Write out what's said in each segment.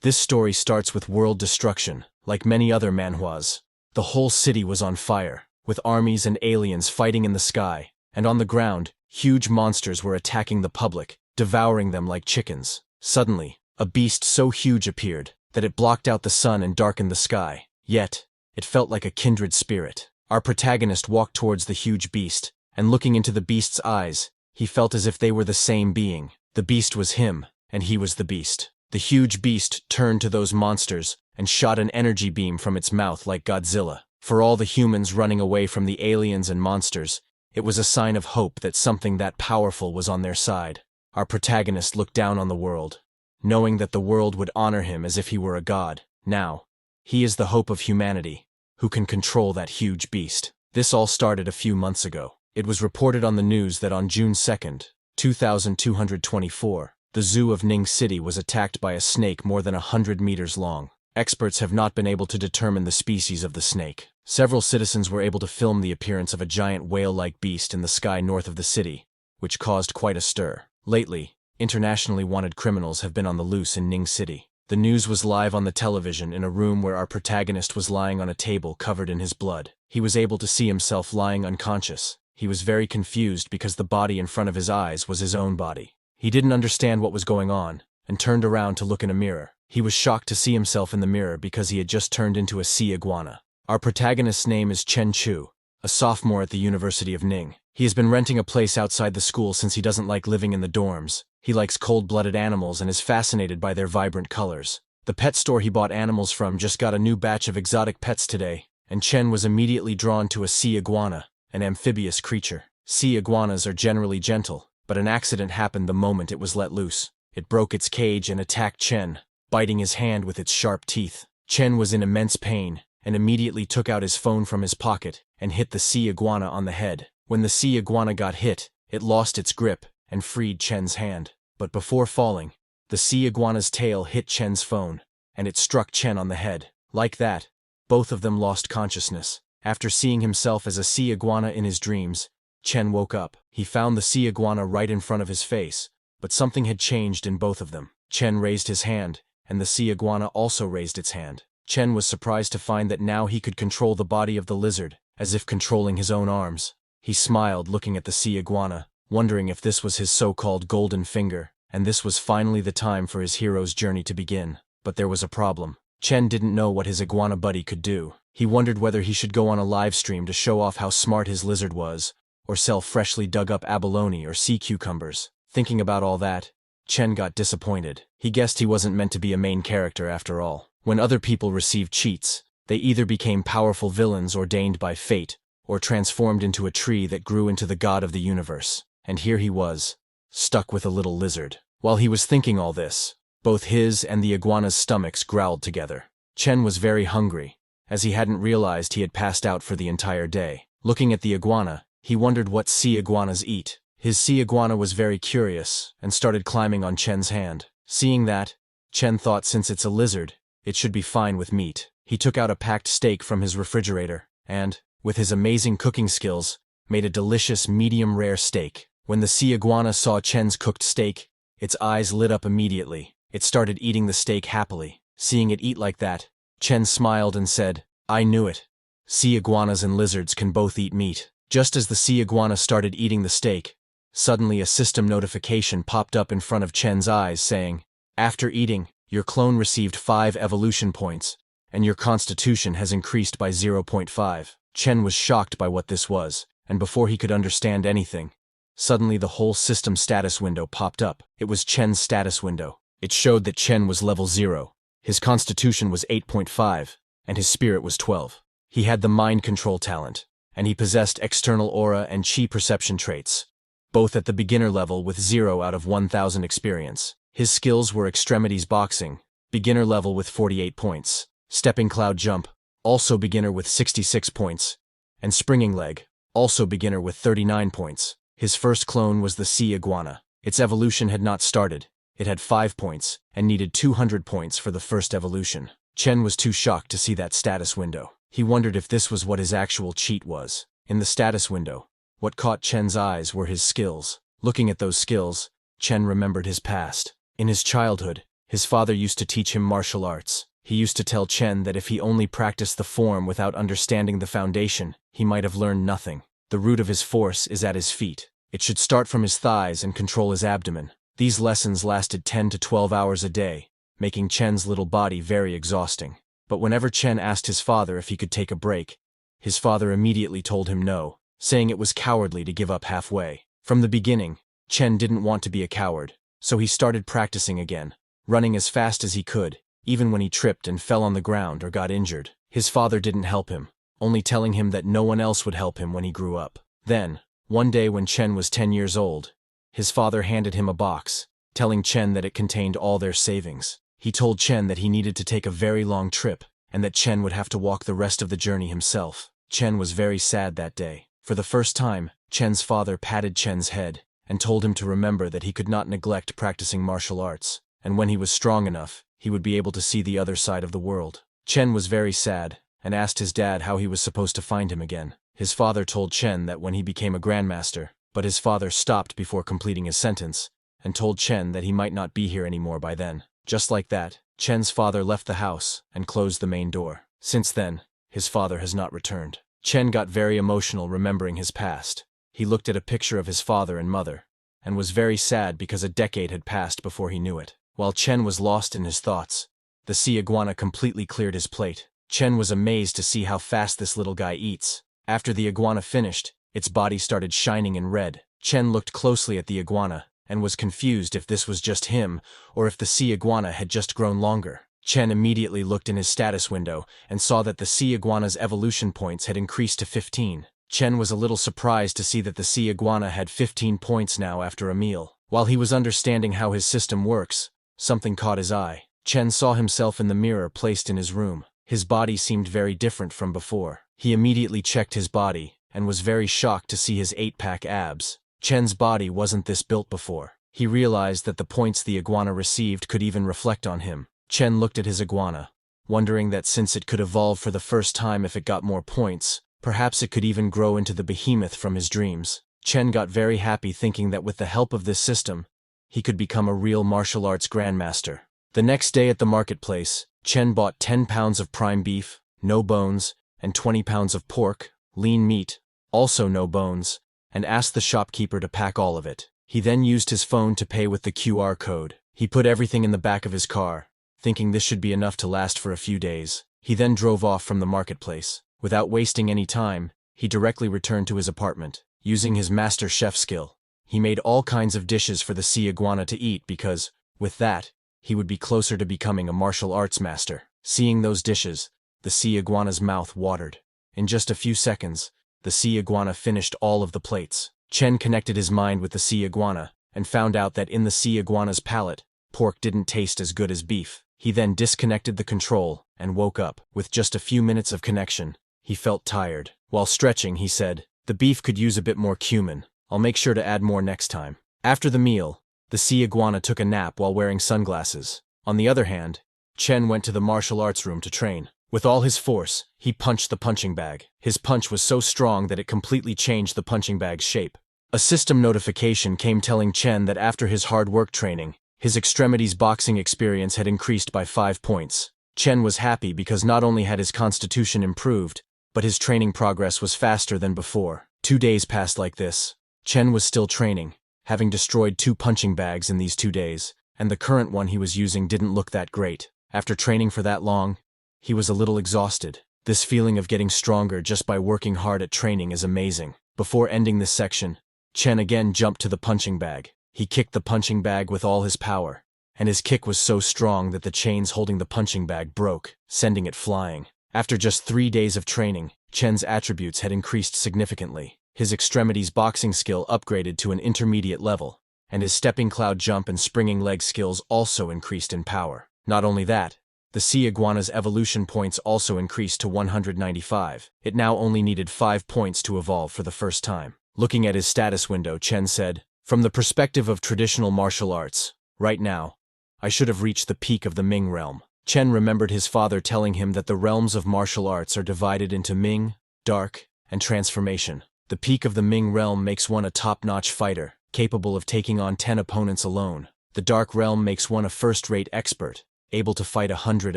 This story starts with world destruction, like many other manhwas. The whole city was on fire, with armies and aliens fighting in the sky, and on the ground, huge monsters were attacking the public, devouring them like chickens. Suddenly, a beast so huge appeared that it blocked out the sun and darkened the sky. Yet, it felt like a kindred spirit. Our protagonist walked towards the huge beast, and looking into the beast's eyes, he felt as if they were the same being. The beast was him, and he was the beast. The huge beast turned to those monsters and shot an energy beam from its mouth like Godzilla. For all the humans running away from the aliens and monsters, it was a sign of hope that something that powerful was on their side. Our protagonist looked down on the world, knowing that the world would honor him as if he were a god. Now, he is the hope of humanity, who can control that huge beast. This all started a few months ago. It was reported on the news that on June 2nd, 2224, the zoo of Ning City was attacked by a snake more than 100 meters long. Experts have not been able to determine the species of the snake. Several citizens were able to film the appearance of a giant whale-like beast in the sky north of the city, which caused quite a stir. Lately, internationally wanted criminals have been on the loose in Ning City. The news was live on the television in a room where our protagonist was lying on a table covered in his blood. He was able to see himself lying unconscious. He was very confused because the body in front of his eyes was his own body. He didn't understand what was going on, and turned around to look in a mirror. He was shocked to see himself in the mirror because he had just turned into a sea iguana. Our protagonist's name is Chen Chu, a sophomore at the University of Ning. He has been renting a place outside the school since he doesn't like living in the dorms. He likes cold-blooded animals and is fascinated by their vibrant colors. The pet store he bought animals from just got a new batch of exotic pets today, and Chen was immediately drawn to a sea iguana, an amphibious creature. Sea iguanas are generally gentle, but an accident happened the moment it was let loose. It broke its cage and attacked Chen, biting his hand with its sharp teeth. Chen was in immense pain, and immediately took out his phone from his pocket and hit the sea iguana on the head. When the sea iguana got hit, it lost its grip and freed Chen's hand. But before falling, the sea iguana's tail hit Chen's phone, and it struck Chen on the head. Like that, both of them lost consciousness. After seeing himself as a sea iguana in his dreams, Chen woke up. He found the sea iguana right in front of his face, but something had changed in both of them. Chen raised his hand, and the sea iguana also raised its hand. Chen was surprised to find that now he could control the body of the lizard, as if controlling his own arms. He smiled looking at the sea iguana, wondering if this was his so-called golden finger, and this was finally the time for his hero's journey to begin. But there was a problem. Chen didn't know what his iguana buddy could do. He wondered whether he should go on a live stream to show off how smart his lizard was, or sell freshly dug up abalone or sea cucumbers. Thinking about all that, Chen got disappointed. He guessed he wasn't meant to be a main character after all. When other people received cheats, they either became powerful villains ordained by fate, or transformed into a tree that grew into the god of the universe. And here he was, stuck with a little lizard. While he was thinking all this, both his and the iguana's stomachs growled together. Chen was very hungry, as he hadn't realized he had passed out for the entire day. Looking at the iguana, he wondered what sea iguanas eat. His sea iguana was very curious, and started climbing on Chen's hand. Seeing that, Chen thought since it's a lizard, it should be fine with meat. He took out a packed steak from his refrigerator, and, with his amazing cooking skills, made a delicious medium-rare steak. When the sea iguana saw Chen's cooked steak, its eyes lit up immediately. It started eating the steak happily. Seeing it eat like that, Chen smiled and said, "I knew it. Sea iguanas and lizards can both eat meat." Just as the sea iguana started eating the steak, suddenly a system notification popped up in front of Chen's eyes saying, "After eating, your clone received 5 evolution points, and your constitution has increased by 0.5. Chen was shocked by what this was, and before he could understand anything, suddenly the whole system status window popped up. It was Chen's status window. It showed that Chen was level 0. His constitution was 8.5, and his spirit was 12. He had the mind control talent, and he possessed external aura and chi perception traits, both at the beginner level with 0 out of 1000 experience. His skills were extremities boxing, beginner level with 48 points, stepping cloud jump, also beginner with 66 points, and springing leg, also beginner with 39 points. His first clone was the sea iguana. Its evolution had not started. It had 5 points, and needed 200 points for the first evolution. Chen was too shocked to see that status window. He wondered if this was what his actual cheat was. In the status window, what caught Chen's eyes were his skills. Looking at those skills, Chen remembered his past. In his childhood, His father used to teach him martial arts. He used to tell Chen that if he only practiced the form without understanding the foundation, he might have learned nothing. The root of his force is at his feet. It should start from his thighs and control his abdomen. These lessons lasted 10 to 12 hours a day, making Chen's little body very exhausting. But whenever Chen asked his father if he could take a break, his father immediately told him no, saying it was cowardly to give up halfway. From the beginning, Chen didn't want to be a coward, so he started practicing again, running as fast as he could, even when he tripped and fell on the ground or got injured. His father didn't help him, only telling him that no one else would help him when he grew up. Then, one day when Chen was 10 years old, his father handed him a box, telling Chen that it contained all their savings. He told Chen that he needed to take a very long trip, and that Chen would have to walk the rest of the journey himself. Chen was very sad that day. For the first time, Chen's father patted Chen's head and told him to remember that he could not neglect practicing martial arts, and when he was strong enough, he would be able to see the other side of the world. Chen was very sad and asked his dad how he was supposed to find him again. His father told Chen that when he became a grandmaster, but his father stopped before completing his sentence and told Chen that he might not be here anymore by then. Just like that, Chen's father left the house and closed the main door. Since then, his father has not returned. Chen got very emotional remembering his past. He looked at a picture of his father and mother, and was very sad because a decade had passed before he knew it. While Chen was lost in his thoughts, the sea iguana completely cleared his plate. Chen was amazed to see how fast this little guy eats. After the iguana finished, its body started shining in red. Chen looked closely at the iguana, and was confused if this was just him, or if the sea iguana had just grown longer. Chen immediately looked in his status window, and saw that the sea iguana's evolution points had increased to 15. Chen was a little surprised to see that the sea iguana had 15 points now after a meal. While he was understanding how his system works, something caught his eye. Chen saw himself in the mirror placed in his room. His body seemed very different from before. He immediately checked his body, and was very shocked to see his 8-pack abs. Chen's body wasn't this built before. He realized that the points the iguana received could even reflect on him. Chen looked at his iguana, wondering that since it could evolve for the first time if it got more points, perhaps it could even grow into the Behemoth from his dreams. Chen got very happy thinking that with the help of this system, he could become a real martial arts grandmaster. The next day at the marketplace, Chen bought 10 pounds of prime beef, no bones, and 20 pounds of pork, lean meat, also no bones, and asked the shopkeeper to pack all of it. He then used his phone to pay with the QR code. He put everything in the back of his car, thinking this should be enough to last for a few days. He then drove off from the marketplace. Without wasting any time, he directly returned to his apartment. Using his master chef skill, he made all kinds of dishes for the sea iguana to eat because, with that, he would be closer to becoming a martial arts master. Seeing those dishes, the sea iguana's mouth watered. In just a few seconds, the sea iguana finished all of the plates. Chen connected his mind with the sea iguana, and found out that in the sea iguana's palate, pork didn't taste as good as beef. He then disconnected the control, and woke up. With just a few minutes of connection, he felt tired. While stretching, he said, "The beef could use a bit more cumin. I'll make sure to add more next time." After the meal, the sea iguana took a nap while wearing sunglasses. On the other hand, Chen went to the martial arts room to train. With all his force, he punched the punching bag. His punch was so strong that it completely changed the punching bag's shape. A system notification came telling Chen that after his hard work training, his extremities boxing experience had increased by 5 points. Chen was happy because not only had his constitution improved, but his training progress was faster than before. 2 days passed like this. Chen was still training, having destroyed 2 punching bags in these 2 days, and the current one he was using didn't look that great. After training for that long, he was a little exhausted. This feeling of getting stronger just by working hard at training is amazing. Before ending this section, Chen again jumped to the punching bag. He kicked the punching bag with all his power, and his kick was so strong that the chains holding the punching bag broke, sending it flying. After just 3 days of training, Chen's attributes had increased significantly. His extremities boxing skill upgraded to an intermediate level, and his stepping cloud jump and springing leg skills also increased in power. Not only that, the sea iguana's evolution points also increased to 195. It now only needed 5 points to evolve for the first time. Looking at his status window, Chen said, "From the perspective of traditional martial arts, right now, I should have reached the peak of the Ming realm." Chen remembered his father telling him that the realms of martial arts are divided into Ming, Dark, and Transformation. The peak of the Ming realm makes one a top-notch fighter, capable of taking on 10 opponents alone. The Dark Realm makes one a first-rate expert, able to fight 100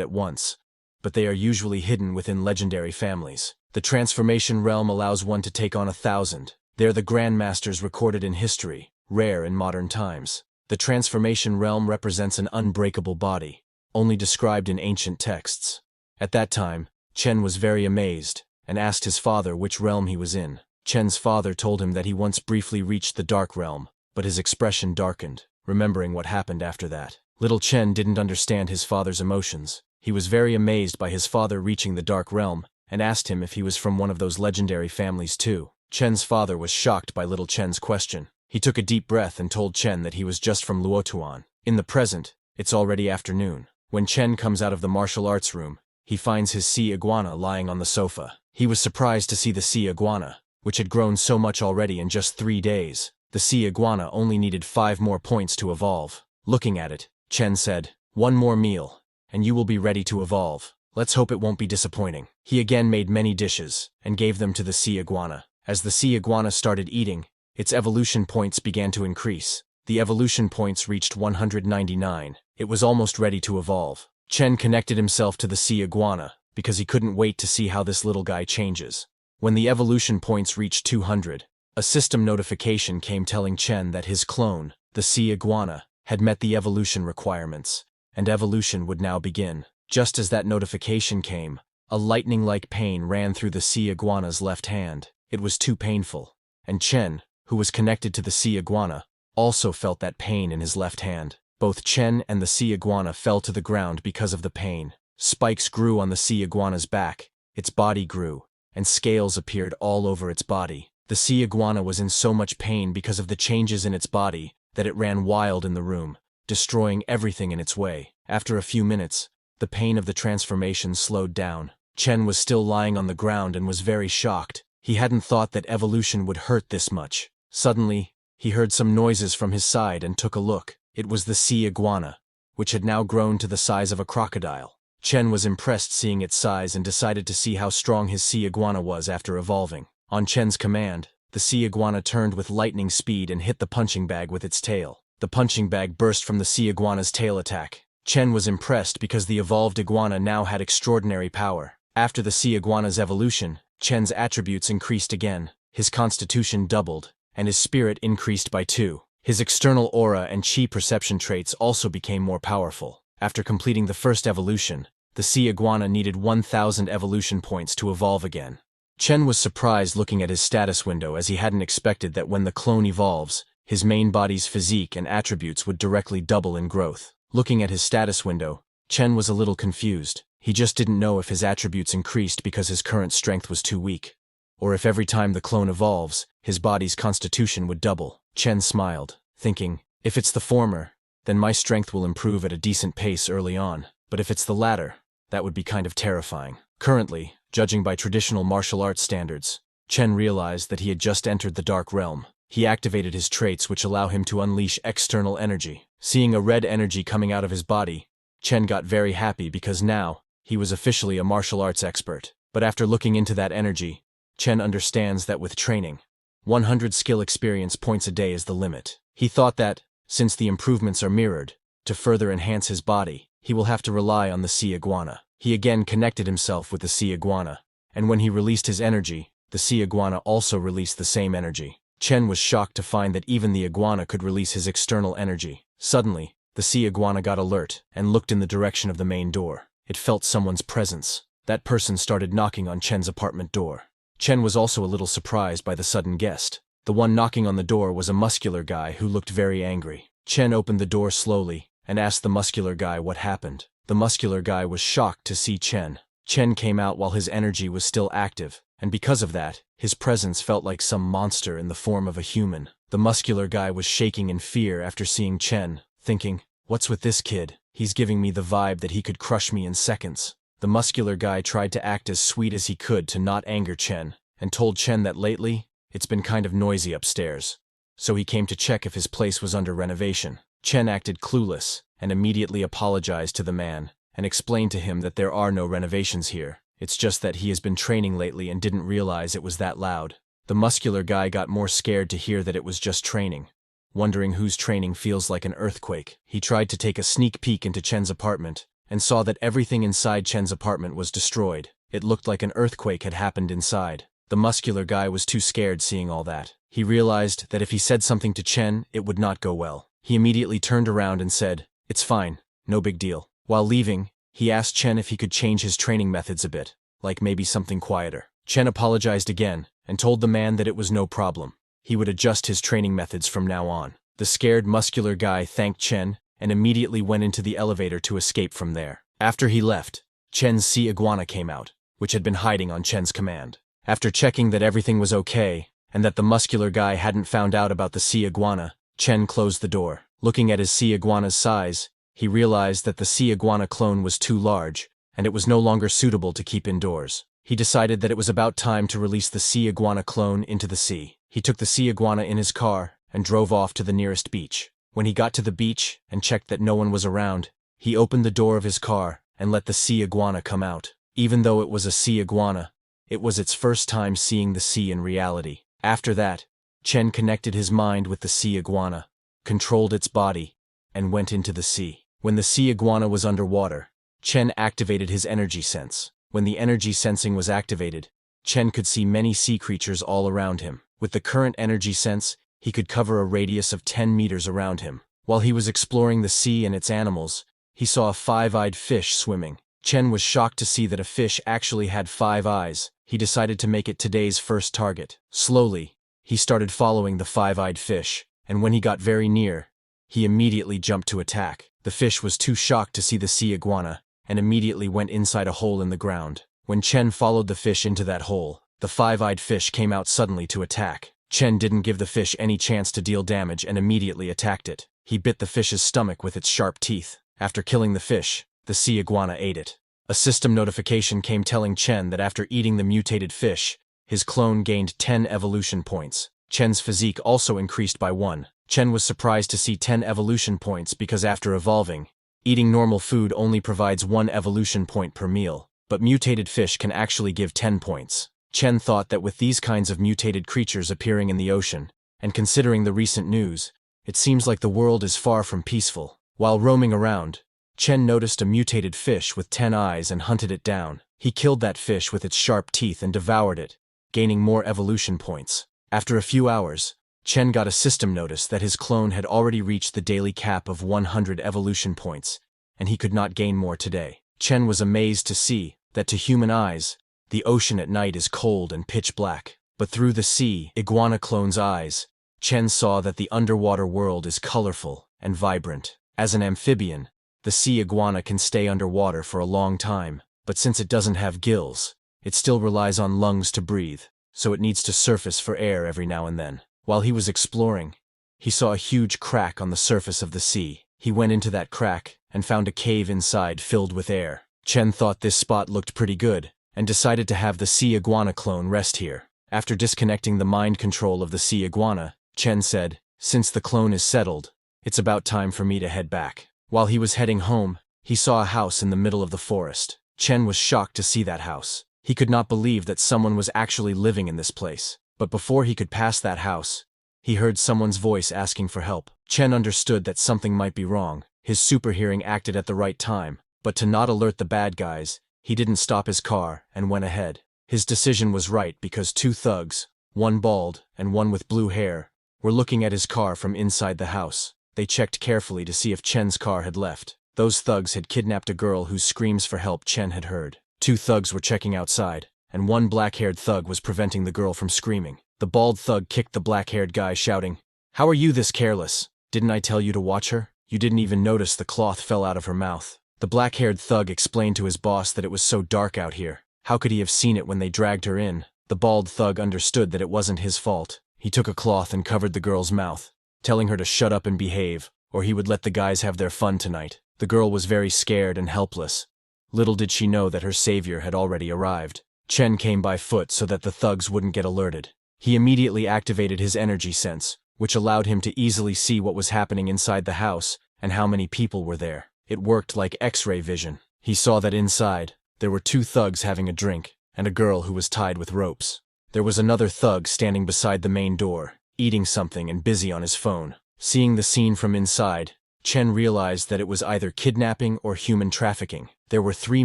at once, but they are usually hidden within legendary families. The Transformation Realm allows one to take on 1,000. They're the Grandmasters recorded in history, rare in modern times. The Transformation Realm represents an unbreakable body, only described in ancient texts. At that time, Chen was very amazed, and asked his father which realm he was in. Chen's father told him that he once briefly reached the Dark Realm, but his expression darkened, remembering what happened after that. Little Chen didn't understand his father's emotions. He was very amazed by his father reaching the Dark Realm, and asked him if he was from one of those legendary families too. Chen's father was shocked by little Chen's question. He took a deep breath and told Chen that he was just from Luotuan. In the present, it's already afternoon. When Chen comes out of the martial arts room, he finds his sea iguana lying on the sofa. He was surprised to see the sea iguana, which had grown so much already in just 3 days. The sea iguana only needed 5 more points to evolve. Looking at it, Chen said, "One more meal, and you will be ready to evolve. Let's hope it won't be disappointing." He again made many dishes, and gave them to the sea iguana. As the sea iguana started eating, its evolution points began to increase. The evolution points reached 199. It was almost ready to evolve. Chen connected himself to the sea iguana, because he couldn't wait to see how this little guy changes. When the evolution points reached 200, a system notification came telling Chen that his clone, the sea iguana, had met the evolution requirements, and evolution would now begin. Just as that notification came, a lightning-like pain ran through the sea iguana's left hand. It was too painful, and Chen, who was connected to the sea iguana, also felt that pain in his left hand. Both Chen and the sea iguana fell to the ground because of the pain. Spikes grew on the sea iguana's back, its body grew, and scales appeared all over its body. The sea iguana was in so much pain because of the changes in its body that it ran wild in the room, destroying everything in its way. After a few minutes, the pain of the transformation slowed down. Chen was still lying on the ground and was very shocked. He hadn't thought that evolution would hurt this much. Suddenly, he heard some noises from his side and took a look. It was the sea iguana, which had now grown to the size of a crocodile. Chen was impressed seeing its size and decided to see how strong his sea iguana was after evolving. On Chen's command, the sea iguana turned with lightning speed and hit the punching bag with its tail. The punching bag burst from the sea iguana's tail attack. Chen was impressed because the evolved iguana now had extraordinary power. After the sea iguana's evolution, Chen's attributes increased again. His constitution doubled, and his spirit increased by 2. His external aura and chi perception traits also became more powerful. After completing the first evolution, the sea iguana needed 1,000 evolution points to evolve again. Chen was surprised looking at his status window as he hadn't expected that when the clone evolves, his main body's physique and attributes would directly double in growth. Looking at his status window, Chen was a little confused. He just didn't know if his attributes increased because his current strength was too weak, or if every time the clone evolves, his body's constitution would double. Chen smiled, thinking, if it's the former, then my strength will improve at a decent pace early on, but if it's the latter, that would be kind of terrifying. Currently, judging by traditional martial arts standards, Chen realized that he had just entered the Dark Realm. He activated his traits which allow him to unleash external energy. Seeing a red energy coming out of his body, Chen got very happy because now, he was officially a martial arts expert. But after looking into that energy, Chen understands that with training, 100 skill experience points a day is the limit. He thought that, since the improvements are mirrored, to further enhance his body, he will have to rely on the sea iguana. He again connected himself with the sea iguana, and when he released his energy, the sea iguana also released the same energy. Chen was shocked to find that even the iguana could release his external energy. Suddenly, the sea iguana got alert and looked in the direction of the main door. It felt someone's presence. That person started knocking on Chen's apartment door. Chen was also a little surprised by the sudden guest. The one knocking on the door was a muscular guy who looked very angry. Chen opened the door slowly and asked the muscular guy what happened. The muscular guy was shocked to see Chen. Chen came out while his energy was still active, and because of that, his presence felt like some monster in the form of a human. The muscular guy was shaking in fear after seeing Chen, thinking, what's with this kid? He's giving me the vibe that he could crush me in seconds. The muscular guy tried to act as sweet as he could to not anger Chen, and told Chen that lately, it's been kind of noisy upstairs, so he came to check if his place was under renovation. Chen acted clueless, and immediately apologized to the man, and explained to him that there are no renovations here. It's just that he has been training lately and didn't realize it was that loud. The muscular guy got more scared to hear that it was just training. wondering whose training feels like an earthquake. He tried to take a sneak peek into Chen's apartment and saw that everything inside Chen's apartment was destroyed. It looked like an earthquake had happened inside. The muscular guy was too scared seeing all that. He realized that if he said something to Chen, it would not go well. He immediately turned around and said, "It's fine, no big deal." While leaving, he asked Chen if he could change his training methods a bit, like maybe something quieter. Chen apologized again and told the man that it was no problem. He would adjust his training methods from now on. The scared muscular guy thanked Chen and immediately went into the elevator to escape from there. After he left, Chen's sea iguana came out, which had been hiding on Chen's command. After checking that everything was okay and that the muscular guy hadn't found out about the sea iguana, Chen closed the door. Looking at his sea iguana's size, he realized that the sea iguana clone was too large and it was no longer suitable to keep indoors. He decided that it was about time to release the sea iguana clone into the sea. He took the sea iguana in his car and drove off to the nearest beach. When he got to the beach and checked that no one was around, he opened the door of his car and let the sea iguana come out. Even though it was a sea iguana, it was its first time seeing the sea in reality. After that, Chen connected his mind with the sea iguana, controlled its body, and went into the sea. When the sea iguana was underwater, Chen activated his energy sense. When the energy sensing was activated, Chen could see many sea creatures all around him. With the current energy sense, he could cover a radius of 10 meters around him. While he was exploring the sea and its animals, he saw a 5-eyed fish swimming. Chen was shocked to see that a fish actually had 5 eyes. He decided to make it today's first target. Slowly, he started following the 5-eyed fish, and when he got very near, he immediately jumped to attack. The fish was too shocked to see the sea iguana, and immediately went inside a hole in the ground. When Chen followed the fish into that hole, the 5-eyed fish came out suddenly to attack. Chen didn't give the fish any chance to deal damage and immediately attacked it. He bit the fish's stomach with its sharp teeth. After killing the fish, the sea iguana ate it. A system notification came telling Chen that after eating the mutated fish, his clone gained 10 evolution points. Chen's physique also increased by 1. Chen was surprised to see 10 evolution points because after evolving, eating normal food only provides 1 evolution point per meal, but mutated fish can actually give 10 points. Chen thought that with these kinds of mutated creatures appearing in the ocean, and considering the recent news, it seems like the world is far from peaceful. While roaming around, Chen noticed a mutated fish with 10 eyes and hunted it down. He killed that fish with its sharp teeth and devoured it, gaining more evolution points. After a few hours, Chen got a system notice that his clone had already reached the daily cap of 100 evolution points, and he could not gain more today. Chen was amazed to see that to human eyes, the ocean at night is cold and pitch black. But through the sea iguana clone's eyes, Chen saw that the underwater world is colorful and vibrant. As an amphibian, the sea iguana can stay underwater for a long time, but since it doesn't have gills, it still relies on lungs to breathe, so it needs to surface for air every now and then. While he was exploring, he saw a huge crack on the surface of the sea. He went into that crack and found a cave inside filled with air. Chen thought this spot looked pretty good and decided to have the sea iguana clone rest here. After disconnecting the mind control of the sea iguana, Chen said, "Since the clone is settled, it's about time for me to head back." While he was heading home, he saw a house in the middle of the forest. Chen was shocked to see that house. He could not believe that someone was actually living in this place. But before he could pass that house, he heard someone's voice asking for help. Chen understood that something might be wrong. His super hearing acted at the right time, but to not alert the bad guys, he didn't stop his car and went ahead. His decision was right because 2 thugs, one bald and one with blue hair, were looking at his car from inside the house. They checked carefully to see if Chen's car had left. Those thugs had kidnapped a girl whose screams for help Chen had heard. 2 thugs were checking outside, and one black-haired thug was preventing the girl from screaming. The bald thug kicked the black-haired guy, shouting, "How are you this careless? Didn't I tell you to watch her? You didn't even notice the cloth fell out of her mouth." The black-haired thug explained to his boss that it was so dark out here. How could he have seen it when they dragged her in? The bald thug understood that it wasn't his fault. He took a cloth and covered the girl's mouth, telling her to shut up and behave, or he would let the guys have their fun tonight. The girl was very scared and helpless. Little did she know that her savior had already arrived. Chen came by foot so that the thugs wouldn't get alerted. He immediately activated his energy sense, which allowed him to easily see what was happening inside the house and how many people were there. It worked like X-ray vision. He saw that inside, there were 2 thugs having a drink, and a girl who was tied with ropes. There was another thug standing beside the main door, eating something and busy on his phone. Seeing the scene from inside, Chen realized that it was either kidnapping or human trafficking. There were 3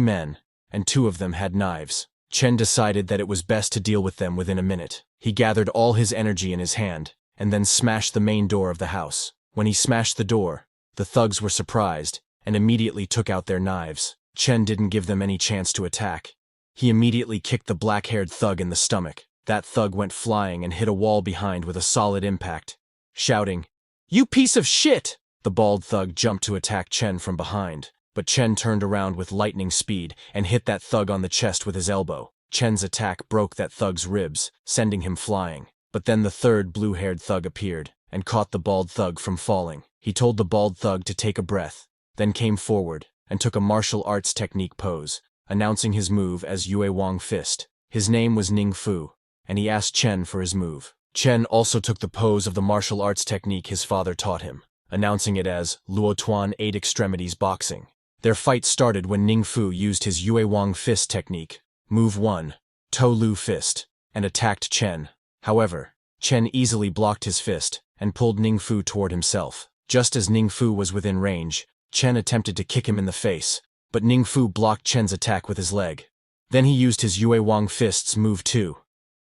men, and 2 of them had knives. Chen decided that it was best to deal with them within a minute. He gathered all his energy in his hand, and then smashed the main door of the house. When he smashed the door, the thugs were surprised, and immediately took out their knives. Chen didn't give them any chance to attack. He immediately kicked the black-haired thug in the stomach. That thug went flying and hit a wall behind with a solid impact. Shouting, "You piece of shit!" The bald thug jumped to attack Chen from behind, but Chen turned around with lightning speed and hit that thug on the chest with his elbow. Chen's attack broke that thug's ribs, sending him flying. But then the third blue-haired thug appeared and caught the bald thug from falling. He told the bald thug to take a breath, then came forward and took a martial arts technique pose, announcing his move as Yue Wang Fist. His name was Ning Fu, and he asked Chen for his move. Chen also took the pose of the martial arts technique his father taught him, announcing it as Luo Tuan 8 Extremities Boxing. Their fight started when Ning Fu used his Yue Wang Fist technique, Move 1, To Lu Fist, and attacked Chen. However, Chen easily blocked his fist and pulled Ning Fu toward himself. Just as Ning Fu was within range, Chen attempted to kick him in the face, but Ning Fu blocked Chen's attack with his leg. Then he used his Yue Wang Fist's Move 2.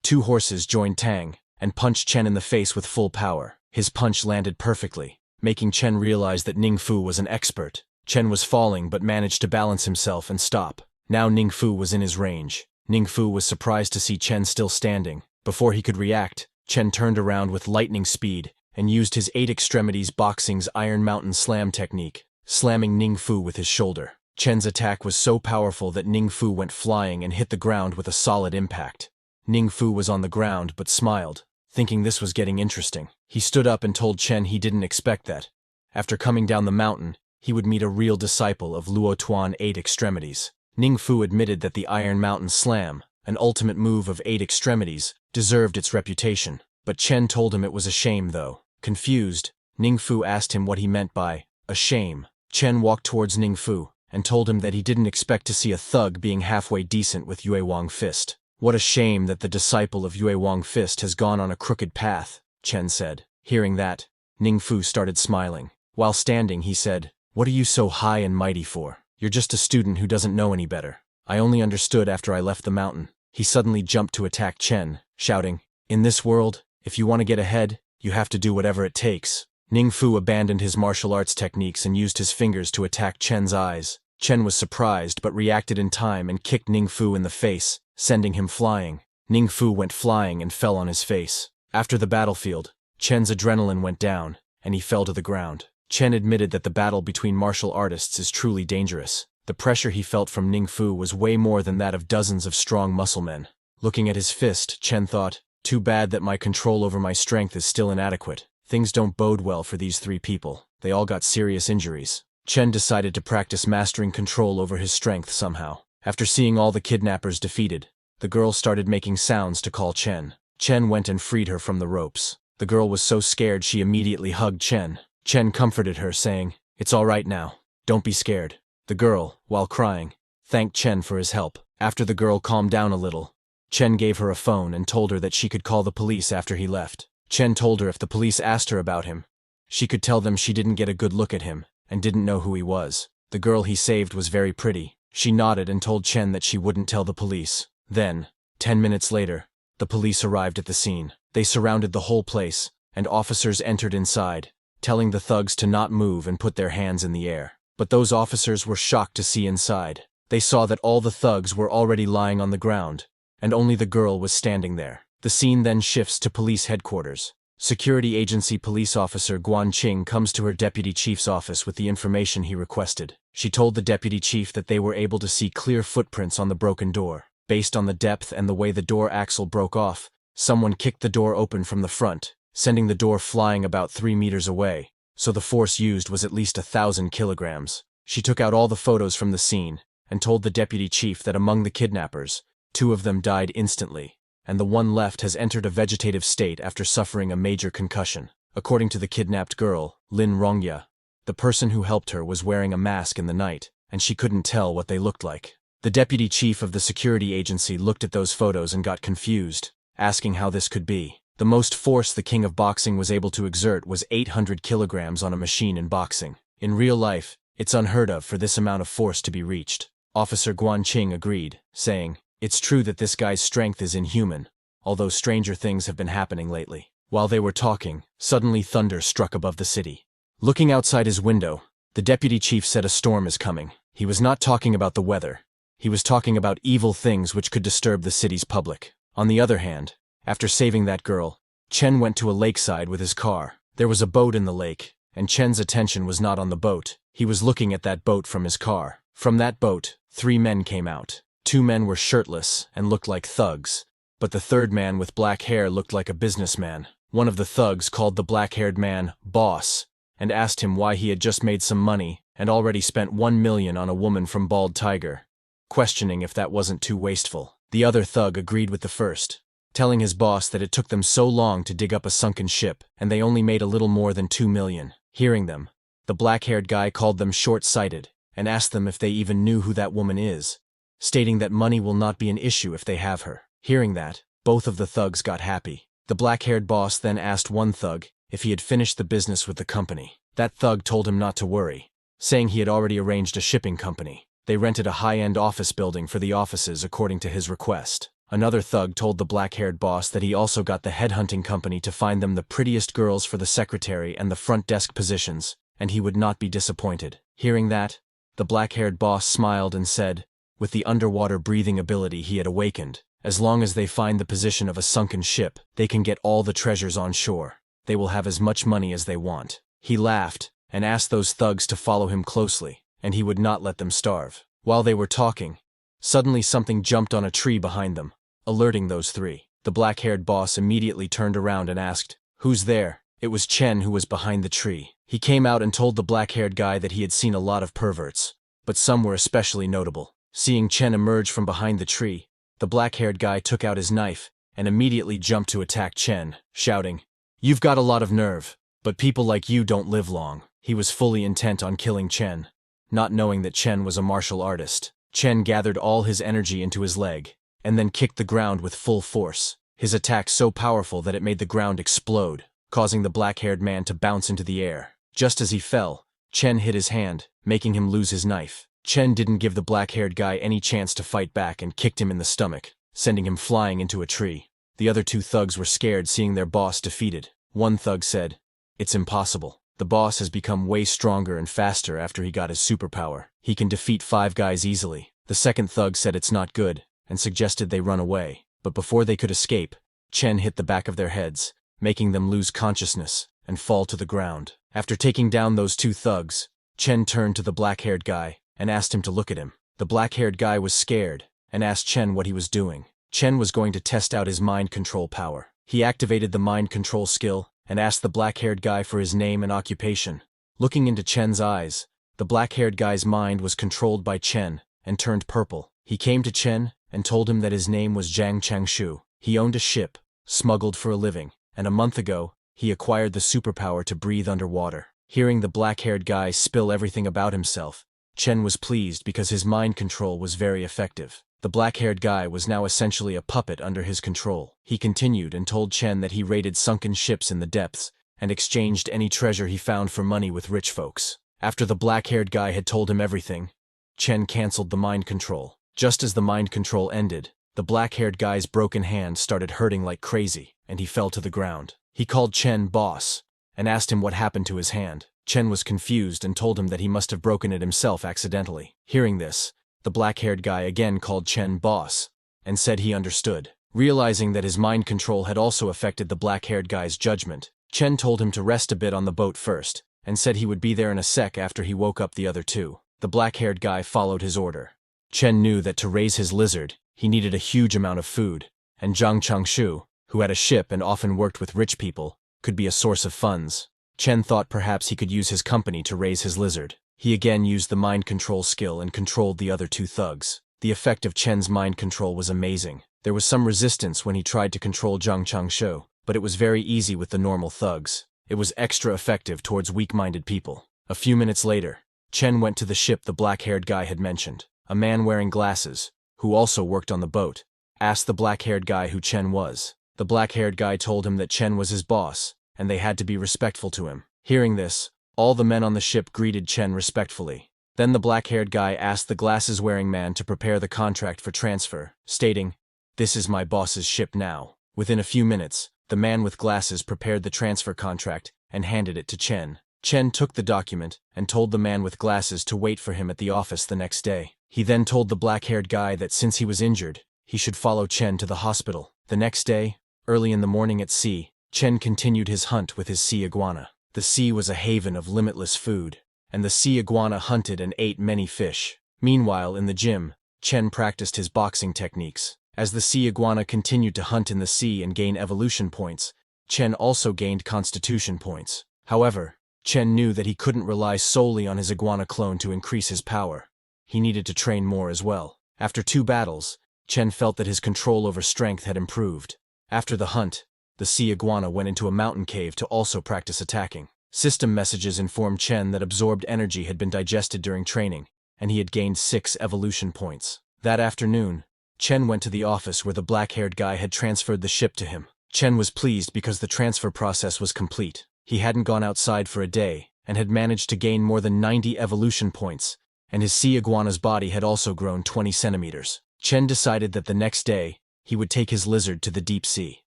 2 horses joined Tang and punched Chen in the face with full power. His punch landed perfectly, making Chen realize that Ning Fu was an expert. Chen was falling but managed to balance himself and stop. Now Ning Fu was in his range. Ning Fu was surprised to see Chen still standing. Before he could react, Chen turned around with lightning speed and used his 8 Extremities Boxing's Iron Mountain Slam technique, slamming Ning Fu with his shoulder. Chen's attack was so powerful that Ning Fu went flying and hit the ground with a solid impact. Ning Fu was on the ground but smiled, thinking this was getting interesting. He stood up and told Chen he didn't expect that. After coming down the mountain, he would meet a real disciple of Luo Tuan 8 Extremities. Ning Fu admitted that the Iron Mountain Slam, an ultimate move of 8 extremities, deserved its reputation. But Chen told him it was a shame though. Confused, Ning Fu asked him what he meant by a shame. Chen walked towards Ning Fu and told him that he didn't expect to see a thug being halfway decent with Yue Wang Fist. What a shame that the disciple of Yue Wang Fist has gone on a crooked path, Chen said. Hearing that, Ning Fu started smiling. While standing, he said, "What are you so high and mighty for? You're just a student who doesn't know any better. I only understood after I left the mountain." He suddenly jumped to attack Chen, shouting, "In this world, if you want to get ahead, you have to do whatever it takes." Ning Fu abandoned his martial arts techniques and used his fingers to attack Chen's eyes. Chen was surprised but reacted in time and kicked Ning Fu in the face, sending him flying. Ning Fu went flying and fell on his face. After the battlefield, Chen's adrenaline went down, and he fell to the ground. Chen admitted that the battle between martial artists is truly dangerous. The pressure he felt from Ning Fu was way more than that of dozens of strong muscle men. Looking at his fist, Chen thought, "Too bad that my control over my strength is still inadequate. Things don't bode well for these 3 people. They all got serious injuries." Chen decided to practice mastering control over his strength somehow. After seeing all the kidnappers defeated, the girl started making sounds to call Chen. Chen went and freed her from the ropes. The girl was so scared she immediately hugged Chen. Chen comforted her, saying, "It's all right now. Don't be scared." The girl, while crying, thanked Chen for his help. After the girl calmed down a little, Chen gave her a phone and told her that she could call the police after he left. Chen told her if the police asked her about him, she could tell them she didn't get a good look at him and didn't know who he was. The girl he saved was very pretty. She nodded and told Chen that she wouldn't tell the police. Then, 10 minutes later, the police arrived at the scene. They surrounded the whole place, and officers entered inside, telling the thugs to not move and put their hands in the air. But those officers were shocked to see inside. They saw that all the thugs were already lying on the ground, and only the girl was standing there. The scene then shifts to police headquarters. Security agency police officer Guan Qing comes to her deputy chief's office with the information he requested. She told the deputy chief that they were able to see clear footprints on the broken door. Based on the depth and the way the door axle broke off, someone kicked the door open from the front, sending the door flying about 3 meters away, so the force used was at least 1,000 kilograms. She took out all the photos from the scene and told the deputy chief that among the kidnappers, 2 of them died instantly, and the one left has entered a vegetative state after suffering a major concussion. According to the kidnapped girl, Lin Rongya, the person who helped her was wearing a mask in the night, and she couldn't tell what they looked like. The deputy chief of the security agency looked at those photos and got confused, asking how this could be. The most force the king of boxing was able to exert was 800 kilograms on a machine in boxing. In real life, it's unheard of for this amount of force to be reached. Officer Guanqing agreed, saying, "It's true that this guy's strength is inhuman, although stranger things have been happening lately." While they were talking, suddenly thunder struck above the city. Looking outside his window, the deputy chief said a storm is coming. He was not talking about the weather. He was talking about evil things which could disturb the city's public. On the other hand, after saving that girl, Chen went to a lakeside with his car. There was a boat in the lake, and Chen's attention was not on the boat. He was looking at that boat from his car. From that boat, 3 men came out. 2 men were shirtless and looked like thugs, but the third man with black hair looked like a businessman. One of the thugs called the black-haired man boss and asked him why he had just made some money and already spent 1 million on a woman from Bald Tiger, questioning if that wasn't too wasteful. The other thug agreed with the first, telling his boss that it took them so long to dig up a sunken ship and they only made a little more than 2 million. Hearing them, the black-haired guy called them short-sighted and asked them if they even knew who that woman is, stating that money will not be an issue if they have her. Hearing that, both of the thugs got happy. The black-haired boss then asked one thug if he had finished the business with the company. That thug told him not to worry, saying he had already arranged a shipping company. They rented a high-end office building for the offices according to his request. Another thug told the black-haired boss that he also got the headhunting company to find them the prettiest girls for the secretary and the front desk positions, and he would not be disappointed. Hearing that, the black-haired boss smiled and said, with the underwater breathing ability he had awakened, as long as they find the position of a sunken ship, they can get all the treasures on shore. They will have as much money as they want. He laughed and asked those thugs to follow him closely, and he would not let them starve. While they were talking, suddenly something jumped on a tree behind them, alerting those 3. The black-haired boss immediately turned around and asked, "Who's there?" It was Chen who was behind the tree. He came out and told the black-haired guy that he had seen a lot of perverts, but some were especially notable. Seeing Chen emerge from behind the tree, the black-haired guy took out his knife and immediately jumped to attack Chen, shouting, "You've got a lot of nerve, but people like you don't live long." He was fully intent on killing Chen, not knowing that Chen was a martial artist. Chen gathered all his energy into his leg, and then kicked the ground with full force, his attack so powerful that it made the ground explode, causing the black-haired man to bounce into the air. Just as he fell, Chen hit his hand, making him lose his knife. Chen didn't give the black-haired guy any chance to fight back and kicked him in the stomach, sending him flying into a tree. The other 2 thugs were scared seeing their boss defeated. One thug said, "It's impossible. The boss has become way stronger and faster after he got his superpower. He can defeat 5 guys easily." The second thug said it's not good and suggested they run away, but before they could escape, Chen hit the back of their heads, making them lose consciousness and fall to the ground. After taking down those 2 thugs, Chen turned to the black-haired guy and asked him to look at him. The black-haired guy was scared and asked Chen what he was doing. Chen was going to test out his mind control power. He activated the mind control skill and asked the black-haired guy for his name and occupation. Looking into Chen's eyes, the black-haired guy's mind was controlled by Chen and turned purple. He came to Chen and told him that his name was Zhang Changshu. He owned a ship, smuggled for a living, and a month ago, he acquired the superpower to breathe underwater. Hearing the black-haired guy spill everything about himself, Chen was pleased because his mind control was very effective. The black-haired guy was now essentially a puppet under his control. He continued and told Chen that he raided sunken ships in the depths and exchanged any treasure he found for money with rich folks. After the black-haired guy had told him everything, Chen canceled the mind control. Just as the mind control ended, the black-haired guy's broken hand started hurting like crazy, and he fell to the ground. He called Chen boss and asked him what happened to his hand. Chen was confused and told him that he must have broken it himself accidentally. Hearing this, the black-haired guy again called Chen boss and said he understood. Realizing that his mind control had also affected the black-haired guy's judgment, Chen told him to rest a bit on the boat first and said he would be there in a sec after he woke up the other 2. The black-haired guy followed his order. Chen knew that to raise his lizard, he needed a huge amount of food, and Zhang Changshu, who had a ship and often worked with rich people, could be a source of funds. Chen thought perhaps he could use his company to raise his lizard. He again used the mind control skill and controlled the other 2 thugs. The effect of Chen's mind control was amazing. There was some resistance when he tried to control Zhang Changshu, but it was very easy with the normal thugs. It was extra effective towards weak-minded people. A few minutes later, Chen went to the ship the black-haired guy had mentioned. A man wearing glasses, who also worked on the boat, asked the black-haired guy who Chen was. The black-haired guy told him that Chen was his boss, and they had to be respectful to him. Hearing this, all the men on the ship greeted Chen respectfully. Then the black-haired guy asked the glasses-wearing man to prepare the contract for transfer, stating, "This is my boss's ship now." Within a few minutes, the man with glasses prepared the transfer contract and handed it to Chen. Chen took the document and told the man with glasses to wait for him at the office the next day. He then told the black-haired guy that since he was injured, he should follow Chen to the hospital. The next day, early in the morning at sea, Chen continued his hunt with his sea iguana. The sea was a haven of limitless food, and the sea iguana hunted and ate many fish. Meanwhile, in the gym, Chen practiced his boxing techniques. As the sea iguana continued to hunt in the sea and gain evolution points, Chen also gained constitution points. However, Chen knew that he couldn't rely solely on his iguana clone to increase his power. He needed to train more as well. After 2 battles, Chen felt that his control over strength had improved. After the hunt, the sea iguana went into a mountain cave to also practice attacking. System messages informed Chen that absorbed energy had been digested during training, and he had gained 6 evolution points. That afternoon, Chen went to the office where the black-haired guy had transferred the ship to him. Chen was pleased because the transfer process was complete. He hadn't gone outside for a day, and had managed to gain more than 90 evolution points, and his sea iguana's body had also grown 20 centimeters. Chen decided that the next day, he would take his lizard to the deep sea.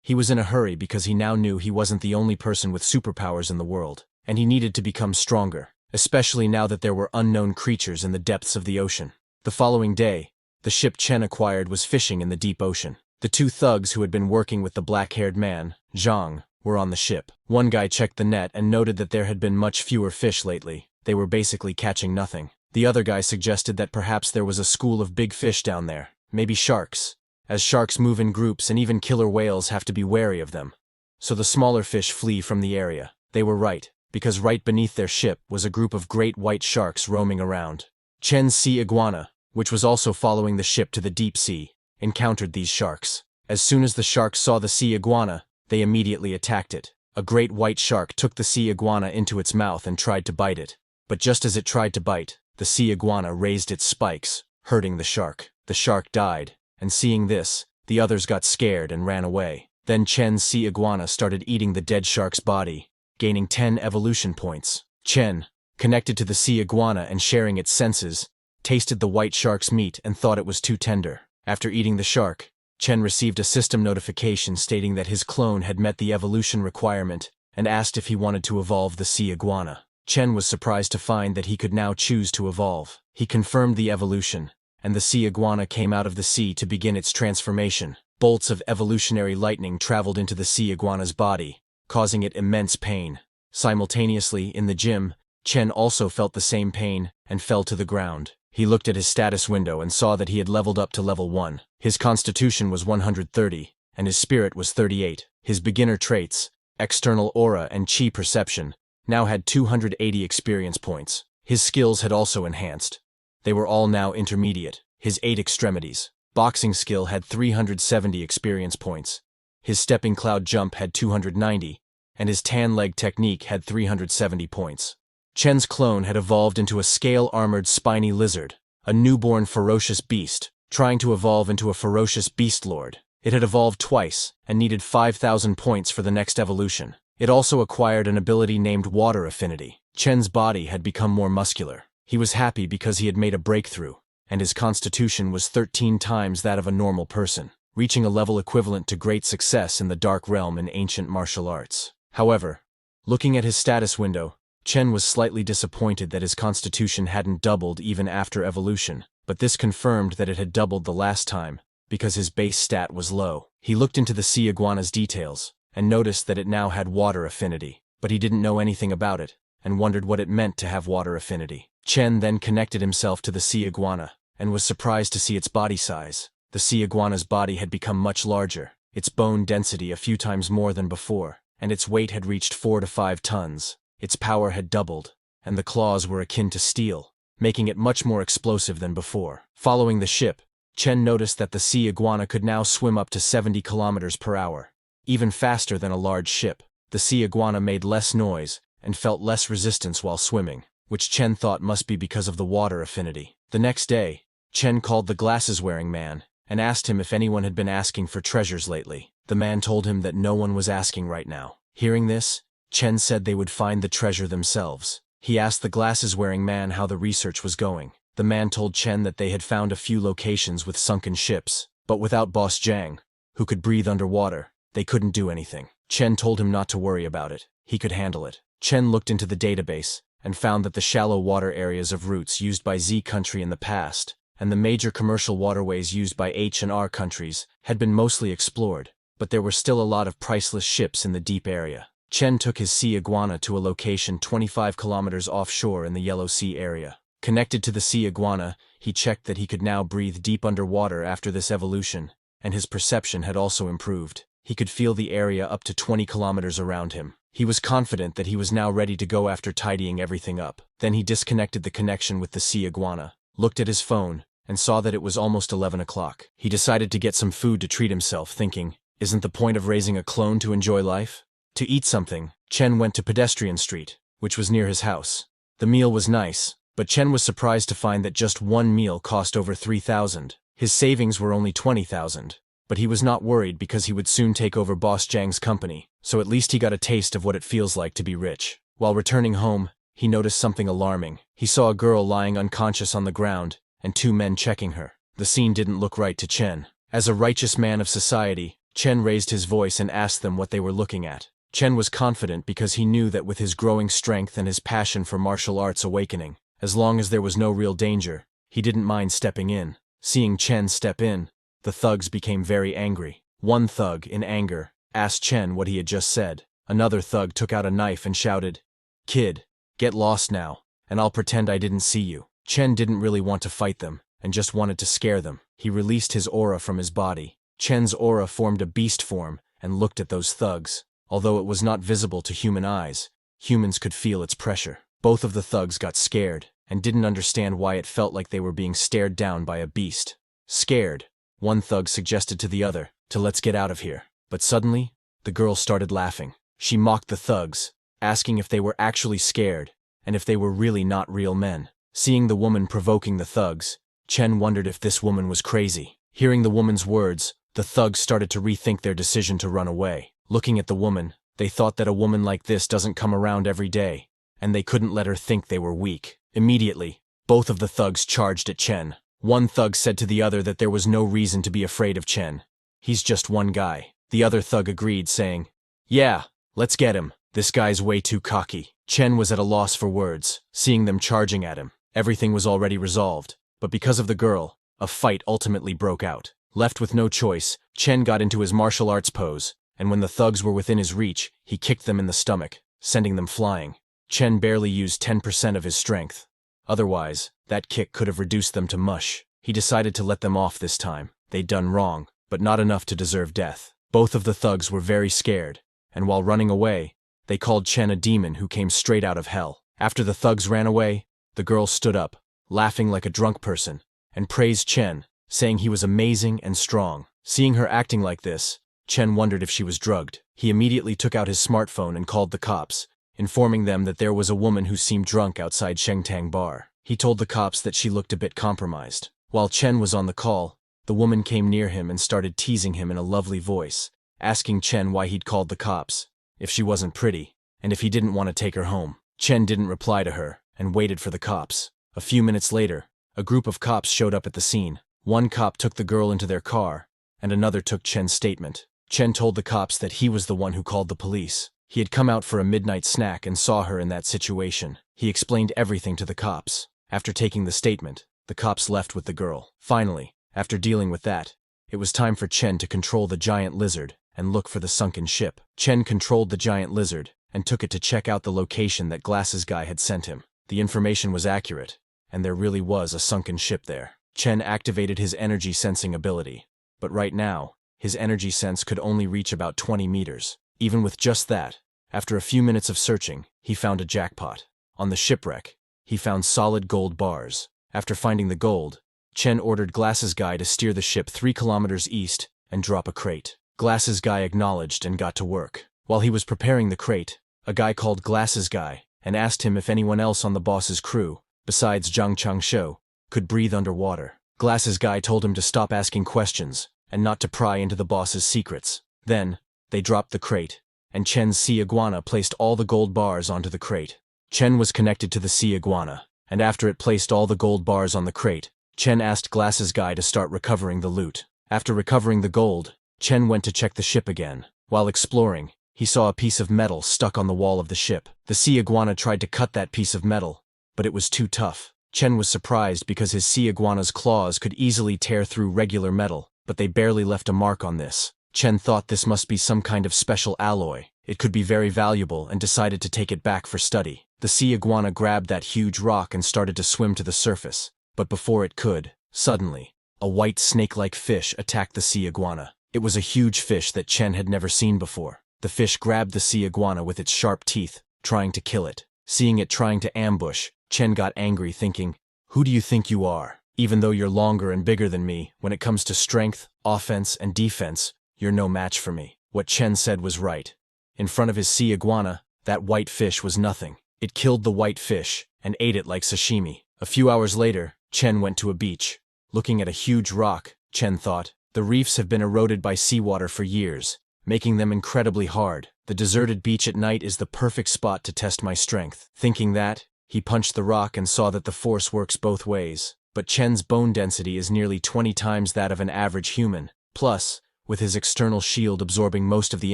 He was in a hurry because he now knew he wasn't the only person with superpowers in the world, and he needed to become stronger, especially now that there were unknown creatures in the depths of the ocean. The following day, the ship Chen acquired was fishing in the deep ocean. The 2 thugs who had been working with the black-haired man, Zhang, were on the ship. One guy checked the net and noted that there had been much fewer fish lately. They were basically catching nothing. The other guy suggested that perhaps there was a school of big fish down there, maybe sharks, as sharks move in groups and even killer whales have to be wary of them. So the smaller fish flee from the area. They were right, because right beneath their ship was a group of great white sharks roaming around. Chen's sea iguana, which was also following the ship to the deep sea, encountered these sharks. As soon as the sharks saw the sea iguana, they immediately attacked it. A great white shark took the sea iguana into its mouth and tried to bite it. But just as it tried to bite, the sea iguana raised its spikes, hurting the shark. The shark died, and seeing this, the others got scared and ran away. Then Chen's sea iguana started eating the dead shark's body, gaining 10 evolution points. Chen, connected to the sea iguana and sharing its senses, tasted the white shark's meat and thought it was too tender. After eating the shark, Chen received a system notification stating that his clone had met the evolution requirement and asked if he wanted to evolve the sea iguana. Chen was surprised to find that he could now choose to evolve. He confirmed the evolution, and the sea iguana came out of the sea to begin its transformation. Bolts of evolutionary lightning traveled into the sea iguana's body, causing it immense pain. Simultaneously, in the gym, Chen also felt the same pain and fell to the ground. He looked at his status window and saw that he had leveled up to level 1. His constitution was 130, and his spirit was 38. His beginner traits, external aura and chi perception, now had 280 experience points. His skills had also enhanced. They were all now intermediate. His 8 extremities. Boxing skill had 370 experience points. His stepping cloud jump had 290, and his tan leg technique had 370 points. Chen's clone had evolved into a scale-armored spiny lizard, a newborn ferocious beast, trying to evolve into a ferocious beast lord. It had evolved twice, and needed 5,000 points for the next evolution. It also acquired an ability named Water Affinity. Chen's body had become more muscular. He was happy because he had made a breakthrough, and his constitution was 13 times that of a normal person, reaching a level equivalent to great success in the dark realm in ancient martial arts. However, looking at his status window, Chen was slightly disappointed that his constitution hadn't doubled even after evolution, but this confirmed that it had doubled the last time, because his base stat was low. He looked into the sea iguana's details, and noticed that it now had water affinity, but he didn't know anything about it, and wondered what it meant to have water affinity. Chen then connected himself to the sea iguana, and was surprised to see its body size. The sea iguana's body had become much larger, its bone density a few times more than before, and its weight had reached 4 to 5 tons. Its power had doubled, and the claws were akin to steel, making it much more explosive than before. Following the ship, Chen noticed that the sea iguana could now swim up to 70 kilometers per hour, even faster than a large ship. The sea iguana made less noise and felt less resistance while swimming, which Chen thought must be because of the water affinity. The next day, Chen called the glasses-wearing man and asked him if anyone had been asking for treasures lately. The man told him that no one was asking right now. Hearing this, Chen said they would find the treasure themselves. He asked the glasses-wearing man how the research was going. The man told Chen that they had found a few locations with sunken ships, but without Boss Zhang, who could breathe underwater, they couldn't do anything. Chen told him not to worry about it. He could handle it. Chen looked into the database and found that the shallow water areas of routes used by Z country in the past and the major commercial waterways used by H and R countries had been mostly explored, but there were still a lot of priceless ships in the deep area. Chen took his sea iguana to a location 25 kilometers offshore in the Yellow Sea area. Connected to the sea iguana, he checked that he could now breathe deep underwater after this evolution, and his perception had also improved. He could feel the area up to 20 kilometers around him. He was confident that he was now ready to go after tidying everything up. Then he disconnected the connection with the sea iguana, looked at his phone, and saw that it was almost 11 o'clock. He decided to get some food to treat himself, thinking, isn't the point of raising a clone to enjoy life? To eat something, Chen went to Pedestrian Street, which was near his house. The meal was nice, but Chen was surprised to find that just one meal cost over 3,000. His savings were only 20,000. But he was not worried because he would soon take over Boss Zhang's company, so at least he got a taste of what it feels like to be rich. While returning home, he noticed something alarming. He saw a girl lying unconscious on the ground, and two men checking her. The scene didn't look right to Chen. As a righteous man of society, Chen raised his voice and asked them what they were looking at. Chen was confident because he knew that with his growing strength and his passion for martial arts awakening, as long as there was no real danger, he didn't mind stepping in. Seeing Chen step in, the thugs became very angry. One thug, in anger, asked Chen what he had just said. Another thug took out a knife and shouted, "Kid, get lost now, and I'll pretend I didn't see you." Chen didn't really want to fight them, and just wanted to scare them. He released his aura from his body. Chen's aura formed a beast form and looked at those thugs. Although it was not visible to human eyes, humans could feel its pressure. Both of the thugs got scared and didn't understand why it felt like they were being stared down by a beast. Scared, one thug suggested to the other to let's get out of here. But suddenly, the girl started laughing. She mocked the thugs, asking if they were actually scared and if they were really not real men. Seeing the woman provoking the thugs, Chen wondered if this woman was crazy. Hearing the woman's words, the thugs started to rethink their decision to run away. Looking at the woman, they thought that a woman like this doesn't come around every day, and they couldn't let her think they were weak. Immediately, both of the thugs charged at Chen. One thug said to the other that there was no reason to be afraid of Chen. He's just one guy. The other thug agreed, saying, "Yeah, let's get him. This guy's way too cocky." Chen was at a loss for words, seeing them charging at him. Everything was already resolved, but because of the girl, a fight ultimately broke out. Left with no choice, Chen got into his martial arts pose, and when the thugs were within his reach, he kicked them in the stomach, sending them flying. Chen barely used 10% of his strength. Otherwise, that kick could have reduced them to mush. He decided to let them off this time. They'd done wrong, but not enough to deserve death. Both of the thugs were very scared, and while running away, they called Chen a demon who came straight out of hell. After the thugs ran away, the girl stood up, laughing like a drunk person, and praised Chen, saying he was amazing and strong. Seeing her acting like this, Chen wondered if she was drugged. He immediately took out his smartphone and called the cops, informing them that there was a woman who seemed drunk outside Shengtang Bar. He told the cops that she looked a bit compromised. While Chen was on the call, the woman came near him and started teasing him in a lovely voice, asking Chen why he'd called the cops, if she wasn't pretty, and if he didn't want to take her home. Chen didn't reply to her and waited for the cops. A few minutes later, a group of cops showed up at the scene. One cop took the girl into their car, and another took Chen's statement. Chen told the cops that he was the one who called the police. He had come out for a midnight snack and saw her in that situation. He explained everything to the cops. After taking the statement, the cops left with the girl. Finally, after dealing with that, it was time for Chen to control the giant lizard and look for the sunken ship. Chen controlled the giant lizard and took it to check out the location that Glasses Guy had sent him. The information was accurate, and there really was a sunken ship there. Chen activated his energy sensing ability, but right now, his energy sense could only reach about 20 meters. Even with just that, after a few minutes of searching, he found a jackpot. On the shipwreck, he found solid gold bars. After finding the gold, Chen ordered Glasses Guy to steer the ship 3 kilometers east and drop a crate. Glasses Guy acknowledged and got to work. While he was preparing the crate, a guy called Glasses Guy and asked him if anyone else on the boss's crew, besides Zhang Changshou, could breathe underwater. Glasses Guy told him to stop asking questions and not to pry into the boss's secrets. Then, they dropped the crate, and Chen's sea iguana placed all the gold bars onto the crate. Chen was connected to the sea iguana, and after it placed all the gold bars on the crate, Chen asked Glasses Guy to start recovering the loot. After recovering the gold, Chen went to check the ship again. While exploring, he saw a piece of metal stuck on the wall of the ship. The sea iguana tried to cut that piece of metal, but it was too tough. Chen was surprised because his sea iguana's claws could easily tear through regular metal, but they barely left a mark on this. Chen thought this must be some kind of special alloy. It could be very valuable and decided to take it back for study. The sea iguana grabbed that huge rock and started to swim to the surface, but before it could, suddenly, a white snake-like fish attacked the sea iguana. It was a huge fish that Chen had never seen before. The fish grabbed the sea iguana with its sharp teeth, trying to kill it. Seeing it trying to ambush, Chen got angry, thinking, "Who do you think you are? Even though you're longer and bigger than me, when it comes to strength, offense, and defense, you're no match for me." What Chen said was right. In front of his sea iguana, that white fish was nothing. It killed the white fish and ate it like sashimi. A few hours later, Chen went to a beach. Looking at a huge rock, Chen thought, the reefs have been eroded by seawater for years, making them incredibly hard. The deserted beach at night is the perfect spot to test my strength. Thinking that, he punched the rock and saw that the force works both ways. But Chen's bone density is nearly 20 times that of an average human. Plus, with his external shield absorbing most of the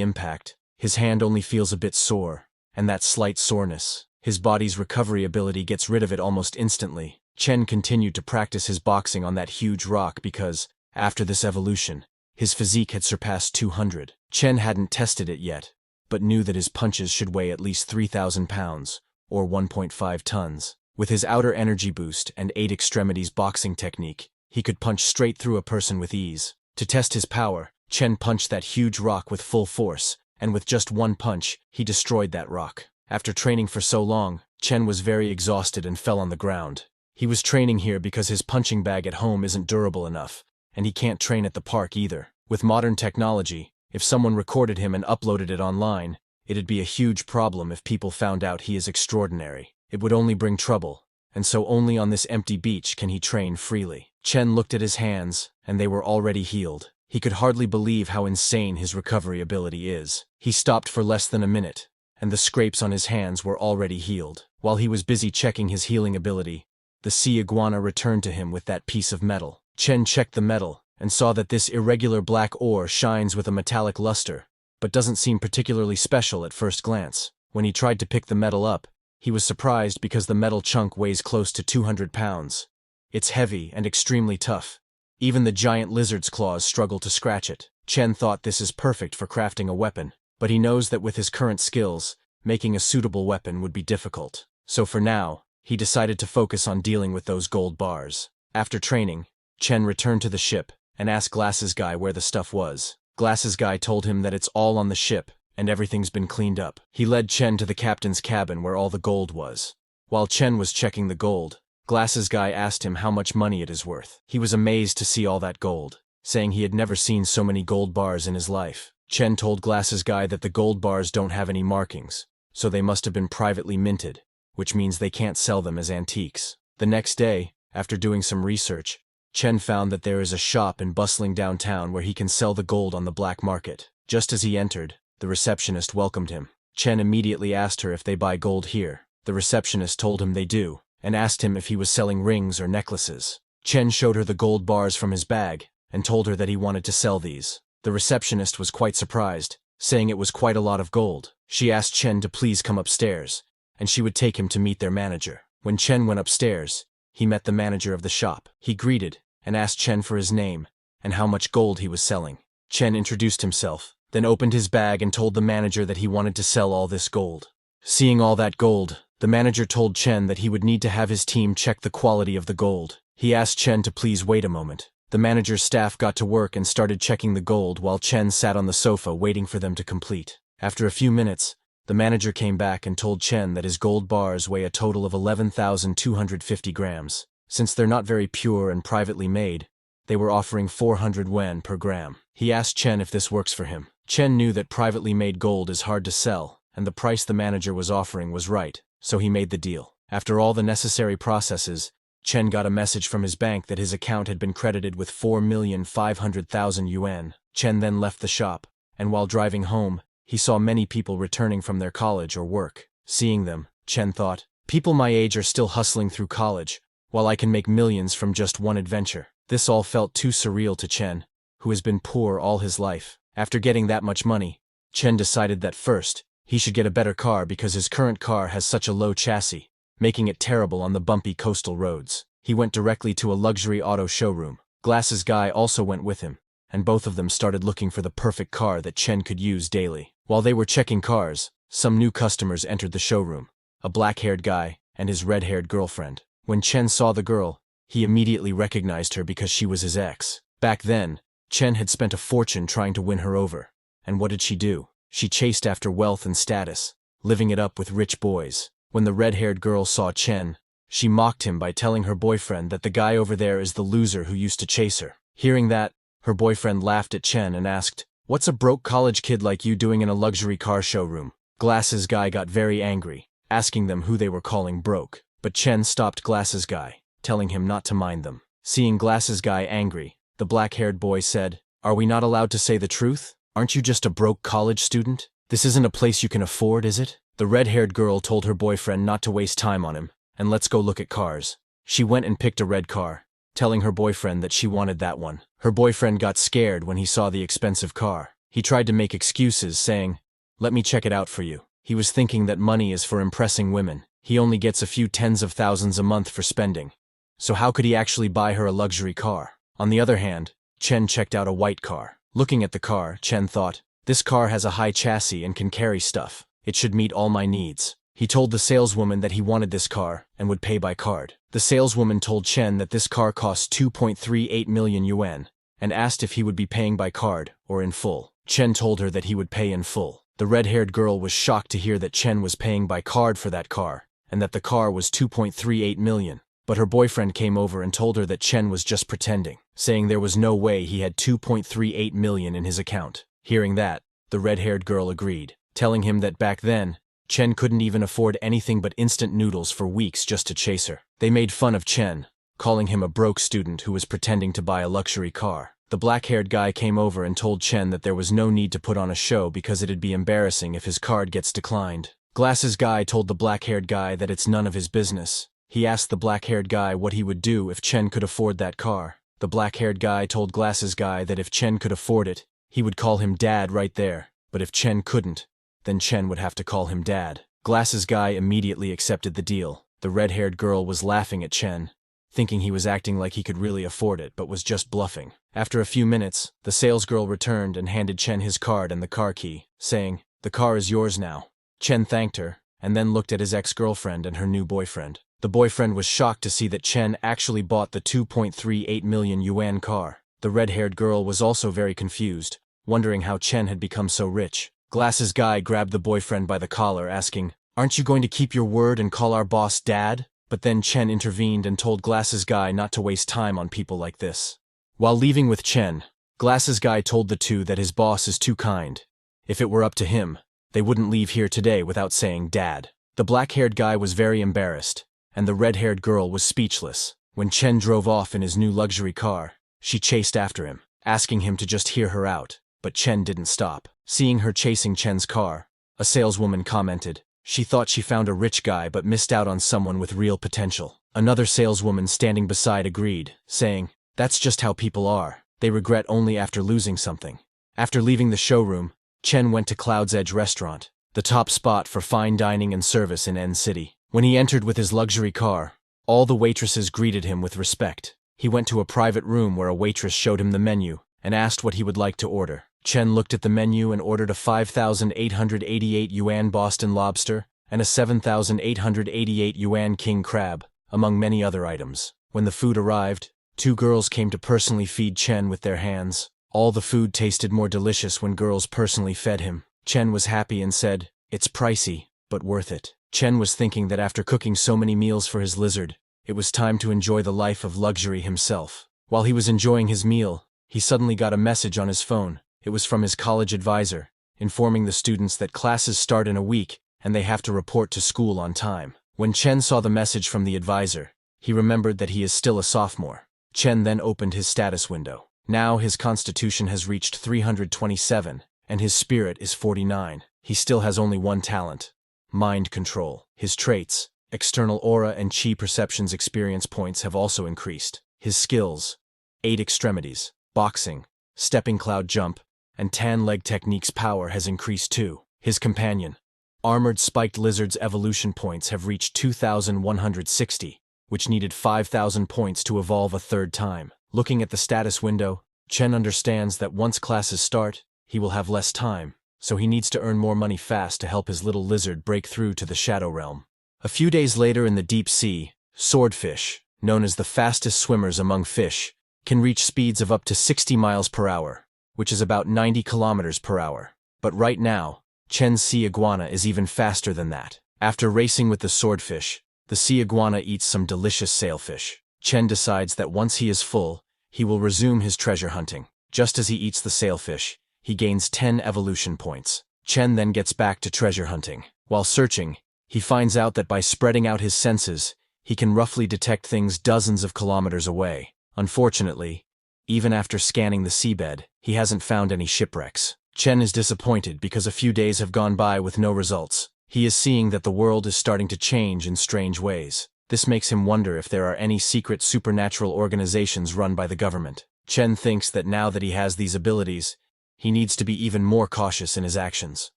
impact, his hand only feels a bit sore, and that slight soreness, his body's recovery ability gets rid of it almost instantly. Chen continued to practice his boxing on that huge rock because, after this evolution, his physique had surpassed 200. Chen hadn't tested it yet, but knew that his punches should weigh at least 3,000 pounds, or 1.5 tons. With his outer energy boost and 8 extremities boxing technique, he could punch straight through a person with ease. To test his power, Chen punched that huge rock with full force, and with just one punch, he destroyed that rock. After training for so long, Chen was very exhausted and fell on the ground. He was training here because his punching bag at home isn't durable enough, and he can't train at the park either. With modern technology, if someone recorded him and uploaded it online, it'd be a huge problem if people found out he is extraordinary. It would only bring trouble, and so only on this empty beach can he train freely. Chen looked at his hands, and they were already healed. He could hardly believe how insane his recovery ability is. He stopped for less than a minute, and the scrapes on his hands were already healed. While he was busy checking his healing ability, the sea iguana returned to him with that piece of metal. Chen checked the metal, and saw that this irregular black ore shines with a metallic luster, but doesn't seem particularly special at first glance. When he tried to pick the metal up, he was surprised because the metal chunk weighs close to 200 pounds. It's heavy and extremely tough. Even the giant lizard's claws struggle to scratch it. Chen thought this is perfect for crafting a weapon, but he knows that with his current skills, making a suitable weapon would be difficult. So for now, he decided to focus on dealing with those gold bars. After training, Chen returned to the ship and asked Glasses Guy where the stuff was. Glasses Guy told him that it's all on the ship, and everything's been cleaned up. He led Chen to the captain's cabin where all the gold was. While Chen was checking the gold, Glasses Guy asked him how much money it is worth. He was amazed to see all that gold, saying he had never seen so many gold bars in his life. Chen told Glasses Guy that the gold bars don't have any markings, so they must have been privately minted, which means they can't sell them as antiques. The next day, after doing some research, Chen found that there is a shop in bustling downtown where he can sell the gold on the black market. Just as he entered, the receptionist welcomed him. Chen immediately asked her if they buy gold here. The receptionist told him they do, and asked him if he was selling rings or necklaces. Chen showed her the gold bars from his bag, and told her that he wanted to sell these. The receptionist was quite surprised, saying it was quite a lot of gold. She asked Chen to please come upstairs, and she would take him to meet their manager. When Chen went upstairs, he met the manager of the shop. He greeted, and asked Chen for his name, and how much gold he was selling. Chen introduced himself, then opened his bag and told the manager that he wanted to sell all this gold. Seeing all that gold, the manager told Chen that he would need to have his team check the quality of the gold. He asked Chen to please wait a moment. The manager's staff got to work and started checking the gold while Chen sat on the sofa waiting for them to complete. After a few minutes, the manager came back and told Chen that his gold bars weigh a total of 11,250 grams. Since they're not very pure and privately made, they were offering 400 yuan per gram. He asked Chen if this works for him. Chen knew that privately made gold is hard to sell, and the price the manager was offering was right, so he made the deal. After all the necessary processes, Chen got a message from his bank that his account had been credited with 4,500,000 yuan. Chen then left the shop, and while driving home, he saw many people returning from their college or work. Seeing them, Chen thought, people my age are still hustling through college, while I can make millions from just one adventure. This all felt too surreal to Chen, who has been poor all his life. After getting that much money, Chen decided that first, he should get a better car because his current car has such a low chassis, making it terrible on the bumpy coastal roads. He went directly to a luxury auto showroom. Glasses Guy also went with him, and both of them started looking for the perfect car that Chen could use daily. While they were checking cars, some new customers entered the showroom, a black-haired guy and his red-haired girlfriend. When Chen saw the girl, he immediately recognized her because she was his ex. Back then, Chen had spent a fortune trying to win her over. And what did she do? She chased after wealth and status, living it up with rich boys. When the red-haired girl saw Chen, she mocked him by telling her boyfriend that the guy over there is the loser who used to chase her. Hearing that, her boyfriend laughed at Chen and asked, "What's a broke college kid like you doing in a luxury car showroom?" Glasses Guy got very angry, asking them who they were calling broke. But Chen stopped Glasses Guy, telling him not to mind them. Seeing Glasses Guy angry, the black-haired boy said, "Are we not allowed to say the truth? Aren't you just a broke college student? This isn't a place you can afford, is it?" The red-haired girl told her boyfriend not to waste time on him, and let's go look at cars. She went and picked a red car, telling her boyfriend that she wanted that one. Her boyfriend got scared when he saw the expensive car. He tried to make excuses, saying, "Let me check it out for you." He was thinking that money is for impressing women. He only gets a few tens of thousands a month for spending. So how could he actually buy her a luxury car? On the other hand, Chen checked out a white car. Looking at the car, Chen thought, this car has a high chassis and can carry stuff. It should meet all my needs. He told the saleswoman that he wanted this car and would pay by card. The saleswoman told Chen that this car costs 2.38 million yuan and asked if he would be paying by card or in full. Chen told her that he would pay in full. The red-haired girl was shocked to hear that Chen was paying by card for that car and that the car was 2.38 million. But her boyfriend came over and told her that Chen was just pretending, saying there was no way he had 2.38 million in his account. Hearing that, the red-haired girl agreed, telling him that back then, Chen couldn't even afford anything but instant noodles for weeks just to chase her. They made fun of Chen, calling him a broke student who was pretending to buy a luxury car. The black-haired guy came over and told Chen that there was no need to put on a show because it'd be embarrassing if his card gets declined. Glasses Guy told the black-haired guy that it's none of his business. He asked the black-haired guy what he would do if Chen could afford that car. The black-haired guy told Glasses Guy that if Chen could afford it, he would call him Dad right there, but if Chen couldn't, then Chen would have to call him Dad. Glasses Guy immediately accepted the deal. The red-haired girl was laughing at Chen, thinking he was acting like he could really afford it but was just bluffing. After a few minutes, the salesgirl returned and handed Chen his card and the car key, saying, "The car is yours now." Chen thanked her, and then looked at his ex-girlfriend and her new boyfriend. The boyfriend was shocked to see that Chen actually bought the 2.38 million yuan car. The red-haired girl was also very confused, wondering how Chen had become so rich. Glasses Guy grabbed the boyfriend by the collar, asking, "Aren't you going to keep your word and call our boss Dad?" But then Chen intervened and told Glasses Guy not to waste time on people like this. While leaving with Chen, Glasses Guy told the two that his boss is too kind. If it were up to him, they wouldn't leave here today without saying Dad. The black-haired guy was very embarrassed, and the red-haired girl was speechless. When Chen drove off in his new luxury car, she chased after him, asking him to just hear her out, but Chen didn't stop. Seeing her chasing Chen's car, a saleswoman commented, she thought she found a rich guy but missed out on someone with real potential. Another saleswoman standing beside agreed, saying, "That's just how people are. They regret only after losing something." After leaving the showroom, Chen went to Cloud's Edge restaurant, the top spot for fine dining and service in N City. When he entered with his luxury car, all the waitresses greeted him with respect. He went to a private room where a waitress showed him the menu and asked what he would like to order. Chen looked at the menu and ordered a 5,888 yuan Boston lobster and a 7,888 yuan king crab, among many other items. When the food arrived, two girls came to personally feed Chen with their hands. All the food tasted more delicious when girls personally fed him. Chen was happy and said, "It's pricey, but worth it." Chen was thinking that after cooking so many meals for his lizard, it was time to enjoy the life of luxury himself. While he was enjoying his meal, he suddenly got a message on his phone. It was from his college advisor, informing the students that classes start in a week and they have to report to school on time. When Chen saw the message from the advisor, he remembered that he is still a sophomore. Chen then opened his status window. Now his constitution has reached 327, and his spirit is 49. He still has only one talent: mind control. His traits, external aura and chi perceptions experience points have also increased. His skills, 8 extremities, boxing, stepping cloud jump, and tan leg techniques power has increased too. His companion, armored spiked lizard's evolution points have reached 2,160, which needed 5,000 points to evolve a third time. Looking at the status window, Chen understands that once classes start, he will have less time, so he needs to earn more money fast to help his little lizard break through to the Shadow Realm. A few days later in the deep sea, swordfish, known as the fastest swimmers among fish, can reach speeds of up to 60 miles per hour, which is about 90 kilometers per hour. But right now, Chen's sea iguana is even faster than that. After racing with the swordfish, the sea iguana eats some delicious sailfish. Chen decides that once he is full, he will resume his treasure hunting. Just as he eats the sailfish, he gains 10 evolution points. Chen then gets back to treasure hunting. While searching, he finds out that by spreading out his senses, he can roughly detect things dozens of kilometers away. Unfortunately, even after scanning the seabed, he hasn't found any shipwrecks. Chen is disappointed because a few days have gone by with no results. He is seeing that the world is starting to change in strange ways. This makes him wonder if there are any secret supernatural organizations run by the government. Chen thinks that now that he has these abilities, he needs to be even more cautious in his actions.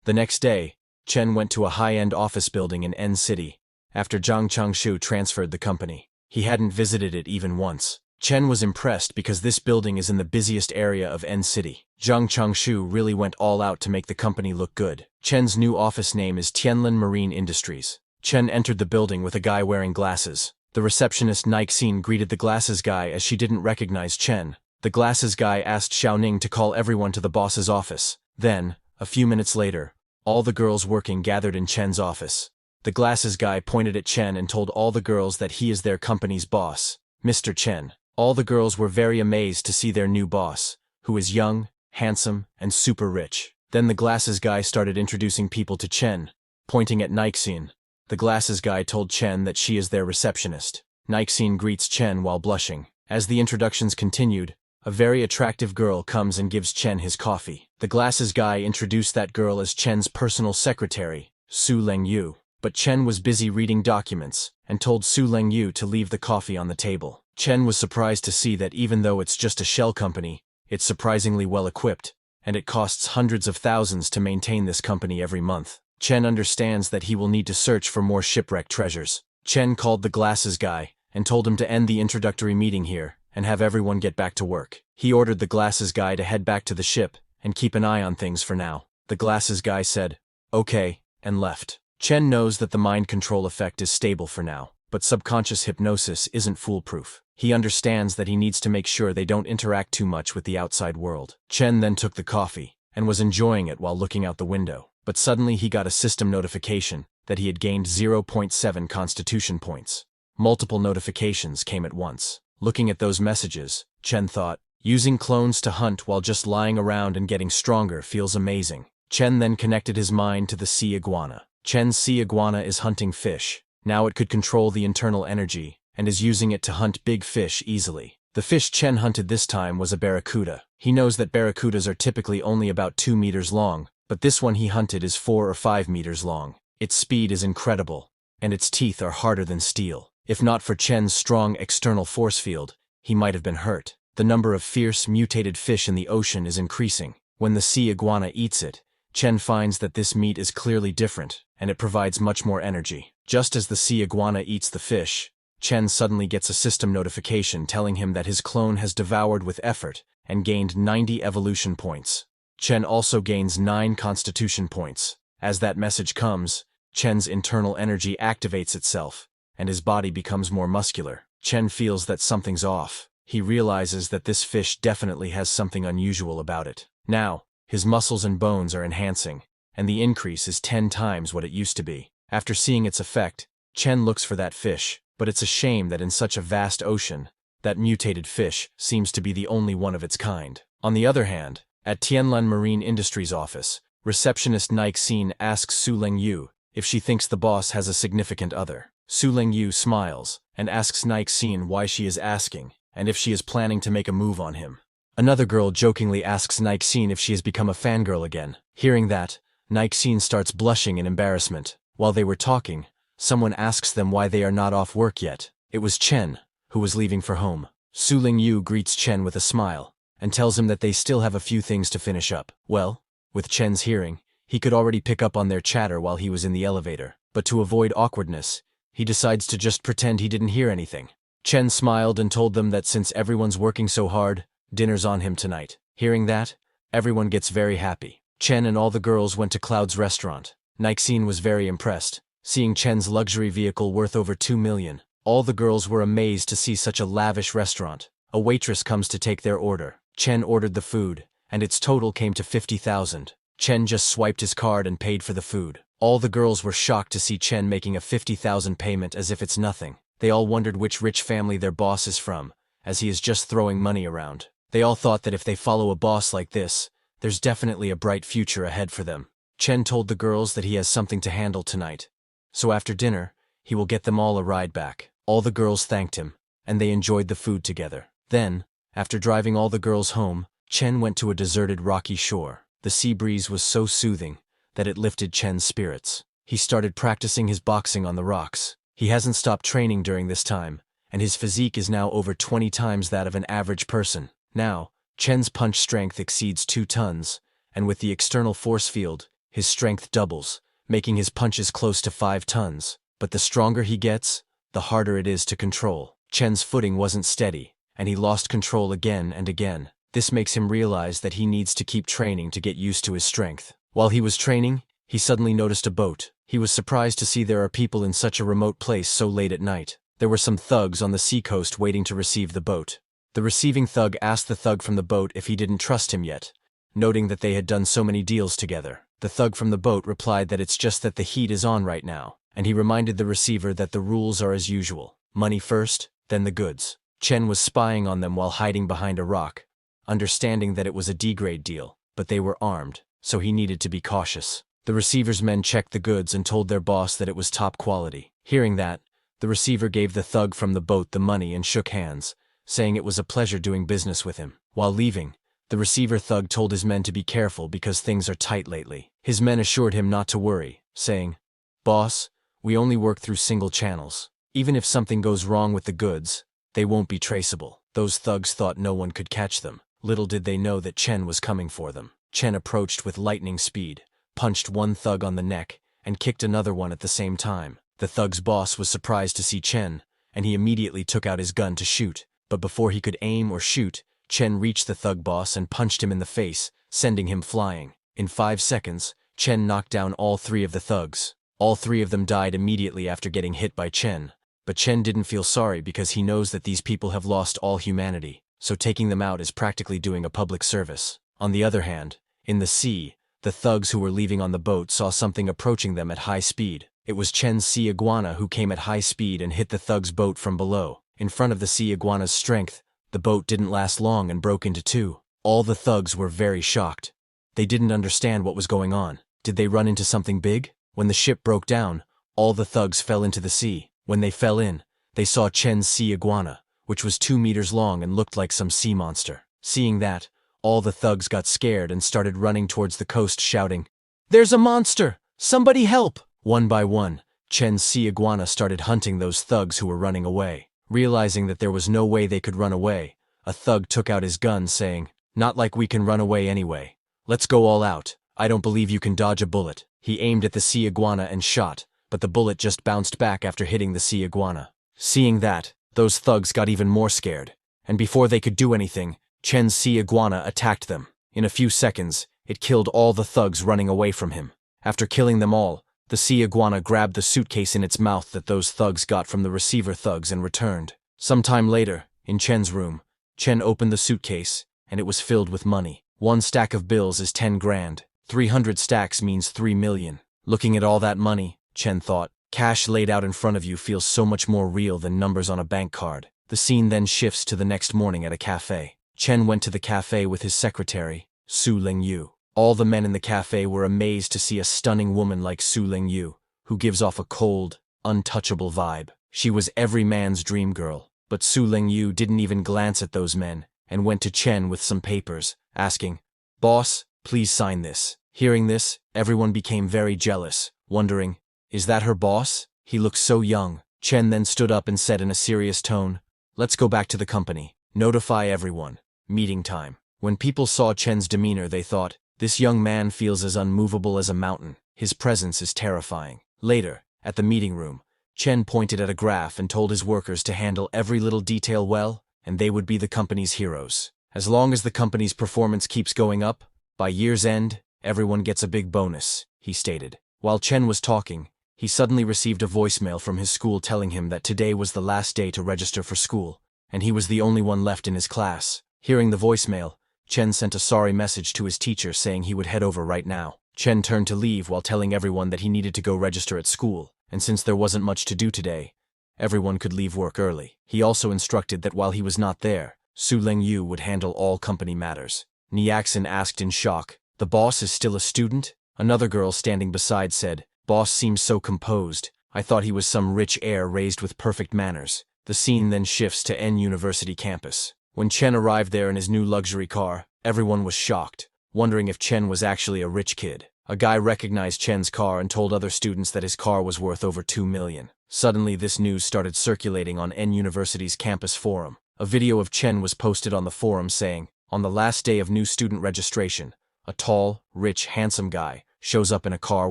The next day, Chen went to a high-end office building in N City, after Zhang Changshu transferred the company. He hadn't visited it even once. Chen was impressed because this building is in the busiest area of N City. Zhang Changshu really went all out to make the company look good. Chen's new office name is Tianlin Marine Industries. Chen entered the building with a guy wearing glasses. The receptionist Nixin greeted the glasses guy as she didn't recognize Chen. The glasses guy asked Xiaoning to call everyone to the boss's office. Then, a few minutes later, all the girls working gathered in Chen's office. The glasses guy pointed at Chen and told all the girls that he is their company's boss, Mr. Chen. All the girls were very amazed to see their new boss, who is young, handsome, and super rich. Then the glasses guy started introducing people to Chen, pointing at Nixin. The glasses guy told Chen that she is their receptionist. Nixin greets Chen while blushing. As the introductions continued, a very attractive girl comes and gives Chen his coffee. The glasses guy introduced that girl as Chen's personal secretary, Su Lengyu. But Chen was busy reading documents, and told Su Lengyu to leave the coffee on the table. Chen was surprised to see that even though it's just a shell company, it's surprisingly well equipped, and it costs hundreds of thousands to maintain this company every month. Chen understands that he will need to search for more shipwreck treasures. Chen called the glasses guy, and told him to end the introductory meeting here, and have everyone get back to work. He ordered the glasses guy to head back to the ship, and keep an eye on things for now. The glasses guy said, "Okay," and left. Chen knows that the mind control effect is stable for now, but subconscious hypnosis isn't foolproof. He understands that he needs to make sure they don't interact too much with the outside world. Chen then took the coffee, and was enjoying it while looking out the window. But suddenly he got a system notification that he had gained 0.7 constitution points. Multiple notifications came at once. Looking at those messages, Chen thought, using clones to hunt while just lying around and getting stronger feels amazing. Chen then connected his mind to the sea iguana. Chen's sea iguana is hunting fish. Now it could control the internal energy, and is using it to hunt big fish easily. The fish Chen hunted this time was a barracuda. He knows that barracudas are typically only about 2 meters long, but this one he hunted is 4 or 5 meters long. Its speed is incredible, and its teeth are harder than steel. If not for Chen's strong external force field, he might have been hurt. The number of fierce, mutated fish in the ocean is increasing. When the sea iguana eats it, Chen finds that this meat is clearly different, and it provides much more energy. Just as the sea iguana eats the fish, Chen suddenly gets a system notification telling him that his clone has devoured with effort and gained 90 evolution points. Chen also gains 9 constitution points. As that message comes, Chen's internal energy activates itself, and his body becomes more muscular. Chen feels that something's off. He realizes that this fish definitely has something unusual about it. Now, his muscles and bones are enhancing, and the increase is 10 times what it used to be. After seeing its effect, Chen looks for that fish, but it's a shame that in such a vast ocean, that mutated fish seems to be the only one of its kind. On the other hand, at Tianlin Marine Industries office, receptionist Nixin asks Su Lengyu if she thinks the boss has a significant other. Su Lengyu smiles and asks Nixin why she is asking, and if she is planning to make a move on him. Another girl jokingly asks Nixine if she has become a fangirl again. Hearing that, Nixine starts blushing in embarrassment. While they were talking, someone asks them why they are not off work yet. It was Chen, who was leaving for home. Su Lingyu greets Chen with a smile, and tells him that they still have a few things to finish up. Well, with Chen's hearing, he could already pick up on their chatter while he was in the elevator. But to avoid awkwardness, he decides to just pretend he didn't hear anything. Chen smiled and told them that since everyone's working so hard, dinner's on him tonight. Hearing that, everyone gets very happy. Chen and all the girls went to Cloud's restaurant. Nixine was very impressed, seeing Chen's luxury vehicle worth over 2 million. All the girls were amazed to see such a lavish restaurant. A waitress comes to take their order. Chen ordered the food, and its total came to 50,000. Chen just swiped his card and paid for the food. All the girls were shocked to see Chen making a 50,000 payment as if it's nothing. They all wondered which rich family their boss is from, as he is just throwing money around. They all thought that if they follow a boss like this, there's definitely a bright future ahead for them. Chen told the girls that he has something to handle tonight, so after dinner, he will get them all a ride back. All the girls thanked him, and they enjoyed the food together. Then, after driving all the girls home, Chen went to a deserted rocky shore. The sea breeze was so soothing that it lifted Chen's spirits. He started practicing his boxing on the rocks. He hasn't stopped training during this time, and his physique is now over 20 times that of an average person. Now, Chen's punch strength exceeds 2 tons, and with the external force field, his strength doubles, making his punches close to 5 tons. But the stronger he gets, the harder it is to control. Chen's footing wasn't steady, and he lost control again and again. This makes him realize that he needs to keep training to get used to his strength. While he was training, he suddenly noticed a boat. He was surprised to see there are people in such a remote place so late at night. There were some thugs on the seacoast waiting to receive the boat. The receiving thug asked the thug from the boat if he didn't trust him yet, noting that they had done so many deals together. The thug from the boat replied that it's just that the heat is on right now, and he reminded the receiver that the rules are as usual. Money first, then the goods. Chen was spying on them while hiding behind a rock, understanding that it was a D-grade deal, but they were armed, so he needed to be cautious. The receiver's men checked the goods and told their boss that it was top quality. Hearing that, the receiver gave the thug from the boat the money and shook hands, saying it was a pleasure doing business with him. While leaving, the receiver thug told his men to be careful because things are tight lately. His men assured him not to worry, saying, "Boss, we only work through single channels. Even if something goes wrong with the goods, they won't be traceable." Those thugs thought no one could catch them. Little did they know that Chen was coming for them. Chen approached with lightning speed, punched one thug on the neck, and kicked another one at the same time. The thug's boss was surprised to see Chen, and he immediately took out his gun to shoot. But before he could aim or shoot, Chen reached the thug boss and punched him in the face, sending him flying. In 5 seconds, Chen knocked down all 3 of the thugs. All 3 of them died immediately after getting hit by Chen. But Chen didn't feel sorry because he knows that these people have lost all humanity, so taking them out is practically doing a public service. On the other hand, in the sea, the thugs who were leaving on the boat saw something approaching them at high speed. It was Chen's sea iguana who came at high speed and hit the thug's boat from below. In front of the sea iguana's strength, the boat didn't last long and broke into 2. All the thugs were very shocked. They didn't understand what was going on. Did they run into something big? When the ship broke down, all the thugs fell into the sea. When they fell in, they saw Chen's sea iguana, which was 2 meters long and looked like some sea monster. Seeing that, all the thugs got scared and started running towards the coast shouting, "There's a monster! Somebody help!" One by one, Chen's sea iguana started hunting those thugs who were running away. Realizing that there was no way they could run away, a thug took out his gun saying, "Not like we can run away anyway. Let's go all out. I don't believe you can dodge a bullet." He aimed at the sea iguana and shot, but the bullet just bounced back after hitting the sea iguana. Seeing that, those thugs got even more scared, and before they could do anything, Chen's sea iguana attacked them. In a few seconds, it killed all the thugs running away from him. After killing them all, the sea iguana grabbed the suitcase in its mouth that those thugs got from the receiver thugs and returned. Sometime later, in Chen's room, Chen opened the suitcase, and it was filled with money. 1 stack of bills is 10 grand. 300 stacks means 3 million. Looking at all that money, Chen thought, cash laid out in front of you feels so much more real than numbers on a bank card. The scene then shifts to the next morning at a cafe. Chen went to the cafe with his secretary, Su Lingyu. All the men in the cafe were amazed to see a stunning woman like Su Lingyu, who gives off a cold, untouchable vibe. She was every man's dream girl, but Su Lingyu didn't even glance at those men, and went to Chen with some papers, asking, "Boss, please sign this." Hearing this, everyone became very jealous, wondering, is that her boss? He looks so young. Chen then stood up and said in a serious tone, "Let's go back to the company. Notify everyone. Meeting time." When people saw Chen's demeanor, they thought, this young man feels as unmovable as a mountain. His presence is terrifying. Later, at the meeting room, Chen pointed at a graph and told his workers to handle every little detail well, and they would be the company's heroes. As long as the company's performance keeps going up, by year's end, everyone gets a big bonus, he stated. While Chen was talking, he suddenly received a voicemail from his school telling him that today was the last day to register for school, and he was the only one left in his class. Hearing the voicemail, Chen sent a sorry message to his teacher saying he would head over right now. Chen turned to leave while telling everyone that he needed to go register at school, and since there wasn't much to do today, everyone could leave work early. He also instructed that while he was not there, Su Lengyu would handle all company matters. Niaxin asked in shock, "The boss is still a student?" Another girl standing beside said, "Boss seems so composed. I thought he was some rich heir raised with perfect manners." The scene then shifts to N University campus. When Chen arrived there in his new luxury car, everyone was shocked, wondering if Chen was actually a rich kid. A guy recognized Chen's car and told other students that his car was worth over 2 million. Suddenly, this news started circulating on N University's campus forum. A video of Chen was posted on the forum saying, on the last day of new student registration, a tall, rich, handsome guy shows up in a car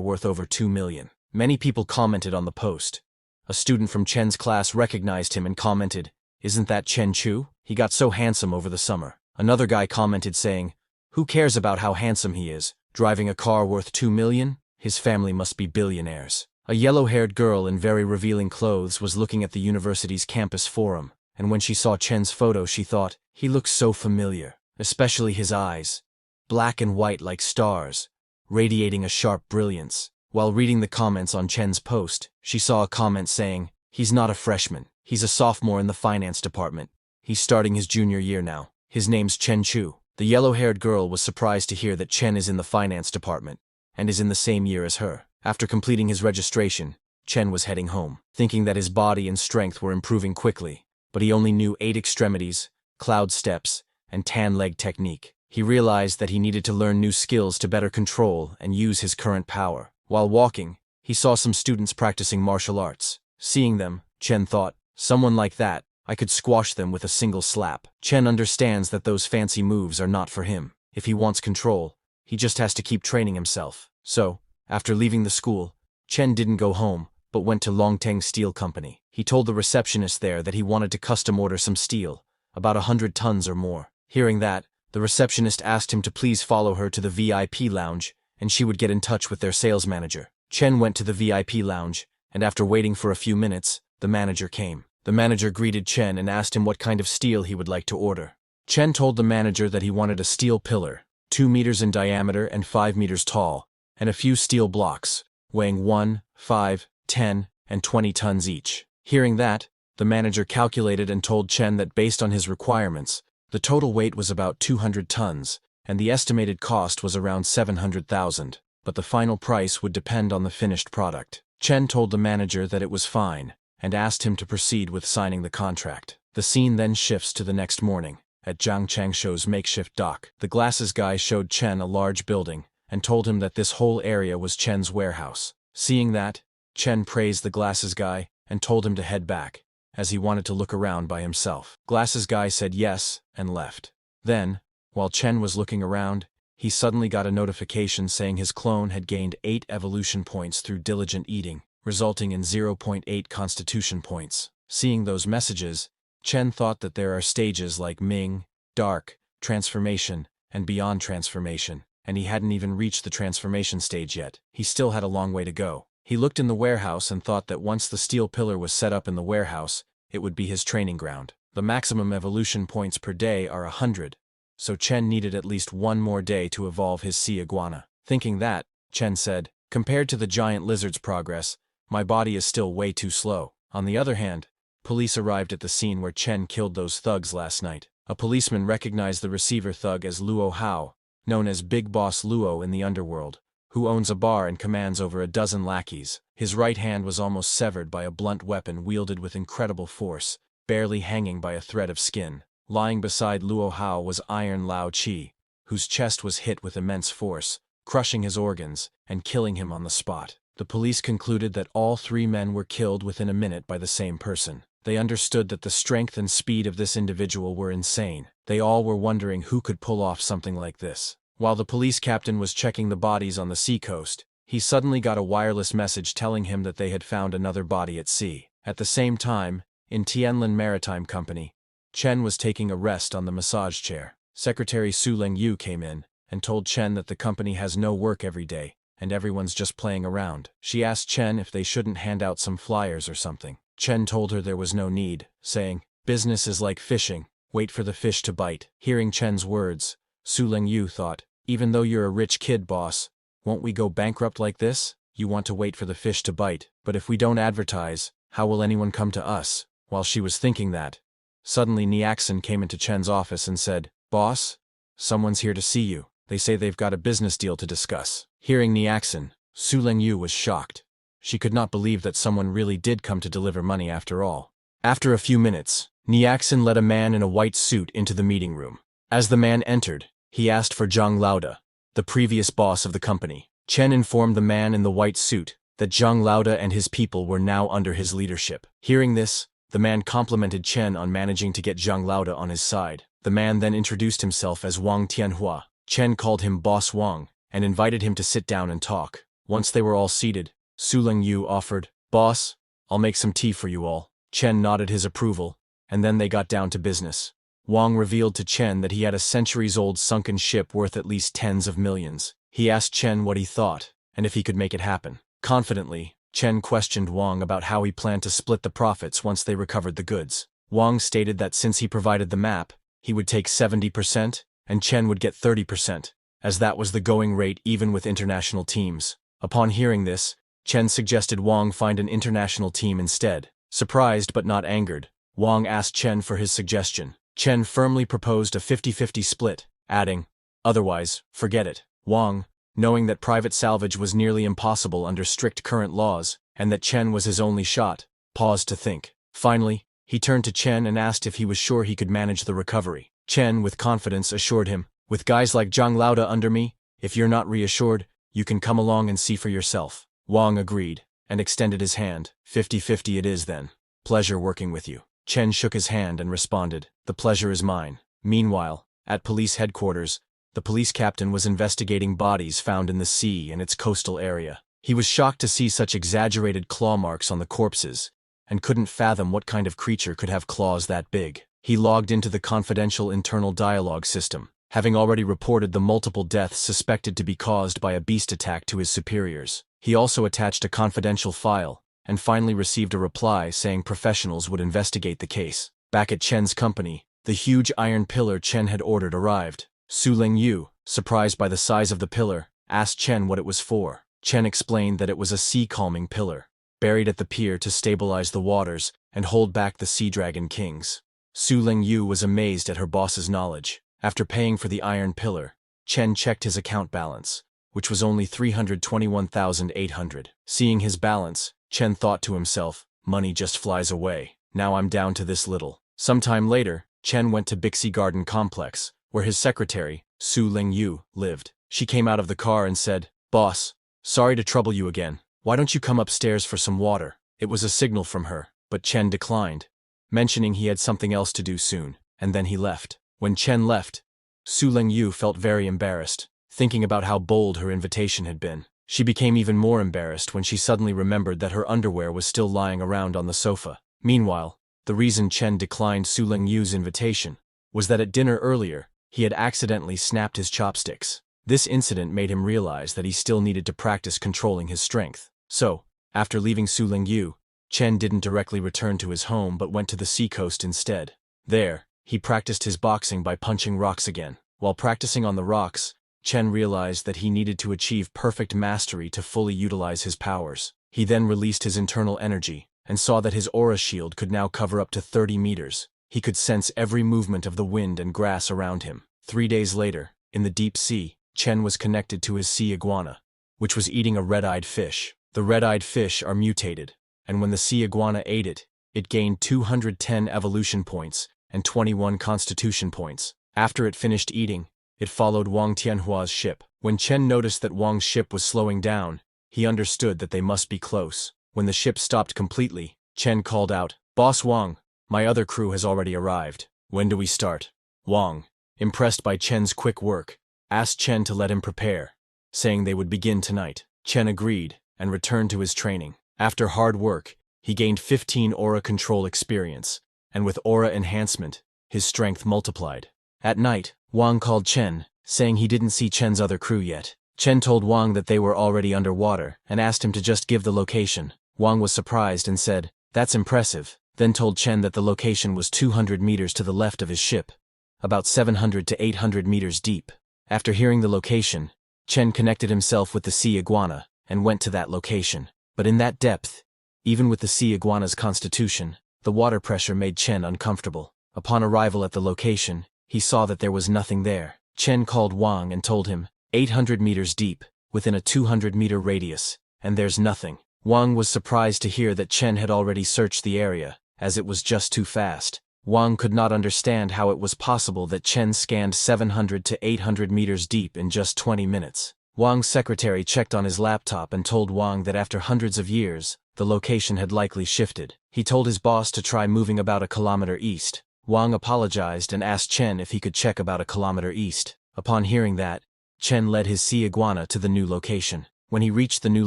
worth over 2 million. Many people commented on the post. A student from Chen's class recognized him and commented, "Isn't that Chen Chu? He got so handsome over the summer." Another guy commented saying, "Who cares about how handsome he is? Driving a car worth 2 million? His family must be billionaires." A yellow-haired girl in very revealing clothes was looking at the university's campus forum, and when she saw Chen's photo she thought, he looks so familiar, especially his eyes, black and white like stars, radiating a sharp brilliance. While reading the comments on Chen's post, she saw a comment saying, "He's not a freshman, he's a sophomore in the finance department. He's starting his junior year now. His name's Chen Chu." The yellow-haired girl was surprised to hear that Chen is in the finance department, and is in the same year as her. After completing his registration, Chen was heading home, thinking that his body and strength were improving quickly, but he only knew 8 extremities, cloud steps, and tan leg technique. He realized that he needed to learn new skills to better control and use his current power. While walking, he saw some students practicing martial arts. Seeing them, Chen thought, someone like that, I could squash them with a single slap. Chen understands that those fancy moves are not for him. If he wants control, he just has to keep training himself. So, after leaving the school, Chen didn't go home, but went to Longteng Steel Company. He told the receptionist there that he wanted to custom order some steel, about 100 tons or more. Hearing that, the receptionist asked him to please follow her to the VIP lounge, and she would get in touch with their sales manager. Chen went to the VIP lounge, and after waiting for a few minutes, the manager came. The manager greeted Chen and asked him what kind of steel he would like to order. Chen told the manager that he wanted a steel pillar, 2 meters in diameter and 5 meters tall, and a few steel blocks, weighing 1, 5, 10, and 20 tons each. Hearing that, the manager calculated and told Chen that based on his requirements, the total weight was about 200 tons, and the estimated cost was around 700,000, but the final price would depend on the finished product. Chen told the manager that it was fine, and asked him to proceed with signing the contract. The scene then shifts to the next morning, at Zhang Changshuo's makeshift dock. The glasses guy showed Chen a large building, and told him that this whole area was Chen's warehouse. Seeing that, Chen praised the glasses guy, and told him to head back, as he wanted to look around by himself. Glasses guy said yes, and left. Then, while Chen was looking around, he suddenly got a notification saying his clone had gained 8 evolution points through diligent eating, resulting in 0.8 constitution points. Seeing those messages, Chen thought that there are stages like Ming, Dark, Transformation, and Beyond Transformation, and he hadn't even reached the transformation stage yet. He still had a long way to go. He looked in the warehouse and thought that once the steel pillar was set up in the warehouse, it would be his training ground. The maximum evolution points per day are 100, so Chen needed at least 1 more day to evolve his sea iguana. Thinking that, Chen said, compared to the giant lizard's progress, my body is still way too slow. On the other hand, police arrived at the scene where Chen killed those thugs last night. A policeman recognized the receiver thug as Luo Hao, known as Big Boss Luo in the underworld, who owns a bar and commands over a dozen lackeys. His right hand was almost severed by a blunt weapon wielded with incredible force, barely hanging by a thread of skin. Lying beside Luo Hao was Iron Lao Chi, whose chest was hit with immense force, crushing his organs and killing him on the spot. The police concluded that all three men were killed within a minute by the same person. They understood that the strength and speed of this individual were insane. They all were wondering who could pull off something like this. While the police captain was checking the bodies on the seacoast, he suddenly got a wireless message telling him that they had found another body at sea. At the same time, in Tianlin Maritime Company, Chen was taking a rest on the massage chair. Secretary Su Lengyu came in and told Chen that the company has no work every day and everyone's just playing around. She asked Chen if they shouldn't hand out some flyers or something. Chen told her there was no need, saying, "Business is like fishing, wait for the fish to bite." Hearing Chen's words, Su Lengyu thought, "Even though you're a rich kid, boss, won't we go bankrupt like this? You want to wait for the fish to bite, but if we don't advertise, how will anyone come to us?" While she was thinking that, suddenly Niaxin came into Chen's office and said, "Boss, someone's here to see you. They say they've got a business deal to discuss." Hearing Niaxin, Su Lengyu was shocked. She could not believe that someone really did come to deliver money after all. After a few minutes, Niaxin led a man in a white suit into the meeting room. As the man entered, he asked for Zhang Lauda, the previous boss of the company. Chen informed the man in the white suit that Zhang Lauda and his people were now under his leadership. Hearing this, the man complimented Chen on managing to get Zhang Lauda on his side. The man then introduced himself as Wang Tianhua. Chen called him Boss Wang and invited him to sit down and talk. Once they were all seated, Su Lengyu offered, "Boss, I'll make some tea for you all." Chen nodded his approval, and then they got down to business. Wang revealed to Chen that he had a centuries-old sunken ship worth at least tens of millions. He asked Chen what he thought, and if he could make it happen. Confidently, Chen questioned Wang about how he planned to split the profits once they recovered the goods. Wang stated that since he provided the map, he would take 70%, and Chen would get 30%, as that was the going rate even with international teams. Upon hearing this, Chen suggested Wang find an international team instead. Surprised but not angered, Wang asked Chen for his suggestion. Chen firmly proposed a 50-50 split, adding, "Otherwise, forget it." Wang, knowing that private salvage was nearly impossible under strict current laws, and that Chen was his only shot, paused to think. Finally, he turned to Chen and asked if he was sure he could manage the recovery. Chen, with confidence, assured him, "With guys like Zhang Lauda under me, if you're not reassured, you can come along and see for yourself." Wang agreed, and extended his hand. 50-50 it is then. Pleasure working with you." Chen shook his hand and responded, "The pleasure is mine." Meanwhile, at police headquarters, the police captain was investigating bodies found in the sea and its coastal area. He was shocked to see such exaggerated claw marks on the corpses, and couldn't fathom what kind of creature could have claws that big. He logged into the confidential internal dialogue system, having already reported the multiple deaths suspected to be caused by a beast attack to his superiors. He also attached a confidential file, and finally received a reply saying professionals would investigate the case. Back at Chen's company, the huge iron pillar Chen had ordered arrived. Su Lengyu, surprised by the size of the pillar, asked Chen what it was for. Chen explained that it was a sea-calming pillar, buried at the pier to stabilize the waters and hold back the sea dragon kings. Su Lengyu was amazed at her boss's knowledge. After paying for the iron pillar, Chen checked his account balance, which was only 321,800. Seeing his balance, Chen thought to himself, "Money just flies away. Now I'm down to this little." Sometime later, Chen went to Bixi Garden Complex, where his secretary, Su Lengyu, lived. She came out of the car and said, "Boss, sorry to trouble you again. Why don't you come upstairs for some water?" It was a signal from her, but Chen declined, mentioning he had something else to do soon, and then he left. When Chen left, Su Lengyu felt very embarrassed, thinking about how bold her invitation had been. She became even more embarrassed when she suddenly remembered that her underwear was still lying around on the sofa. Meanwhile, the reason Chen declined Su Lengyu's invitation was that at dinner earlier, he had accidentally snapped his chopsticks. This incident made him realize that he still needed to practice controlling his strength. So, after leaving Su Lengyu, Chen didn't directly return to his home but went to the seacoast instead. There, he practiced his boxing by punching rocks again. While practicing on the rocks, Chen realized that he needed to achieve perfect mastery to fully utilize his powers. He then released his internal energy, and saw that his aura shield could now cover up to 30 meters. He could sense every movement of the wind and grass around him. 3 days later, in the deep sea, Chen was connected to his sea iguana, which was eating a red-eyed fish. The red-eyed fish are mutated, and when the sea iguana ate it, it gained 210 evolution points and 21 constitution points. After it finished eating, it followed Wang Tianhua's ship. When Chen noticed that Wang's ship was slowing down, he understood that they must be close. When the ship stopped completely, Chen called out, "Boss Wang, my other crew has already arrived. When do we start?" Wang, impressed by Chen's quick work, asked Chen to let him prepare, saying they would begin tonight. Chen agreed and returned to his training. After hard work, he gained 15 aura control experience, and with aura enhancement, his strength multiplied. At night, Wang called Chen, saying he didn't see Chen's other crew yet. Chen told Wang that they were already underwater and asked him to just give the location. Wang was surprised and said, "That's impressive," then told Chen that the location was 200 meters to the left of his ship, about 700 to 800 meters deep. After hearing the location, Chen connected himself with the sea iguana and went to that location. But in that depth, even with the sea iguana's constitution, the water pressure made Chen uncomfortable. Upon arrival at the location, he saw that there was nothing there. Chen called Wang and told him, 800 meters deep, within a 200-meter radius, and there's nothing. Wang was surprised to hear that Chen had already searched the area, as it was just too fast. Wang could not understand how it was possible that Chen scanned 700 to 800 meters deep in just 20 minutes. Wang's secretary checked on his laptop and told Wang that after hundreds of years, the location had likely shifted. He told his boss to try moving about a kilometer east. Wang apologized and asked Chen if he could check about a kilometer east. Upon hearing that, Chen led his sea iguana to the new location. When he reached the new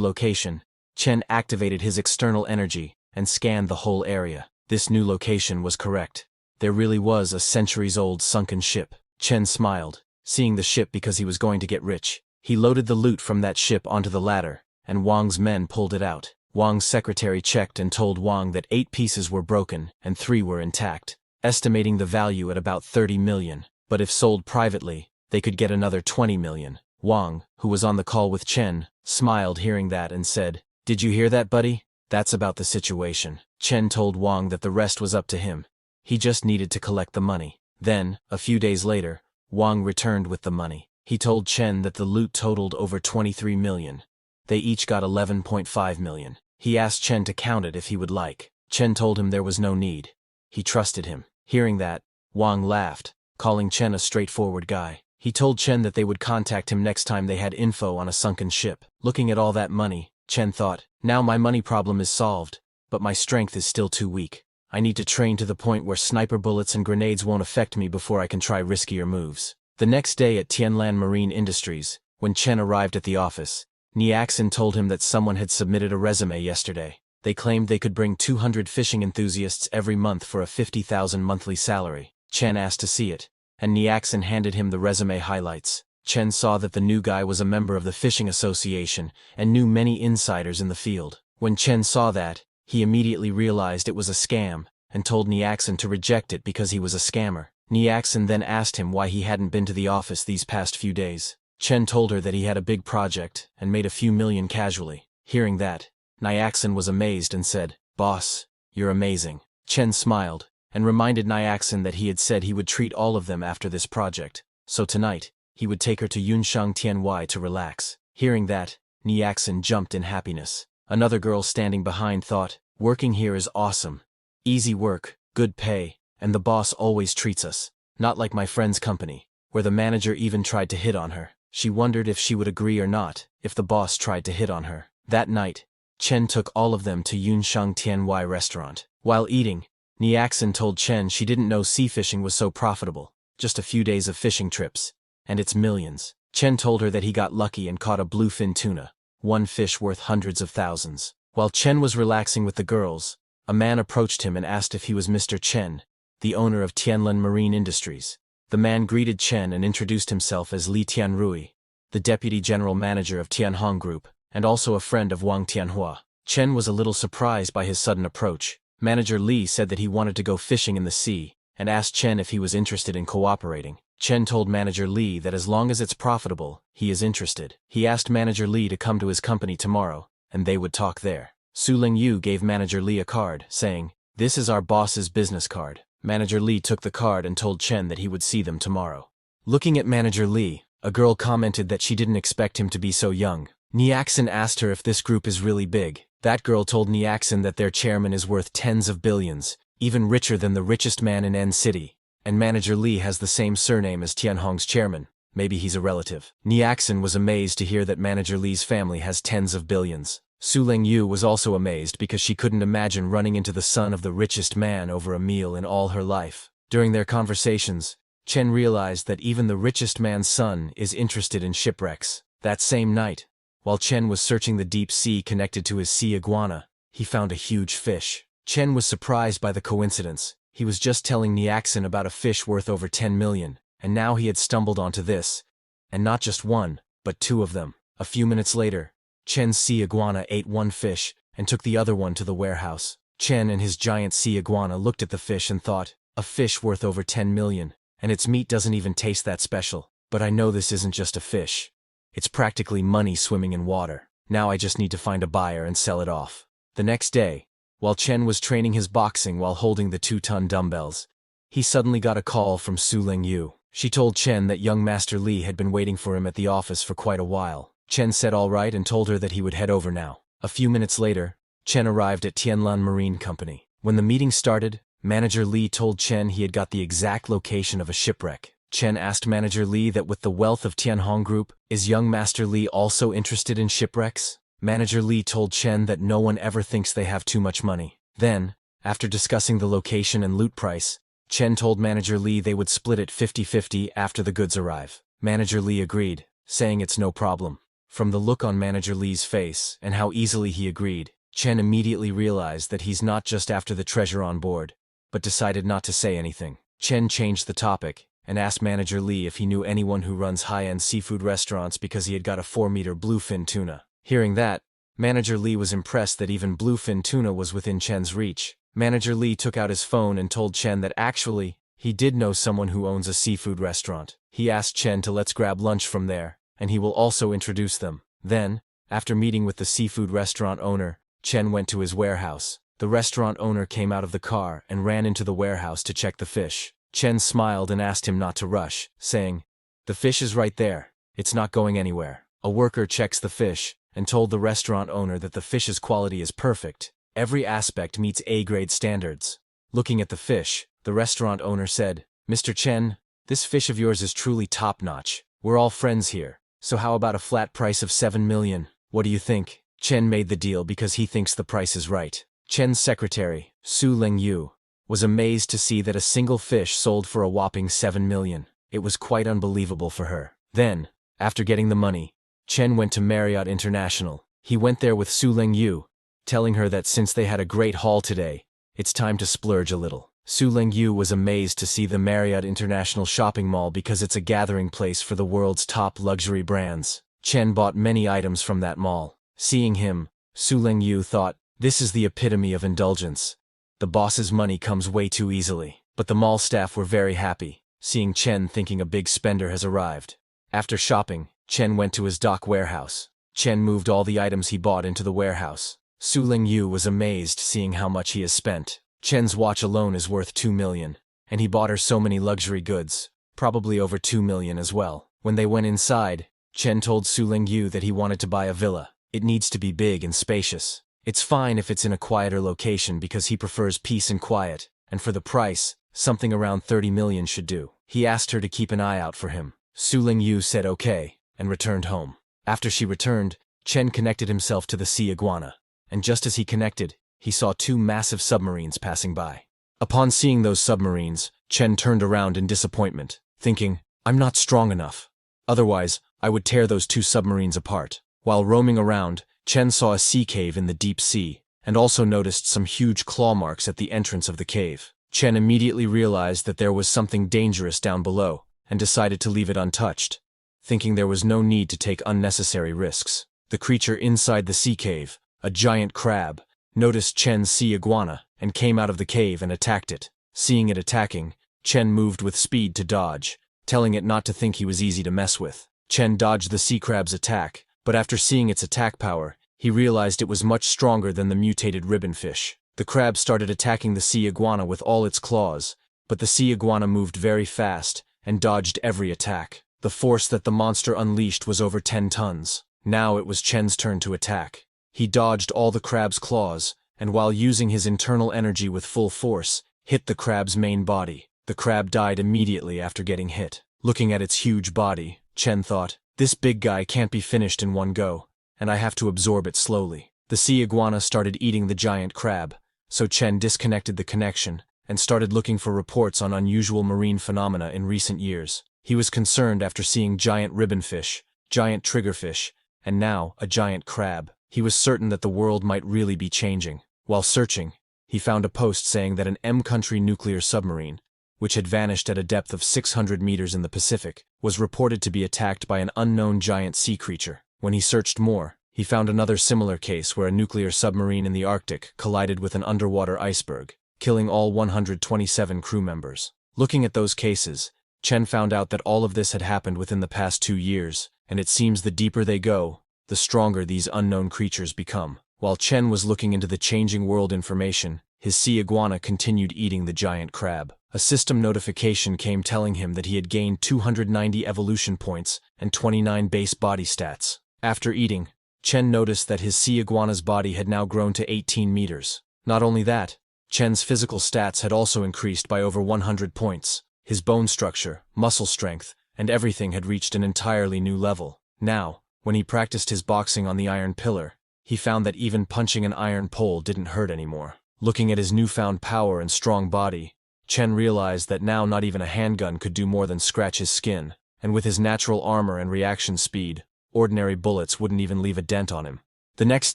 location, Chen activated his external energy and scanned the whole area. This new location was correct. There really was a centuries-old sunken ship. Chen smiled, seeing the ship because he was going to get rich. He loaded the loot from that ship onto the ladder, and Wang's men pulled it out. Wang's secretary checked and told Wang that 8 pieces were broken and 3 were intact, estimating the value at about 30 million, but if sold privately, they could get another 20 million. Wang, who was on the call with Chen, smiled hearing that and said, "Did you hear that, buddy? That's about the situation." Chen told Wang that the rest was up to him. He just needed to collect the money. Then, a few days later, Wang returned with the money. He told Chen that the loot totaled over 23 million. They each got 11.5 million. He asked Chen to count it if he would like. Chen told him there was no need. He trusted him. Hearing that, Wang laughed, calling Chen a straightforward guy. He told Chen that they would contact him next time they had info on a sunken ship. Looking at all that money, Chen thought, now my money problem is solved, but my strength is still too weak. I need to train to the point where sniper bullets and grenades won't affect me before I can try riskier moves. The next day at Tianlan Marine Industries, when Chen arrived at the office, Niaxin told him that someone had submitted a resume yesterday. They claimed they could bring 200 fishing enthusiasts every month for a 50,000 monthly salary. Chen asked to see it, and Niaxin handed him the resume highlights. Chen saw that the new guy was a member of the Fishing Association and knew many insiders in the field. When Chen saw that, he immediately realized it was a scam and told Niaxin to reject it because he was a scammer. Niaxin then asked him why he hadn't been to the office these past few days. Chen told her that he had a big project and made a few million casually. Hearing that, Niaxin was amazed and said, "Boss, you're amazing." Chen smiled and reminded Niaxin that he had said he would treat all of them after this project, so tonight, he would take her to Yunshang Tianwai to relax. Hearing that, Niaxin jumped in happiness. Another girl standing behind thought, "Working here is awesome. Easy work, good pay, and the boss always treats us. Not like my friend's company, where the manager even tried to hit on her." She wondered if she would agree or not if the boss tried to hit on her. That night, Chen took all of them to Yunshang Tianwai restaurant. While eating, Niaxin told Chen she didn't know sea fishing was so profitable. Just a few days of fishing trips, and it's millions. Chen told her that he got lucky and caught a bluefin tuna, one fish worth hundreds of thousands. While Chen was relaxing with the girls, a man approached him and asked if he was Mr. Chen, the owner of Tianlan Marine Industries. The man greeted Chen and introduced himself as Li Tianrui, the deputy general manager of Tianhong Group, and also a friend of Wang Tianhua. Chen was a little surprised by his sudden approach. Manager Li said that he wanted to go fishing in the sea, and asked Chen if he was interested in cooperating. Chen told Manager Li that as long as it's profitable, he is interested. He asked Manager Li to come to his company tomorrow, and they would talk there. Su Lingyu gave Manager Li a card, saying, "This is our boss's business card." Manager Li took the card and told Chen that he would see them tomorrow. Looking at Manager Li, a girl commented that she didn't expect him to be so young. Niaxin asked her if this group is really big. That girl told Niaxin that their chairman is worth tens of billions, even richer than the richest man in N City. And Manager Lee has the same surname as Tianhong's chairman. Maybe he's a relative. Niaxin was amazed to hear that Manager Lee's family has tens of billions. Su Lingyu was also amazed because she couldn't imagine running into the son of the richest man over a meal in all her life. During their conversations, Chen realized that even the richest man's son is interested in shipwrecks. That same night, while Chen was searching the deep sea connected to his sea iguana, he found a huge fish. Chen was surprised by the coincidence. He was just telling Niaxin about a fish worth over 10 million, and now he had stumbled onto this. And not just one, but two of them. A few minutes later, Chen's sea iguana ate one fish and took the other one to the warehouse. Chen and his giant sea iguana looked at the fish and thought, a fish worth over 10 million, and its meat doesn't even taste that special. But I know this isn't just a fish. It's practically money swimming in water. Now I just need to find a buyer and sell it off. The next day, while Chen was training his boxing while holding the 2-ton dumbbells, he suddenly got a call from Su Lingyu. She told Chen that young Master Li had been waiting for him at the office for quite a while. Chen said all right and told her that he would head over now. A few minutes later, Chen arrived at Tianlan Marine Company. When the meeting started, Manager Li told Chen he had got the exact location of a shipwreck. Chen asked Manager Li that with the wealth of Tianhong Group, is young Master Li also interested in shipwrecks? Manager Li told Chen that no one ever thinks they have too much money. Then, after discussing the location and loot price, Chen told Manager Li they would split it 50-50 after the goods arrive. Manager Li agreed, saying it's no problem. From the look on Manager Li's face and how easily he agreed, Chen immediately realized that he's not just after the treasure on board, but decided not to say anything. Chen changed the topic and asked Manager Li if he knew anyone who runs high-end seafood restaurants because he had got a 4-meter bluefin tuna. Hearing that, Manager Li was impressed that even bluefin tuna was within Chen's reach. Manager Li took out his phone and told Chen that actually, he did know someone who owns a seafood restaurant. He asked Chen to let's grab lunch from there, and he will also introduce them. Then, after meeting with the seafood restaurant owner, Chen went to his warehouse. The restaurant owner came out of the car and ran into the warehouse to check the fish. Chen smiled and asked him not to rush, saying, "The fish is right there. It's not going anywhere." A worker checks the fish and told the restaurant owner that the fish's quality is perfect. Every aspect meets A-grade standards. Looking at the fish, the restaurant owner said, "Mr. Chen, this fish of yours is truly top-notch. We're all friends here, so how about a flat price of 7 million? What do you think?" Chen made the deal because he thinks the price is right. Chen's secretary, Su Lingyu, was amazed to see that a single fish sold for a whopping 7 million. It was quite unbelievable for her. Then, after getting the money, Chen went to Marriott International. He went there with Su Lingyu, telling her that since they had a great haul today, it's time to splurge a little. Su Lingyu was amazed to see the Marriott International shopping mall because it's a gathering place for the world's top luxury brands. Chen bought many items from that mall. Seeing him, Su Lingyu thought, this is the epitome of indulgence. The boss's money comes way too easily. But the mall staff were very happy, seeing Chen thinking a big spender has arrived. After shopping, Chen went to his dock warehouse. Chen moved all the items he bought into the warehouse. Su Lingyu was amazed seeing how much he has spent. Chen's watch alone is worth 2 million, and he bought her so many luxury goods, probably over 2 million as well. When they went inside, Chen told Su Lingyu that he wanted to buy a villa. It needs to be big and spacious. It's fine if it's in a quieter location because he prefers peace and quiet, and for the price, something around 30 million should do. He asked her to keep an eye out for him. Su Lingyu said okay, and returned home. After she returned, Chen connected himself to the sea iguana, and just as he connected, he saw 2 massive submarines passing by. Upon seeing those submarines, Chen turned around in disappointment, thinking, I'm not strong enough. Otherwise, I would tear those 2 submarines apart. While roaming around, Chen saw a sea cave in the deep sea, and also noticed some huge claw marks at the entrance of the cave. Chen immediately realized that there was something dangerous down below, and decided to leave it untouched, thinking there was no need to take unnecessary risks. The creature inside the sea cave, a giant crab, noticed Chen's sea iguana, and came out of the cave and attacked it. Seeing it attacking, Chen moved with speed to dodge, telling it not to think he was easy to mess with. Chen dodged the sea crab's attack, but after seeing its attack power, he realized it was much stronger than the mutated ribbonfish. The crab started attacking the sea iguana with all its claws, but the sea iguana moved very fast and dodged every attack. The force that the monster unleashed was over 10 tons. Now it was Chen's turn to attack. He dodged all the crab's claws, and while using his internal energy with full force, hit the crab's main body. The crab died immediately after getting hit. Looking at its huge body, Chen thought, "This big guy can't be finished in one go, and I have to absorb it slowly." The sea iguana started eating the giant crab, so Chen disconnected the connection and started looking for reports on unusual marine phenomena in recent years. He was concerned after seeing giant ribbonfish, giant triggerfish, and now a giant crab. He was certain that the world might really be changing. While searching, he found a post saying that an M-country nuclear submarine, which had vanished at a depth of 600 meters in the Pacific, was reported to be attacked by an unknown giant sea creature. When he searched more, he found another similar case where a nuclear submarine in the Arctic collided with an underwater iceberg, killing all 127 crew members. Looking at those cases, Chen found out that all of this had happened within the past 2 years, and it seems the deeper they go, the stronger these unknown creatures become. While Chen was looking into the changing world information, his sea iguana continued eating the giant crab. A system notification came telling him that he had gained 290 evolution points and 29 base body stats. After eating, Chen noticed that his sea iguana's body had now grown to 18 meters. Not only that, Chen's physical stats had also increased by over 100 points. His bone structure, muscle strength, and everything had reached an entirely new level. Now, when he practiced his boxing on the iron pillar, he found that even punching an iron pole didn't hurt anymore. Looking at his newfound power and strong body, Chen realized that now not even a handgun could do more than scratch his skin, and with his natural armor and reaction speed, ordinary bullets wouldn't even leave a dent on him. The next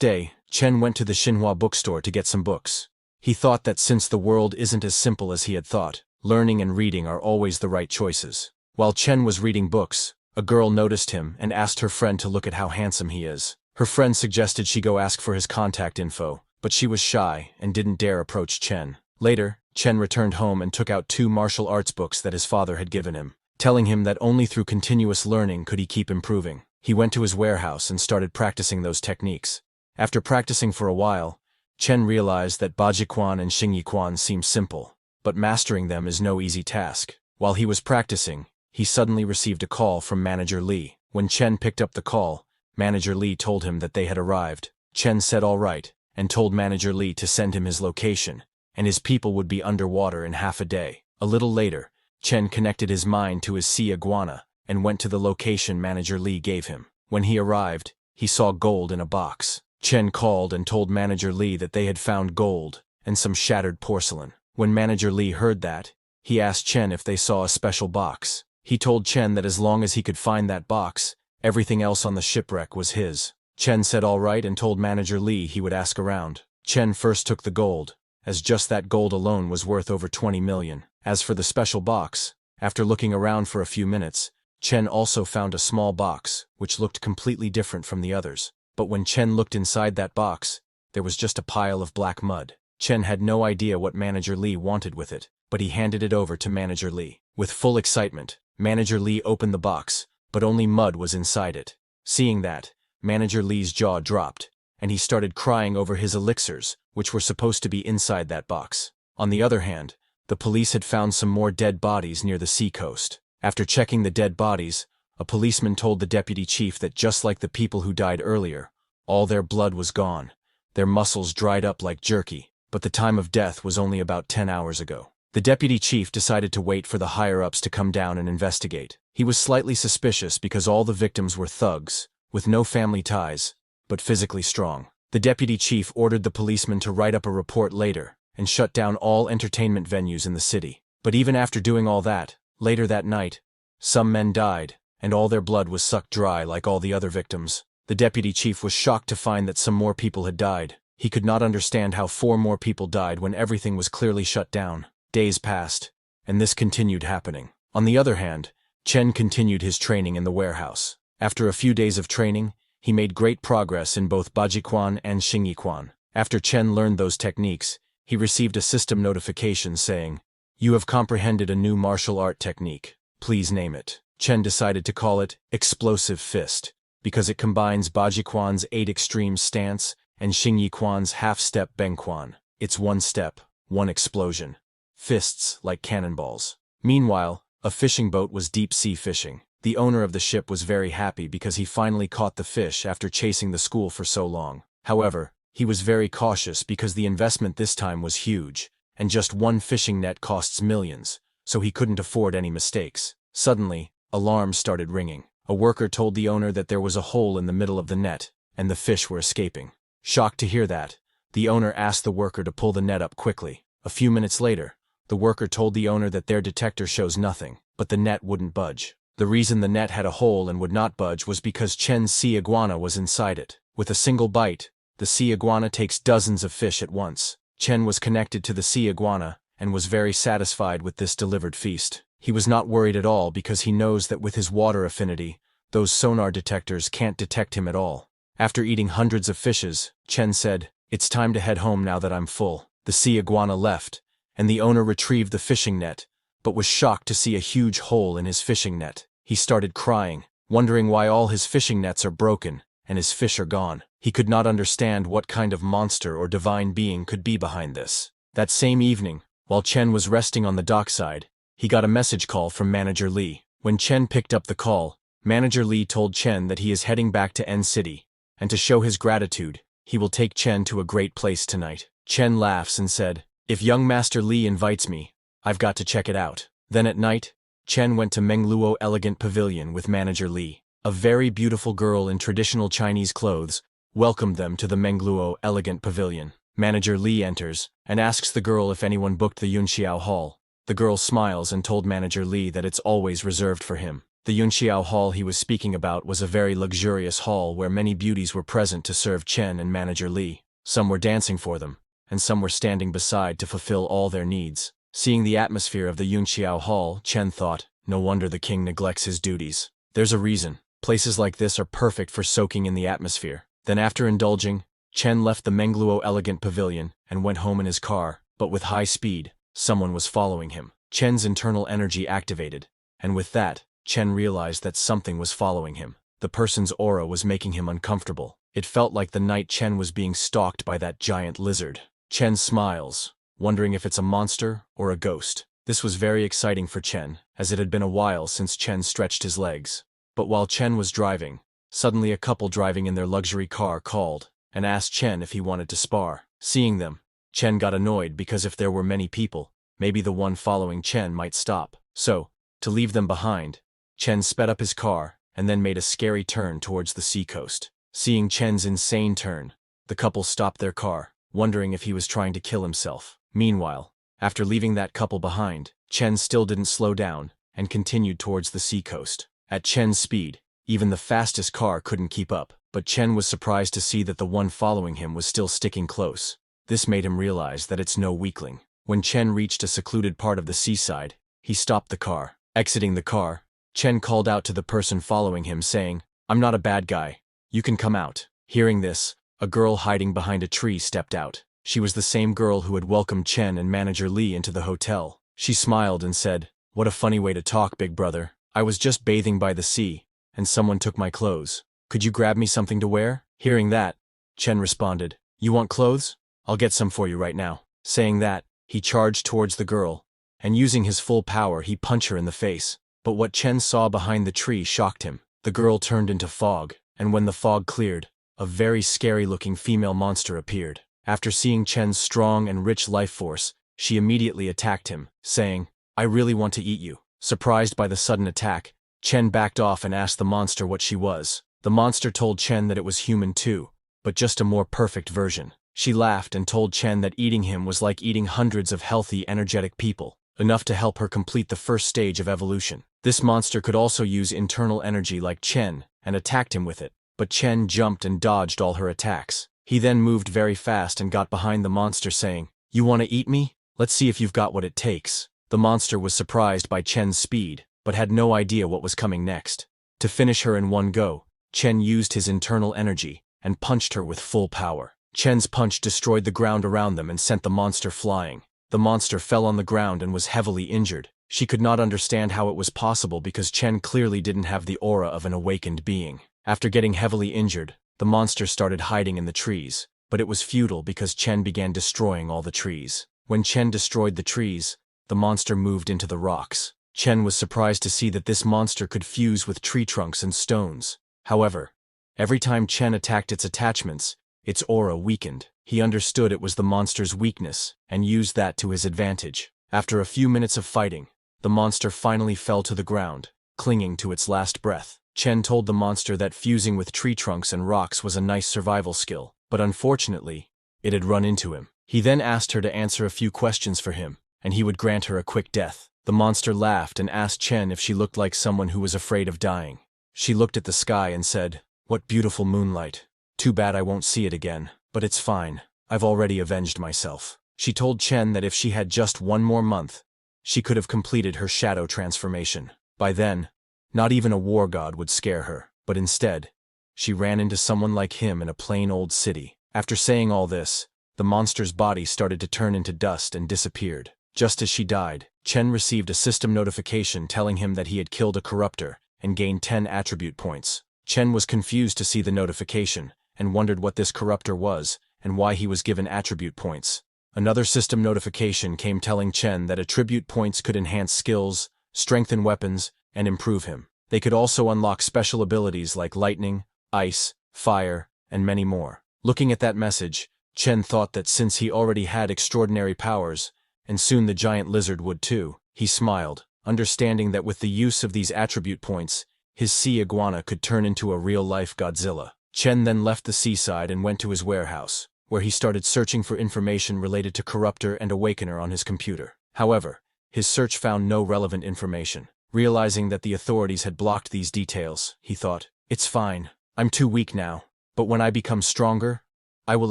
day, Chen went to the Manhwa bookstore to get some books. He thought that since the world isn't as simple as he had thought, learning and reading are always the right choices. While Chen was reading books, a girl noticed him and asked her friend to look at how handsome he is. Her friend suggested she go ask for his contact info, but she was shy and didn't dare approach Chen. Later, Chen returned home and took out 2 martial arts books that his father had given him, telling him that only through continuous learning could he keep improving. He went to his warehouse and started practicing those techniques. After practicing for a while, Chen realized that Bajiquan and Xingyiquan seem simple, but mastering them is no easy task. While he was practicing, he suddenly received a call from Manager Li. When Chen picked up the call, Manager Li told him that they had arrived. Chen said all right, and told Manager Li to send him his location, and his people would be underwater in half a day. A little later, Chen connected his mind to his sea iguana and went to the location Manager Li gave him. When he arrived, he saw gold in a box. Chen called and told Manager Li that they had found gold and some shattered porcelain. When Manager Li heard that, he asked Chen if they saw a special box. He told Chen that as long as he could find that box, everything else on the shipwreck was his. Chen said all right and told Manager Li he would ask around. Chen first took the gold, as just that gold alone was worth over 20 million. As for the special box, after looking around for a few minutes, Chen also found a small box, which looked completely different from the others. But when Chen looked inside that box, there was just a pile of black mud. Chen had no idea what Manager Li wanted with it, but he handed it over to Manager Li. With full excitement, Manager Li opened the box, but only mud was inside it. Seeing that, Manager Li's jaw dropped, and he started crying over his elixirs, which were supposed to be inside that box. On the other hand, the police had found some more dead bodies near the sea coast. After checking the dead bodies, a policeman told the deputy chief that just like the people who died earlier, all their blood was gone, their muscles dried up like jerky, but the time of death was only about 10 hours ago. The deputy chief decided to wait for the higher-ups to come down and investigate. He was slightly suspicious because all the victims were thugs, with no family ties, but physically strong. The deputy chief ordered the policeman to write up a report later and shut down all entertainment venues in the city. But even after doing all that, later that night, some men died, and all their blood was sucked dry like all the other victims. The deputy chief was shocked to find that some more people had died. He could not understand how 4 more people died when everything was clearly shut down. Days passed, and this continued happening. On the other hand, Chen continued his training in the warehouse. After a few days of training, he made great progress in both Bajiquan and Xingyiquan. After Chen learned those techniques, he received a system notification saying, "You have comprehended a new martial art technique. Please name it." Chen decided to call it Explosive Fist, because it combines Bajiquan's 8 extreme stance and Xingyiquan's half-step Bengquan. It's 1 step, 1 explosion. Fists like cannonballs. Meanwhile, a fishing boat was deep-sea fishing. The owner of the ship was very happy because he finally caught the fish after chasing the school for so long. However, he was very cautious because the investment this time was huge, and just 1 fishing net costs millions, so he couldn't afford any mistakes. Suddenly, alarms started ringing. A worker told the owner that there was a hole in the middle of the net, and the fish were escaping. Shocked to hear that, the owner asked the worker to pull the net up quickly. A few minutes later, the worker told the owner that their detector shows nothing, but the net wouldn't budge. The reason the net had a hole and would not budge was because Chen's sea iguana was inside it. With a single bite, the sea iguana takes dozens of fish at once. Chen was connected to the sea iguana and was very satisfied with this delivered feast. He was not worried at all because he knows that with his water affinity, those sonar detectors can't detect him at all. After eating hundreds of fishes, Chen said, "It's time to head home now that I'm full." The sea iguana left, and the owner retrieved the fishing net, but was shocked to see a huge hole in his fishing net. He started crying, wondering why all his fishing nets are broken and his fish are gone. He could not understand what kind of monster or divine being could be behind this. That same evening, while Chen was resting on the dockside, he got a message call from Manager Lee. When Chen picked up the call, Manager Lee told Chen that he is heading back to N City, and to show his gratitude, he will take Chen to a great place tonight. Chen laughs and said, "If young Master Lee invites me, I've got to check it out." Then at night, Chen went to Mengluo Elegant Pavilion with Manager Lee. A very beautiful girl in traditional Chinese clothes welcomed them to the Mengluo Elegant Pavilion. Manager Lee enters and asks the girl if anyone booked the Yunxiao Hall. The girl smiles and told Manager Lee that it's always reserved for him. The Yunxiao Hall he was speaking about was a very luxurious hall where many beauties were present to serve Chen and Manager Lee. Some were dancing for them, and some were standing beside to fulfill all their needs. Seeing the atmosphere of the Yunxiao Hall, Chen thought, no wonder the king neglects his duties. There's a reason. Places like this are perfect for soaking in the atmosphere. Then after indulging, Chen left the Mengluo Elegant Pavilion and went home in his car, but with high speed. Someone was following him. Chen's internal energy activated, and with that, Chen realized that something was following him. The person's aura was making him uncomfortable. It felt like the night Chen was being stalked by that giant lizard. Chen smiles, wondering if it's a monster or a ghost. This was very exciting for Chen, as it had been a while since Chen stretched his legs. But while Chen was driving, suddenly a couple driving in their luxury car called and asked Chen if he wanted to spar. Seeing them, Chen got annoyed because if there were many people, maybe the one following Chen might stop. So, to leave them behind, Chen sped up his car and then made a scary turn towards the seacoast. Seeing Chen's insane turn, the couple stopped their car, wondering if he was trying to kill himself. Meanwhile, after leaving that couple behind, Chen still didn't slow down and continued towards the seacoast. At Chen's speed, even the fastest car couldn't keep up, but Chen was surprised to see that the one following him was still sticking close. This made him realize that it's no weakling. When Chen reached a secluded part of the seaside, he stopped the car. Exiting the car, Chen called out to the person following him saying, "I'm not a bad guy. You can come out." Hearing this, a girl hiding behind a tree stepped out. She was the same girl who had welcomed Chen and Manager Lee into the hotel. She smiled and said, "What a funny way to talk, big brother. I was just bathing by the sea, and someone took my clothes. Could you grab me something to wear?" Hearing that, Chen responded, "You want clothes? I'll get some for you right now." Saying that, he charged towards the girl, and using his full power he punched her in the face. But what Chen saw behind the tree shocked him. The girl turned into fog, and when the fog cleared, a very scary-looking female monster appeared. After seeing Chen's strong and rich life force, she immediately attacked him, saying, "I really want to eat you." Surprised by the sudden attack, Chen backed off and asked the monster what she was. The monster told Chen that it was human too, but just a more perfect version. She laughed and told Chen that eating him was like eating hundreds of healthy, energetic people, enough to help her complete the first stage of evolution. This monster could also use internal energy like Chen, and attacked him with it, but Chen jumped and dodged all her attacks. He then moved very fast and got behind the monster saying, "You want to eat me? Let's see if you've got what it takes." The monster was surprised by Chen's speed, but had no idea what was coming next. To finish her in one go, Chen used his internal energy and punched her with full power. Chen's punch destroyed the ground around them and sent the monster flying. The monster fell on the ground and was heavily injured. She could not understand how it was possible because Chen clearly didn't have the aura of an awakened being. After getting heavily injured, the monster started hiding in the trees, but it was futile because Chen began destroying all the trees. When Chen destroyed the trees, the monster moved into the rocks. Chen was surprised to see that this monster could fuse with tree trunks and stones. However, every time Chen attacked its attachments, its aura weakened. He understood it was the monster's weakness and used that to his advantage. After a few minutes of fighting, the monster finally fell to the ground, clinging to its last breath. Chen told the monster that fusing with tree trunks and rocks was a nice survival skill, but unfortunately, it had run into him. He then asked her to answer a few questions for him, and he would grant her a quick death. The monster laughed and asked Chen if she looked like someone who was afraid of dying. She looked at the sky and said, "What beautiful moonlight. Too bad I won't see it again, but it's fine. I've already avenged myself." She told Chen that if she had just one more month, she could have completed her shadow transformation. By then, not even a war god would scare her, but instead, she ran into someone like him in a plain old city. After saying all this, the monster's body started to turn into dust and disappeared. Just as she died, Chen received a system notification telling him that he had killed a corruptor and gained 10 attribute points. Chen was confused to see the notification and wondered what this corruptor was and why he was given attribute points. Another system notification came telling Chen that attribute points could enhance skills, strengthen weapons, and improve him. They could also unlock special abilities like lightning, ice, fire, and many more. Looking at that message, Chen thought that since he already had extraordinary powers, and soon the giant lizard would too, he smiled, understanding that with the use of these attribute points, his sea iguana could turn into a real-life Godzilla. Chen then left the seaside and went to his warehouse, where he started searching for information related to Corruptor and Awakener on his computer. However, his search found no relevant information. Realizing that the authorities had blocked these details, he thought, "It's fine. I'm too weak now. But when I become stronger, I will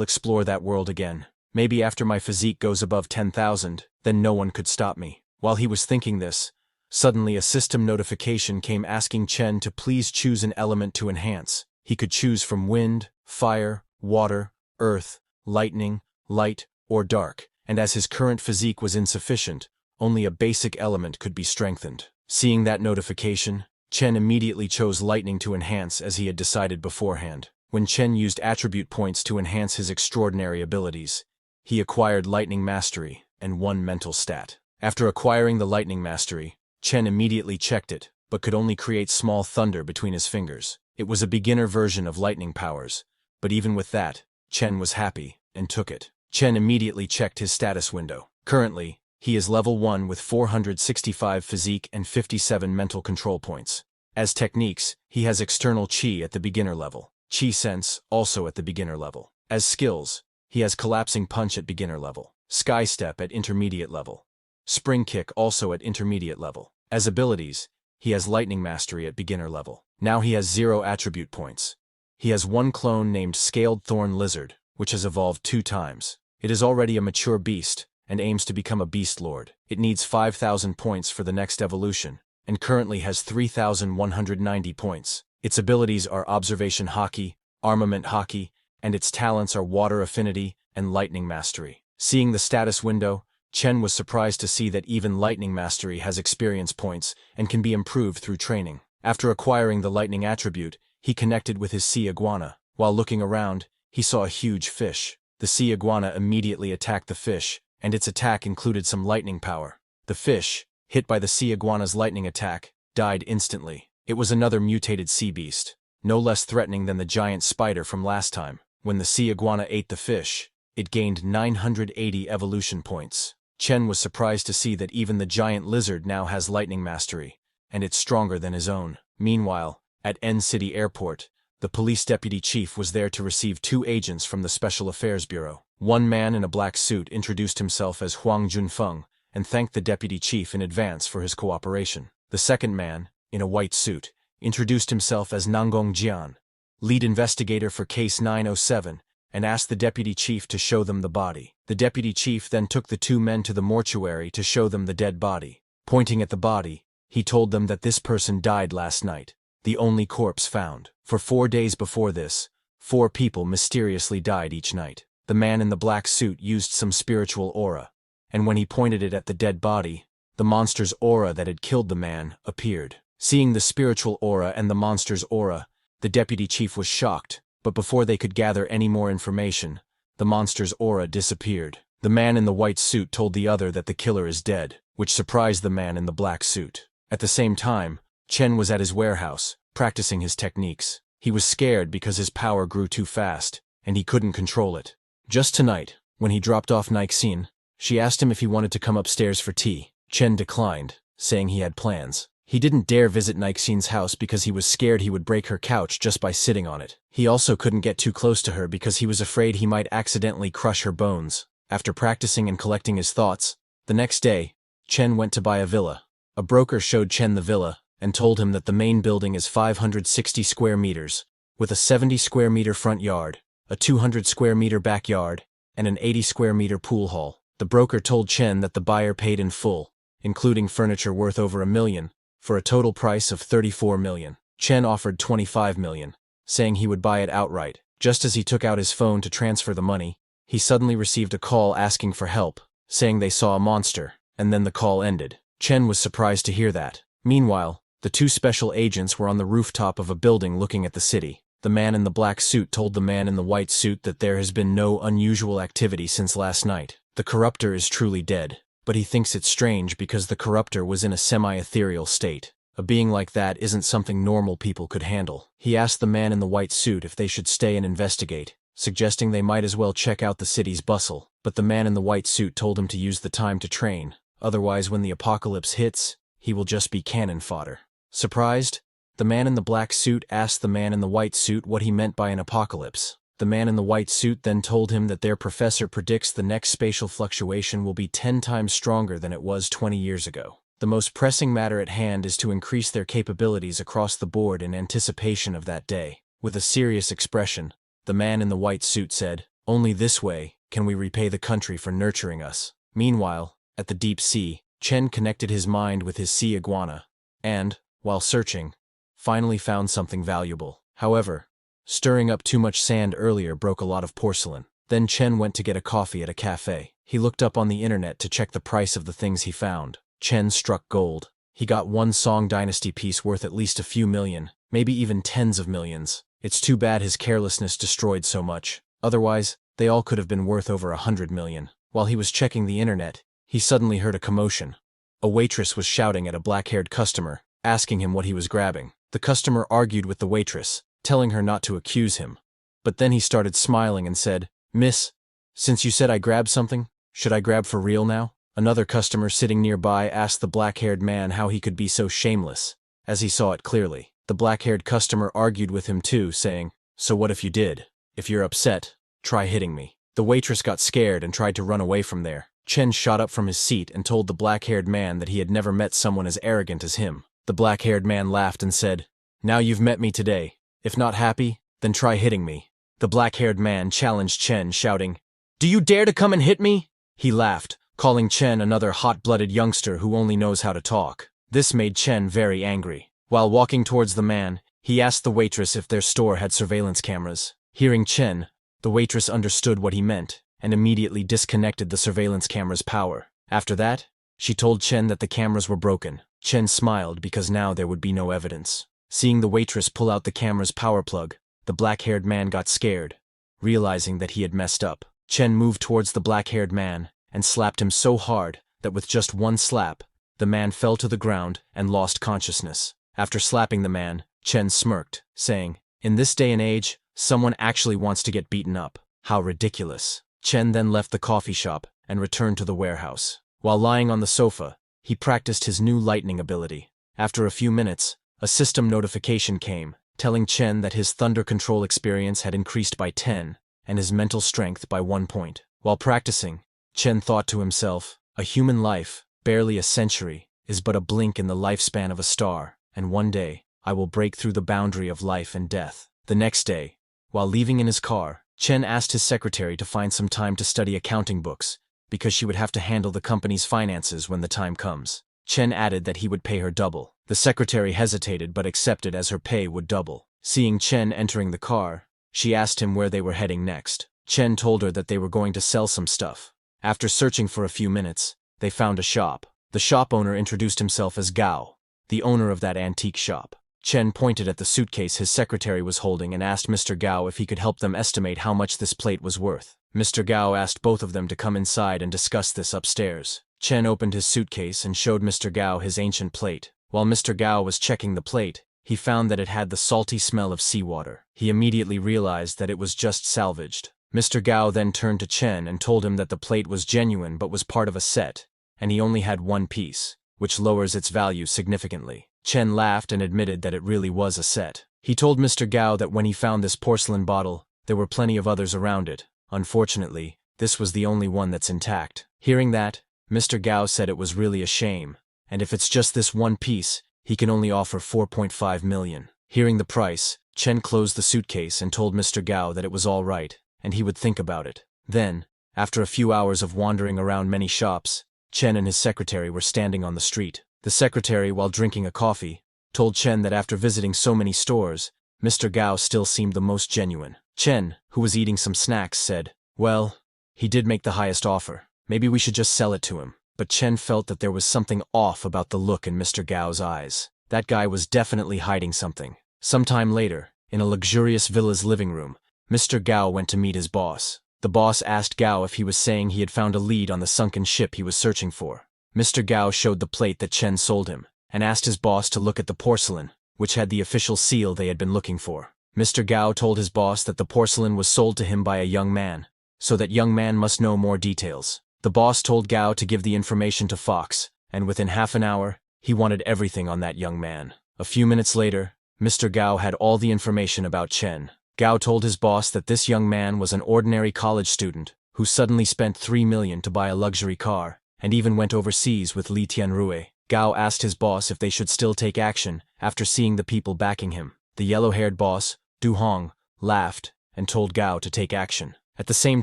explore that world again. Maybe after my physique goes above 10,000, then no one could stop me." While he was thinking this, suddenly a system notification came asking Chen to please choose an element to enhance. He could choose from wind, fire, water, earth, lightning, light, or dark, and as his current physique was insufficient, only a basic element could be strengthened. Seeing that notification, Chen immediately chose lightning to enhance as he had decided beforehand. When Chen used attribute points to enhance his extraordinary abilities, he acquired lightning mastery and 1 mental stat. After acquiring the lightning mastery, Chen immediately checked it, but could only create small thunder between his fingers. It was a beginner version of lightning powers, but even with that, Chen was happy and took it. Chen immediately checked his status window. Currently, he is level 1 with 465 physique and 57 mental control points. As techniques, he has external chi at the beginner level, chi sense also at the beginner level. As skills, he has collapsing punch at beginner level, sky step at intermediate level, spring kick also at intermediate level. As abilities, he has lightning mastery at beginner level. Now he has 0 attribute points. He has 1 clone named Scaled Thorn Lizard, which has evolved 2 times. It is already a mature beast, and aims to become a beast lord. It needs 5,000 points for the next evolution, and currently has 3,190 points. Its abilities are Observation Haki, Armament Haki, and its talents are Water Affinity and Lightning Mastery. Seeing the status window, Chen was surprised to see that even Lightning Mastery has experience points and can be improved through training. After acquiring the Lightning attribute, he connected with his sea iguana. While looking around, he saw a huge fish. The sea iguana immediately attacked the fish, and its attack included some lightning power. The fish, hit by the sea iguana's lightning attack, died instantly. It was another mutated sea beast, no less threatening than the giant spider from last time. When the sea iguana ate the fish, it gained 980 evolution points. Chen was surprised to see that even the giant lizard now has lightning mastery, and it's stronger than his own. Meanwhile, at N City Airport, the police deputy chief was there to receive 2 agents from the Special Affairs Bureau. One man in a black suit introduced himself as Huang Junfeng and thanked the deputy chief in advance for his cooperation. The second man, in a white suit, introduced himself as Nangong Jian, lead investigator for Case 907, and asked the deputy chief to show them the body. The deputy chief then took the 2 men to the mortuary to show them the dead body. Pointing at the body, he told them that this person died last night, the only corpse found. For 4 days before this, 4 people mysteriously died each night. The man in the black suit used some spiritual aura, and when he pointed it at the dead body, the monster's aura that had killed the man appeared. Seeing the spiritual aura and the monster's aura, the deputy chief was shocked, but before they could gather any more information, the monster's aura disappeared. The man in the white suit told the other that the killer is dead, which surprised the man in the black suit. At the same time, Chen was at his warehouse, practicing his techniques. He was scared because his power grew too fast, and he couldn't control it. Just tonight, when he dropped off Nixine, she asked him if he wanted to come upstairs for tea. Chen declined, saying he had plans. He didn't dare visit Nixie's house because he was scared he would break her couch just by sitting on it. He also couldn't get too close to her because he was afraid he might accidentally crush her bones. After practicing and collecting his thoughts, the next day, Chen went to buy a villa. A broker showed Chen the villa and told him that the main building is 560 square meters, with a 70 square meter front yard, a 200 square meter backyard, and an 80 square meter pool hall. The broker told Chen that the buyer paid in full, including furniture worth over $1 million, for a total price of $34 million. Chen offered $25 million, saying he would buy it outright. Just as he took out his phone to transfer the money, he suddenly received a call asking for help, saying they saw a monster, and then the call ended. Chen was surprised to hear that. Meanwhile, the two special agents were on the rooftop of a building looking at the city. The man in the black suit told the man in the white suit that there has been no unusual activity since last night. The corruptor is truly dead, but he thinks it's strange because the corruptor was in a semi-ethereal state. A being like that isn't something normal people could handle. He asked the man in the white suit if they should stay and investigate, suggesting they might as well check out the city's bustle, but the man in the white suit told him to use the time to train, otherwise when the apocalypse hits, he will just be cannon fodder. Surprised, the man in the black suit asked the man in the white suit what he meant by an apocalypse. The man in the white suit then told him that their professor predicts the next spatial fluctuation will be 10 times stronger than it was 20 years ago. The most pressing matter at hand is to increase their capabilities across the board in anticipation of that day. With a serious expression, the man in the white suit said, "Only this way can we repay the country for nurturing us." Meanwhile, at the deep sea, Chen connected his mind with his sea iguana, and, while searching, finally found something valuable. However, stirring up too much sand earlier broke a lot of porcelain. Then Chen went to get a coffee at a cafe. He looked up on the internet to check the price of the things he found. Chen struck gold. He got one Song Dynasty piece worth at least a few million, maybe even tens of millions. It's too bad his carelessness destroyed so much. Otherwise, they all could have been worth over 100 million. While he was checking the internet, he suddenly heard a commotion. A waitress was shouting at a black-haired customer, asking him what he was grabbing. The customer argued with the waitress, telling her not to accuse him. But then he started smiling and said, "Miss, since you said I grabbed something, should I grab for real now?" Another customer sitting nearby asked the black-haired man how he could be so shameless, as he saw it clearly. The black-haired customer argued with him too, saying, "So what if you did? If you're upset, try hitting me." The waitress got scared and tried to run away from there. Chen shot up from his seat and told the black-haired man that he had never met someone as arrogant as him. The black-haired man laughed and said, "Now you've met me today. If not happy, then try hitting me." The black-haired man challenged Chen, shouting, "Do you dare to come and hit me?" He laughed, calling Chen another hot-blooded youngster who only knows how to talk. This made Chen very angry. While walking towards the man, he asked the waitress if their store had surveillance cameras. Hearing Chen, the waitress understood what he meant and immediately disconnected the surveillance camera's power. After that, she told Chen that the cameras were broken. Chen smiled because now there would be no evidence. Seeing the waitress pull out the camera's power plug, the black-haired man got scared, realizing that he had messed up. Chen moved towards the black-haired man and slapped him so hard that with just one slap, the man fell to the ground and lost consciousness. After slapping the man, Chen smirked, saying, "In this day and age, someone actually wants to get beaten up. How ridiculous." Chen then left the coffee shop and returned to the warehouse. While lying on the sofa, he practiced his new lightning ability. After a few minutes, a system notification came, telling Chen that his thunder control experience had increased by 10 and his mental strength by 1 point. While practicing, Chen thought to himself, "A human life, barely a century, is but a blink in the lifespan of a star, and one day, I will break through the boundary of life and death." The next day, while leaving in his car, Chen asked his secretary to find some time to study accounting books, because she would have to handle the company's finances when the time comes. Chen added that he would pay her double. The secretary hesitated but accepted as her pay would double. Seeing Chen entering the car, she asked him where they were heading next. Chen told her that they were going to sell some stuff. After searching for a few minutes, they found a shop. The shop owner introduced himself as Gao, the owner of that antique shop. Chen pointed at the suitcase his secretary was holding and asked Mr. Gao if he could help them estimate how much this plate was worth. Mr. Gao asked both of them to come inside and discuss this upstairs. Chen opened his suitcase and showed Mr. Gao his ancient plate. While Mr. Gao was checking the plate, he found that it had the salty smell of seawater. He immediately realized that it was just salvaged. Mr. Gao then turned to Chen and told him that the plate was genuine but was part of a set, and he only had one piece. which lowers its value significantly. Chen laughed and admitted that it really was a set. He told Mr. Gao that when he found this porcelain bottle, there were plenty of others around it. Unfortunately, this was the only one that's intact. Hearing that, Mr. Gao said it was really a shame, and if it's just this one piece, he can only offer 4.5 million. Hearing the price, Chen closed the suitcase and told Mr. Gao that it was all right, and he would think about it. Then, after a few hours of wandering around many shops, Chen and his secretary were standing on the street. The secretary, while drinking a coffee, told Chen that after visiting so many stores, Mr. Gao still seemed the most genuine. Chen, who was eating some snacks, said, "Well, he did make the highest offer. Maybe we should just sell it to him." But Chen felt that there was something off about the look in Mr. Gao's eyes. That guy was definitely hiding something. Sometime later, in a luxurious villa's living room, Mr. Gao went to meet his boss. The boss asked Gao if he was saying he had found a lead on the sunken ship he was searching for. Mr. Gao showed the plate that Chen sold him, and asked his boss to look at the porcelain, which had the official seal they had been looking for. Mr. Gao told his boss that the porcelain was sold to him by a young man, so that young man must know more details. The boss told Gao to give the information to Fox, and within half an hour, he wanted everything on that young man. A few minutes later, Mr. Gao had all the information about Chen. Gao told his boss that this young man was an ordinary college student who suddenly spent 3 million to buy a luxury car, and even went overseas with Li Tianrui. Gao asked his boss if they should still take action after seeing the people backing him. The yellow-haired boss, Du Hong, laughed and told Gao to take action. At the same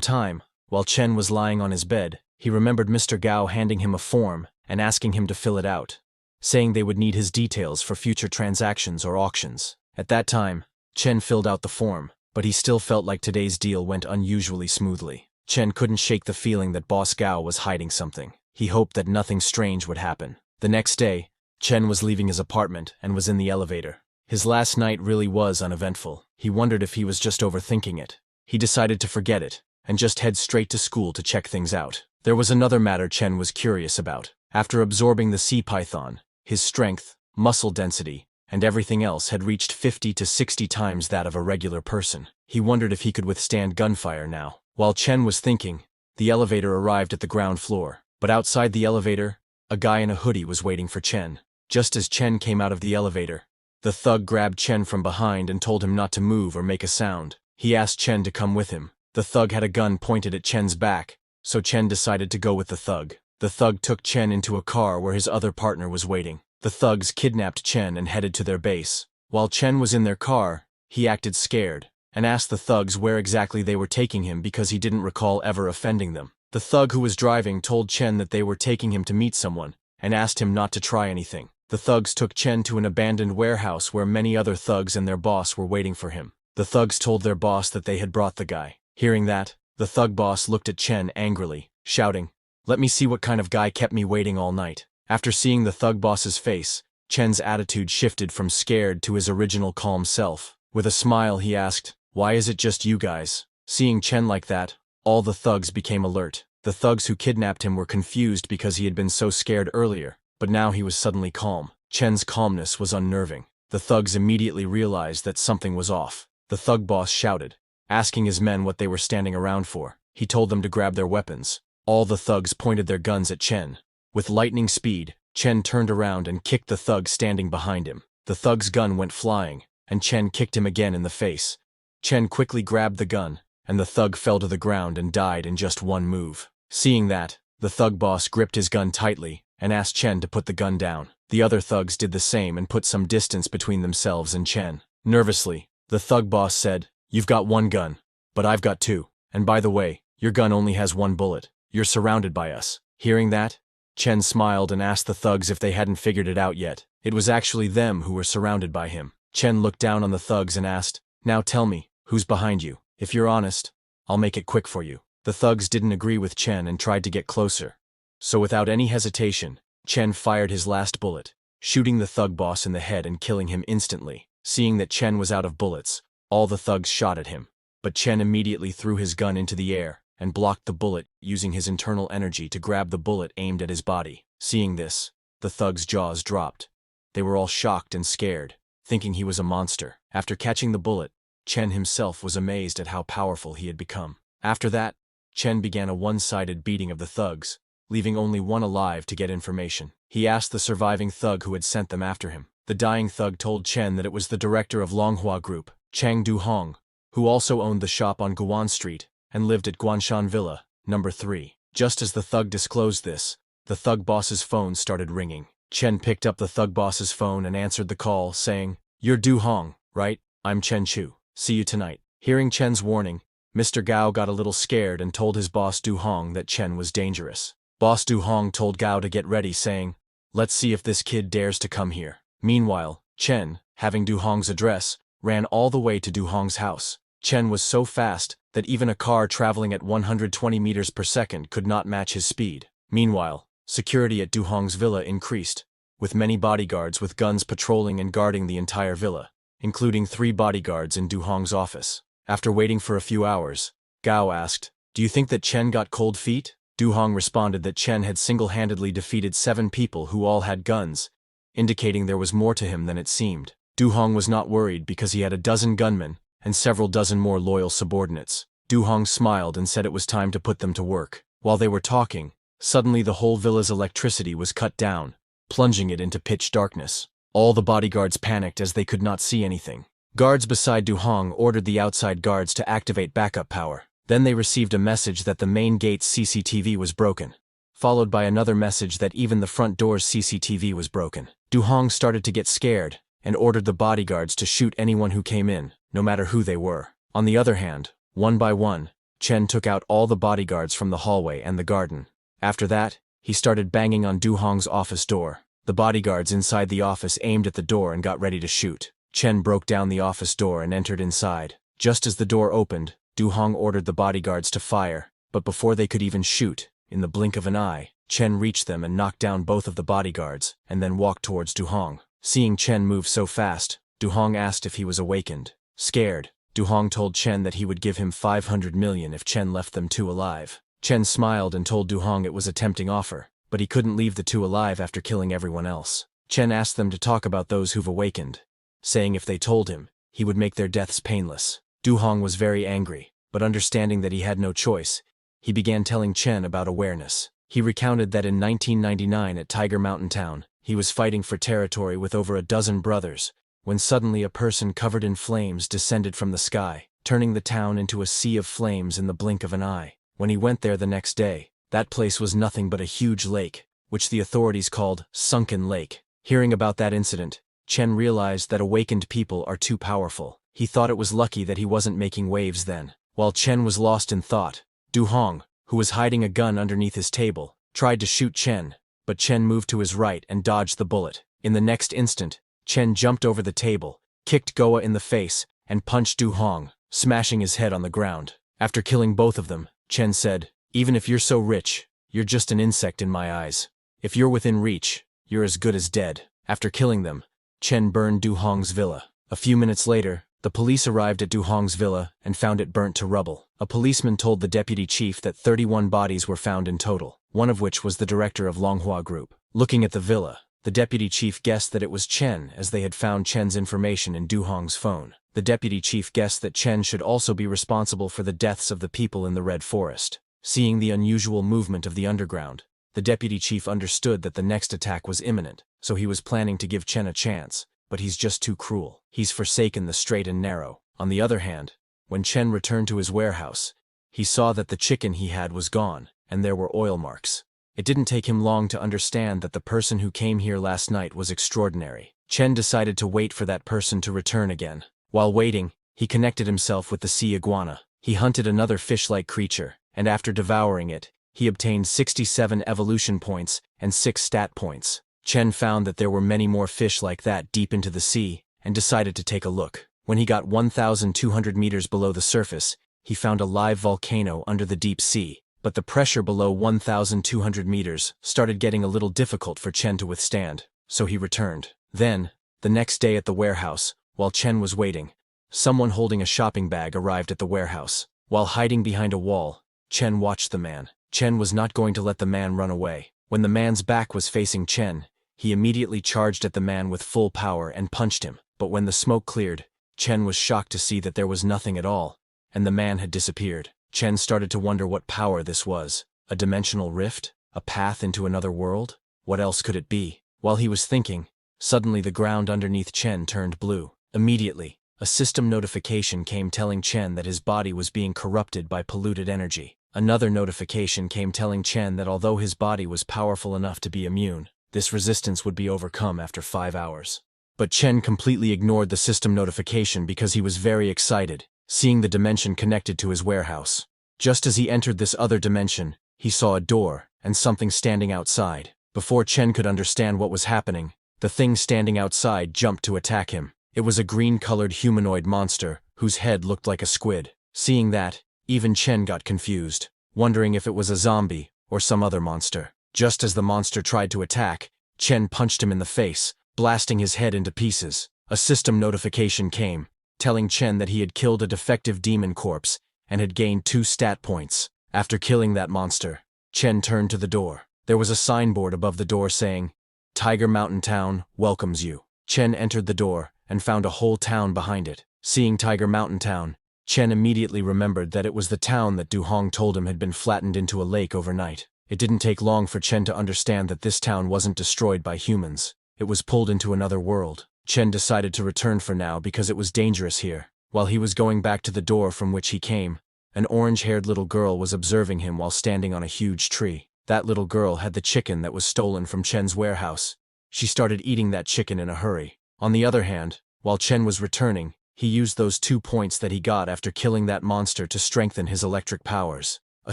time, while Chen was lying on his bed, he remembered Mr. Gao handing him a form and asking him to fill it out, saying they would need his details for future transactions or auctions. At that time, Chen filled out the form, but he still felt like today's deal went unusually smoothly. Chen couldn't shake the feeling that Boss Gao was hiding something. He hoped that nothing strange would happen. The next day, Chen was leaving his apartment and was in the elevator. His last night really was uneventful. He wondered if he was just overthinking it. He decided to forget it and just head straight to school to check things out. There was another matter Chen was curious about. After absorbing the sea python, his strength, muscle density, and everything else had reached 50 to 60 times that of a regular person. He wondered if he could withstand gunfire now. While Chen was thinking, the elevator arrived at the ground floor. But outside the elevator, a guy in a hoodie was waiting for Chen. Just as Chen came out of the elevator, the thug grabbed Chen from behind and told him not to move or make a sound. He asked Chen to come with him. The thug had a gun pointed at Chen's back, so Chen decided to go with the thug. The thug took Chen into a car where his other partner was waiting. The thugs kidnapped Chen and headed to their base. While Chen was in their car, he acted scared and asked the thugs where exactly they were taking him because he didn't recall ever offending them. The thug who was driving told Chen that they were taking him to meet someone and asked him not to try anything. The thugs took Chen to an abandoned warehouse where many other thugs and their boss were waiting for him. The thugs told their boss that they had brought the guy. Hearing that, the thug boss looked at Chen angrily, shouting, "Let me see what kind of guy kept me waiting all night." After seeing the thug boss's face, Chen's attitude shifted from scared to his original calm self. With a smile he asked, "Why is it just you guys?" Seeing Chen like that, all the thugs became alert. The thugs who kidnapped him were confused because he had been so scared earlier, but now he was suddenly calm. Chen's calmness was unnerving. The thugs immediately realized that something was off. The thug boss shouted, asking his men what they were standing around for. He told them to grab their weapons. All the thugs pointed their guns at Chen. With lightning speed, Chen turned around and kicked the thug standing behind him. The thug's gun went flying, and Chen kicked him again in the face. Chen quickly grabbed the gun, and the thug fell to the ground and died in just one move. Seeing that, the thug boss gripped his gun tightly and asked Chen to put the gun down. The other thugs did the same and put some distance between themselves and Chen. Nervously, the thug boss said, "You've got one gun, but I've got two. And by the way, your gun only has one bullet. You're surrounded by us." Hearing that, Chen smiled and asked the thugs if they hadn't figured it out yet. It was actually them who were surrounded by him. Chen looked down on the thugs and asked, "Now tell me, who's behind you? If you're honest, I'll make it quick for you." The thugs didn't agree with Chen and tried to get closer. So without any hesitation, Chen fired his last bullet, shooting the thug boss in the head and killing him instantly. Seeing that Chen was out of bullets, all the thugs shot at him. But Chen immediately threw his gun into the air and blocked the bullet, using his internal energy to grab the bullet aimed at his body. Seeing this, the thugs' jaws dropped. They were all shocked and scared, thinking he was a monster. After catching the bullet, Chen himself was amazed at how powerful he had become. After that, Chen began a one-sided beating of the thugs, leaving only one alive to get information. He asked the surviving thug who had sent them after him. The dying thug told Chen that it was the director of Longhua Group, Chang Du-hong, who also owned the shop on Guan Street and lived at Guanshan Villa, number 3. Just as the thug disclosed this, the thug boss's phone started ringing. Chen picked up the thug boss's phone and answered the call, saying, "You're Du-hong, right? I'm Chen Chu. See you tonight." Hearing Chen's warning, Mr. Gao got a little scared and told his boss Du-hong that Chen was dangerous. Boss Du-hong told Gao to get ready, saying, "Let's see if this kid dares to come here." Meanwhile, Chen, having Du-hong's address, ran all the way to Du-hong's house. Chen was so fast that even a car traveling at 120 meters per second could not match his speed. Meanwhile, security at Du-hong's villa increased, with many bodyguards with guns patrolling and guarding the entire villa, including 3 bodyguards in Du-hong's office. After waiting for a few hours, Gao asked, "Do you think that Chen got cold feet?" Du-hong responded that Chen had single-handedly defeated 7 people who all had guns, indicating there was more to him than it seemed. Du-hong was not worried because he had a dozen gunmen and several dozen more loyal subordinates. Du-hong smiled and said it was time to put them to work. While they were talking, suddenly the whole villa's electricity was cut down, plunging it into pitch darkness. All the bodyguards panicked as they could not see anything. Guards beside Du-hong ordered the outside guards to activate backup power. Then they received a message that the main gate's CCTV was broken, followed by another message that even the front door's CCTV was broken. Du-hong started to get scared and ordered the bodyguards to shoot anyone who came in, no matter who they were. On the other hand, one by one, Chen took out all the bodyguards from the hallway and the garden. After that, he started banging on Du-hong's office door. The bodyguards inside the office aimed at the door and got ready to shoot. Chen broke down the office door and entered inside. Just as the door opened, Du-hong ordered the bodyguards to fire, but before they could even shoot, in the blink of an eye, Chen reached them and knocked down both of the bodyguards, and then walked towards Du-hong. Seeing Chen move so fast, Du-hong asked if he was awakened. Scared, Du-hong told Chen that he would give him 500 million if Chen left them 2 alive. Chen smiled and told Du-hong it was a tempting offer, but he couldn't leave the 2 alive after killing everyone else. Chen asked them to talk about those who've awakened, saying if they told him, he would make their deaths painless. Du-hong was very angry, but understanding that he had no choice, he began telling Chen about awareness. He recounted that in 1999 at Tiger Mountain Town, he was fighting for territory with over a dozen brothers, when suddenly a person covered in flames descended from the sky, turning the town into a sea of flames in the blink of an eye. When he went there the next day, that place was nothing but a huge lake, which the authorities called Sunken Lake. Hearing about that incident, Chen realized that awakened people are too powerful. He thought it was lucky that he wasn't making waves then. While Chen was lost in thought, Du-hong, who was hiding a gun underneath his table, tried to shoot Chen, but Chen moved to his right and dodged the bullet. In the next instant, Chen jumped over the table, kicked Goa in the face, and punched Du-hong, smashing his head on the ground. After killing both of them, Chen said, "Even if you're so rich, you're just an insect in my eyes. If you're within reach, you're as good as dead." After killing them, Chen burned Du-hong's villa. A few minutes later, the police arrived at Du-hong's villa and found it burnt to rubble. A policeman told the deputy chief that 31 bodies were found in total, one of which was the director of Longhua Group. Looking at the villa, the deputy chief guessed that it was Chen as they had found Chen's information in Du-hong's phone. The deputy chief guessed that Chen should also be responsible for the deaths of the people in the Red Forest. Seeing the unusual movement of the underground, the deputy chief understood that the next attack was imminent, so he was planning to give Chen a chance, but he's just too cruel. He's forsaken the straight and narrow. On the other hand, when Chen returned to his warehouse, he saw that the chicken he had was gone, and there were oil marks. It didn't take him long to understand that the person who came here last night was extraordinary. Chen decided to wait for that person to return again. While waiting, he connected himself with the sea iguana. He hunted another fish-like creature, and after devouring it, he obtained 67 evolution points and 6 stat points. Chen found that there were many more fish like that deep into the sea, and decided to take a look. When he got 1,200 meters below the surface, he found a live volcano under the deep sea, but the pressure below 1,200 meters started getting a little difficult for Chen to withstand, so he returned. Then, the next day at the warehouse, while Chen was waiting, someone holding a shopping bag arrived at the warehouse. While hiding behind a wall, Chen watched the man. Chen was not going to let the man run away. When the man's back was facing Chen, he immediately charged at the man with full power and punched him. But when the smoke cleared, Chen was shocked to see that there was nothing at all, and the man had disappeared. Chen started to wonder what power this was. A dimensional rift? A path into another world? What else could it be? While he was thinking, suddenly the ground underneath Chen turned blue. Immediately, a system notification came telling Chen that his body was being corrupted by polluted energy. Another notification came telling Chen that although his body was powerful enough to be immune, this resistance would be overcome after 5 hours. But Chen completely ignored the system notification because he was very excited, seeing the dimension connected to his warehouse. Just as he entered this other dimension, he saw a door and something standing outside. Before Chen could understand what was happening, the thing standing outside jumped to attack him. It was a green-colored humanoid monster whose head looked like a squid. Seeing that, even Chen got confused, wondering if it was a zombie or some other monster. Just as the monster tried to attack, Chen punched him in the face, blasting his head into pieces. A system notification came, telling Chen that he had killed a defective demon corpse and had gained 2 stat points. After killing that monster, Chen turned to the door. There was a signboard above the door saying, "Tiger Mountain Town welcomes you." Chen entered the door and found a whole town behind it. Seeing Tiger Mountain Town, Chen immediately remembered that it was the town that Du Hong told him had been flattened into a lake overnight. It didn't take long for Chen to understand that this town wasn't destroyed by humans. It was pulled into another world. Chen decided to return for now because it was dangerous here. While he was going back to the door from which he came, an orange-haired little girl was observing him while standing on a huge tree. That little girl had the chicken that was stolen from Chen's warehouse. She started eating that chicken in a hurry. On the other hand, while Chen was returning, he used those 2 points that he got after killing that monster to strengthen his electric powers. A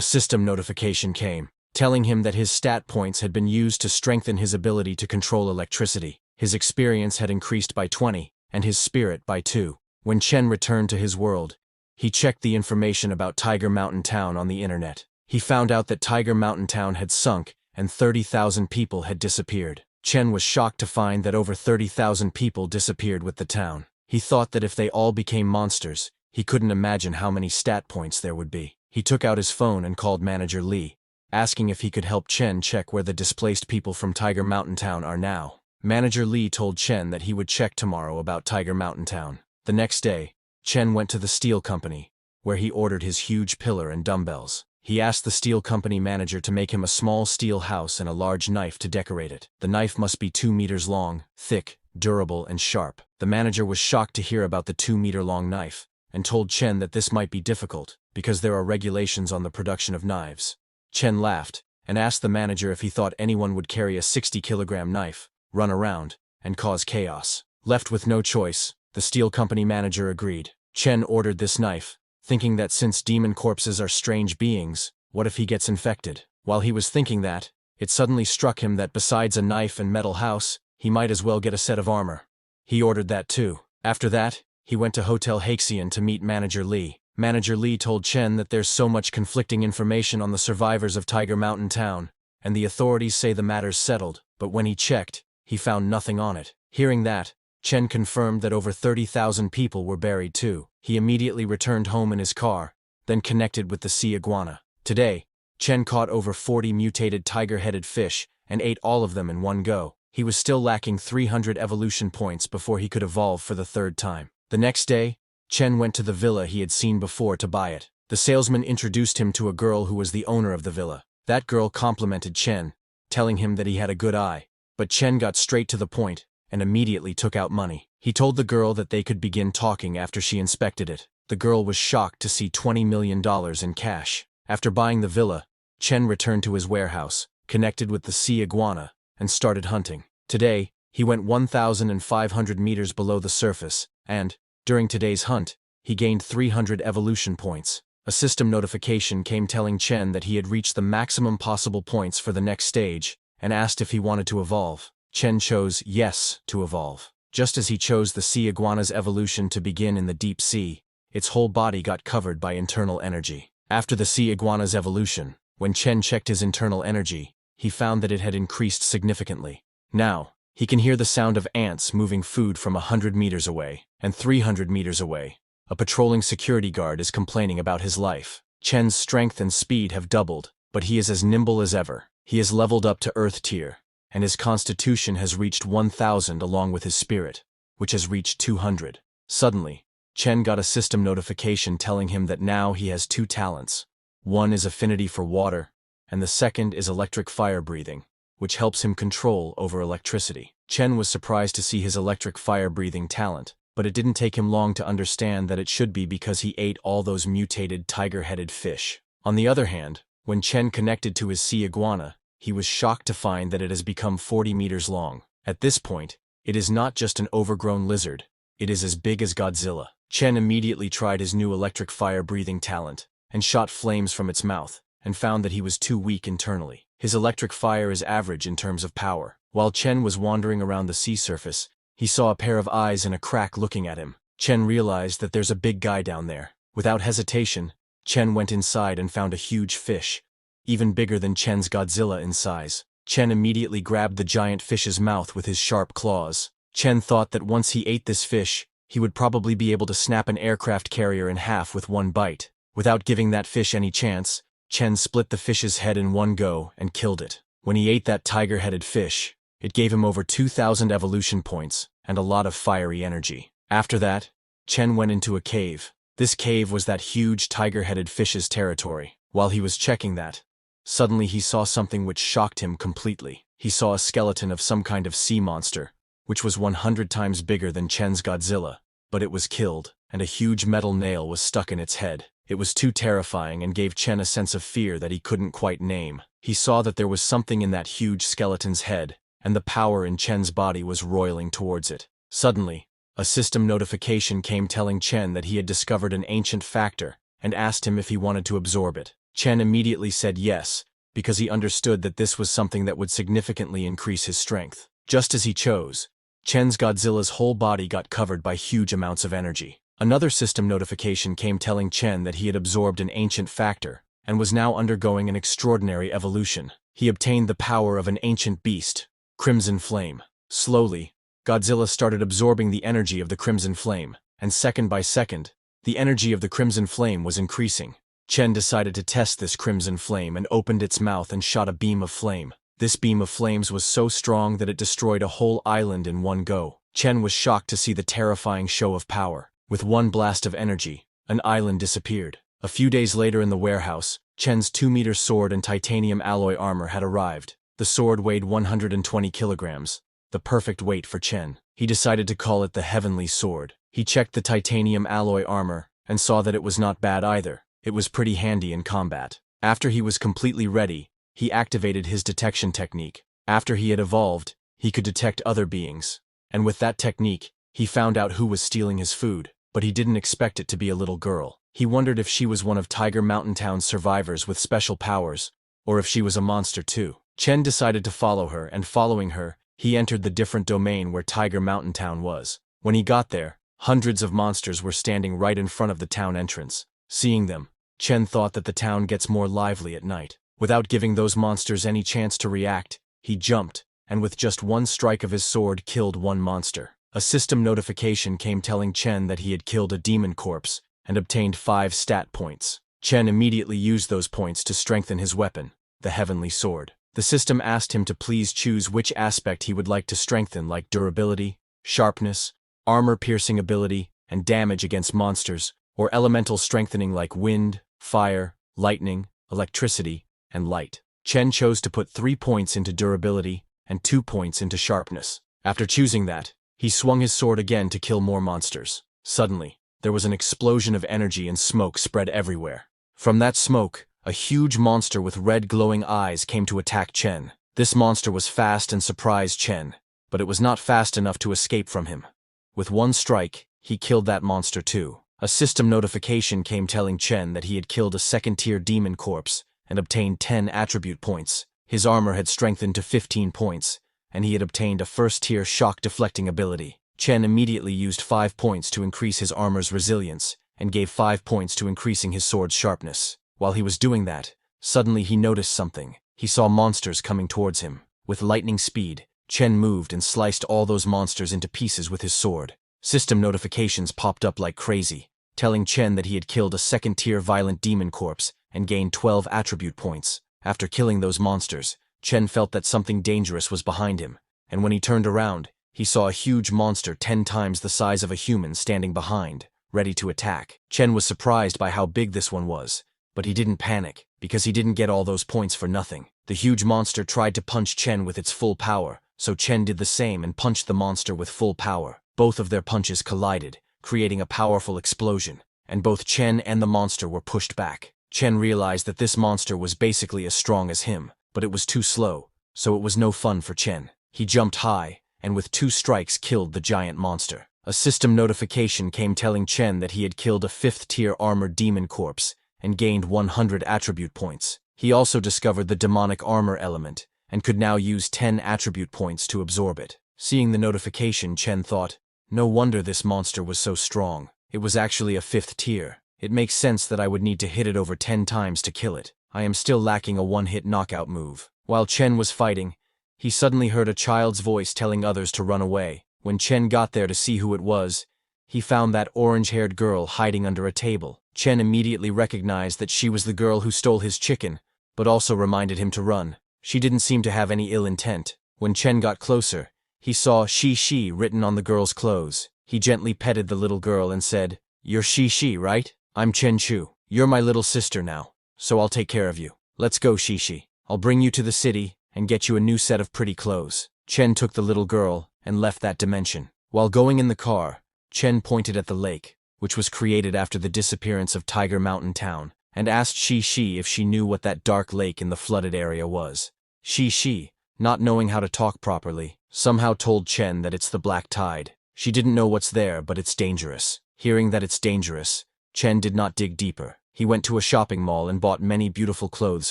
system notification came, telling him that his stat points had been used to strengthen his ability to control electricity. His experience had increased by 20, and his spirit by 2. When Chen returned to his world, he checked the information about Tiger Mountain Town on the internet. He found out that Tiger Mountain Town had sunk and 30,000 people had disappeared. Chen was shocked to find that over 30,000 people disappeared with the town. He thought that if they all became monsters, he couldn't imagine how many stat points there would be. He took out his phone and called Manager Lee, asking if he could help Chen check where the displaced people from Tiger Mountain Town are now. Manager Lee told Chen that he would check tomorrow about Tiger Mountain Town. The next day, Chen went to the steel company, where he ordered his huge pillar and dumbbells. He asked the steel company manager to make him a small steel house and a large knife to decorate it. The knife must be 2 meters long, thick, durable, and sharp. The manager was shocked to hear about the 2-meter-long knife, and told Chen that this might be difficult, because there are regulations on the production of knives. Chen laughed, and asked the manager if he thought anyone would carry a 60-kilogram knife, run around, and cause chaos. Left with no choice, the steel company manager agreed. Chen ordered this knife, thinking that since demon corpses are strange beings, what if he gets infected? While he was thinking that, it suddenly struck him that besides a knife and metal house, he might as well get a set of armor. He ordered that too. After that, he went to Hotel Haxian to meet Manager Lee. Manager Lee told Chen that there's so much conflicting information on the survivors of Tiger Mountain Town, and the authorities say the matter's settled, but when he checked, he found nothing on it. Hearing that, Chen confirmed that over 30,000 people were buried too. He immediately returned home in his car, then connected with the sea iguana. Today, Chen caught over 40 mutated tiger-headed fish and ate all of them in one go. He was still lacking 300 evolution points before he could evolve for the 3rd time. The next day, Chen went to the villa he had seen before to buy it. The salesman introduced him to a girl who was the owner of the villa. That girl complimented Chen, telling him that he had a good eye. But Chen got straight to the point and immediately took out money. He told the girl that they could begin talking after she inspected it. The girl was shocked to see $20 million in cash. After buying the villa, Chen returned to his warehouse, connected with the sea iguana, and started hunting. Today, he went 1,500 meters below the surface, and, during today's hunt, he gained 300 evolution points. A system notification came telling Chen that he had reached the maximum possible points for the next stage, and asked if he wanted to evolve. Chen chose yes to evolve. Just as he chose the sea iguana's evolution to begin in the deep sea, its whole body got covered by internal energy. After the sea iguana's evolution, when Chen checked his internal energy, he found that it had increased significantly. Now, he can hear the sound of ants moving food from 100 meters away, and 300 meters away. A patrolling security guard is complaining about his life. Chen's strength and speed have doubled, but he is as nimble as ever. He is leveled up to Earth tier, and his constitution has reached 1,000 along with his spirit, which has reached 200. Suddenly, Chen got a system notification telling him that now he has 2 talents. One is affinity for water, and the second is electric fire breathing, which helps him control over electricity. Chen was surprised to see his electric fire breathing talent, but it didn't take him long to understand that it should be because he ate all those mutated tiger-headed fish. On the other hand, when Chen connected to his sea iguana, he was shocked to find that it has become 40 meters long. At this point, it is not just an overgrown lizard, it is as big as Godzilla. Chen immediately tried his new electric fire-breathing talent, and shot flames from its mouth, and found that he was too weak internally. His electric fire is average in terms of power. While Chen was wandering around the sea surface, he saw a pair of eyes in a crack looking at him. Chen realized that there's a big guy down there. Without hesitation, Chen went inside and found a huge fish, even bigger than Chen's Godzilla in size. Chen immediately grabbed the giant fish's mouth with his sharp claws. Chen thought that once he ate this fish, he would probably be able to snap an aircraft carrier in half with one bite. Without giving that fish any chance, Chen split the fish's head in one go and killed it. When he ate that tiger-headed fish, it gave him over 2,000 evolution points and a lot of fiery energy. After that, Chen went into a cave. This cave was that huge tiger-headed fish's territory. While he was checking that, suddenly he saw something which shocked him completely. He saw a skeleton of some kind of sea monster, which was 100 times bigger than Chen's Godzilla, but it was killed, and a huge metal nail was stuck in its head. It was too terrifying and gave Chen a sense of fear that he couldn't quite name. He saw that there was something in that huge skeleton's head, and the power in Chen's body was roiling towards it. Suddenly, a system notification came telling Chen that he had discovered an ancient factor and asked him if he wanted to absorb it. Chen immediately said yes, because he understood that this was something that would significantly increase his strength. Just as he chose, Chen's Godzilla's whole body got covered by huge amounts of energy. Another system notification came telling Chen that he had absorbed an ancient factor and was now undergoing an extraordinary evolution. He obtained the power of an ancient beast, Crimson Flame. Slowly, Godzilla started absorbing the energy of the Crimson Flame, and second by second, the energy of the Crimson Flame was increasing. Chen decided to test this Crimson Flame and opened its mouth and shot a beam of flame. This beam of flames was so strong that it destroyed a whole island in one go. Chen was shocked to see the terrifying show of power. With one blast of energy, an island disappeared. A few days later in the warehouse, Chen's 2-meter sword and titanium alloy armor had arrived. The sword weighed 120 kilograms, the perfect weight for Chen. He decided to call it the Heavenly Sword. He checked the titanium alloy armor and saw that it was not bad either. It was pretty handy in combat. After he was completely ready, he activated his detection technique. After he had evolved, he could detect other beings. And with that technique, he found out who was stealing his food. But he didn't expect it to be a little girl. He wondered if she was one of Tiger Mountain Town's survivors with special powers, or if she was a monster too. Chen decided to follow her, and following her, he entered the different domain where Tiger Mountain Town was. When he got there, hundreds of monsters were standing right in front of the town entrance. Seeing them, Chen thought that the town gets more lively at night. Without giving those monsters any chance to react, he jumped, and with just one strike of his sword killed one monster. A system notification came telling Chen that he had killed a demon corpse and obtained 5 stat points. Chen immediately used those points to strengthen his weapon, the Heavenly Sword. The system asked him to please choose which aspect he would like to strengthen, like durability, sharpness, armor-piercing ability, and damage against monsters, or elemental strengthening like wind, fire, lightning, electricity, and light. Chen chose to put 3 points into durability and 2 points into sharpness. After choosing that, he swung his sword again to kill more monsters. Suddenly, there was an explosion of energy and smoke spread everywhere. From that smoke, a huge monster with red glowing eyes came to attack Chen. This monster was fast and surprised Chen, but it was not fast enough to escape from him. With one strike, he killed that monster too. A system notification came telling Chen that he had killed a second-tier demon corpse and obtained 10 attribute points. His armor had strengthened to 15 points, and he had obtained a first-tier shock-deflecting ability. Chen immediately used 5 points to increase his armor's resilience, and gave 5 points to increasing his sword's sharpness. While he was doing that, suddenly he noticed something. He saw monsters coming towards him. With lightning speed, Chen moved and sliced all those monsters into pieces with his sword. System notifications popped up like crazy, telling Chen that he had killed a second-tier violent demon corpse and gained 12 attribute points. After killing those monsters, Chen felt that something dangerous was behind him, and when he turned around, he saw a huge monster 10 times the size of a human standing behind, ready to attack. Chen was surprised by how big this one was, but he didn't panic. because he didn't get all those points for nothing. The huge monster tried to punch Chen with its full power, so Chen did the same and punched the monster with full power. Both of their punches collided, creating a powerful explosion, and both Chen and the monster were pushed back. Chen realized that this monster was basically as strong as him, but it was too slow, so it was no fun for Chen. He jumped high, and with 2 strikes killed the giant monster. A system notification came telling Chen that he had killed a 5th-tier armored demon corpse and gained 100 attribute points. He also discovered the demonic armor element and could now use 10 attribute points to absorb it. Seeing the notification, Chen thought, no wonder this monster was so strong. It was actually a 5th tier. It makes sense that I would need to hit it over 10 times to kill it. I am still lacking a one-hit knockout move. While Chen was fighting, he suddenly heard a child's voice telling others to run away. When Chen got there to see who it was, he found that orange-haired girl hiding under a table. Chen immediately recognized that she was the girl who stole his chicken, but also reminded him to run. She didn't seem to have any ill intent. When Chen got closer, he saw Shi written on the girl's clothes. He gently petted the little girl and said, "You're Shi, right? I'm Chen Chu. You're my little sister now, so I'll take care of you. Let's go, Shi. I'll bring you to the city and get you a new set of pretty clothes." Chen took the little girl and left that dimension. While going in the car, Chen pointed at the lake, which was created after the disappearance of Tiger Mountain Town, and asked Shi if she knew what that dark lake in the flooded area was. Shi, not knowing how to talk properly, somehow told Chen that it's the Black Tide. She didn't know what's there, but it's dangerous. Hearing that it's dangerous, Chen did not dig deeper. He went to a shopping mall and bought many beautiful clothes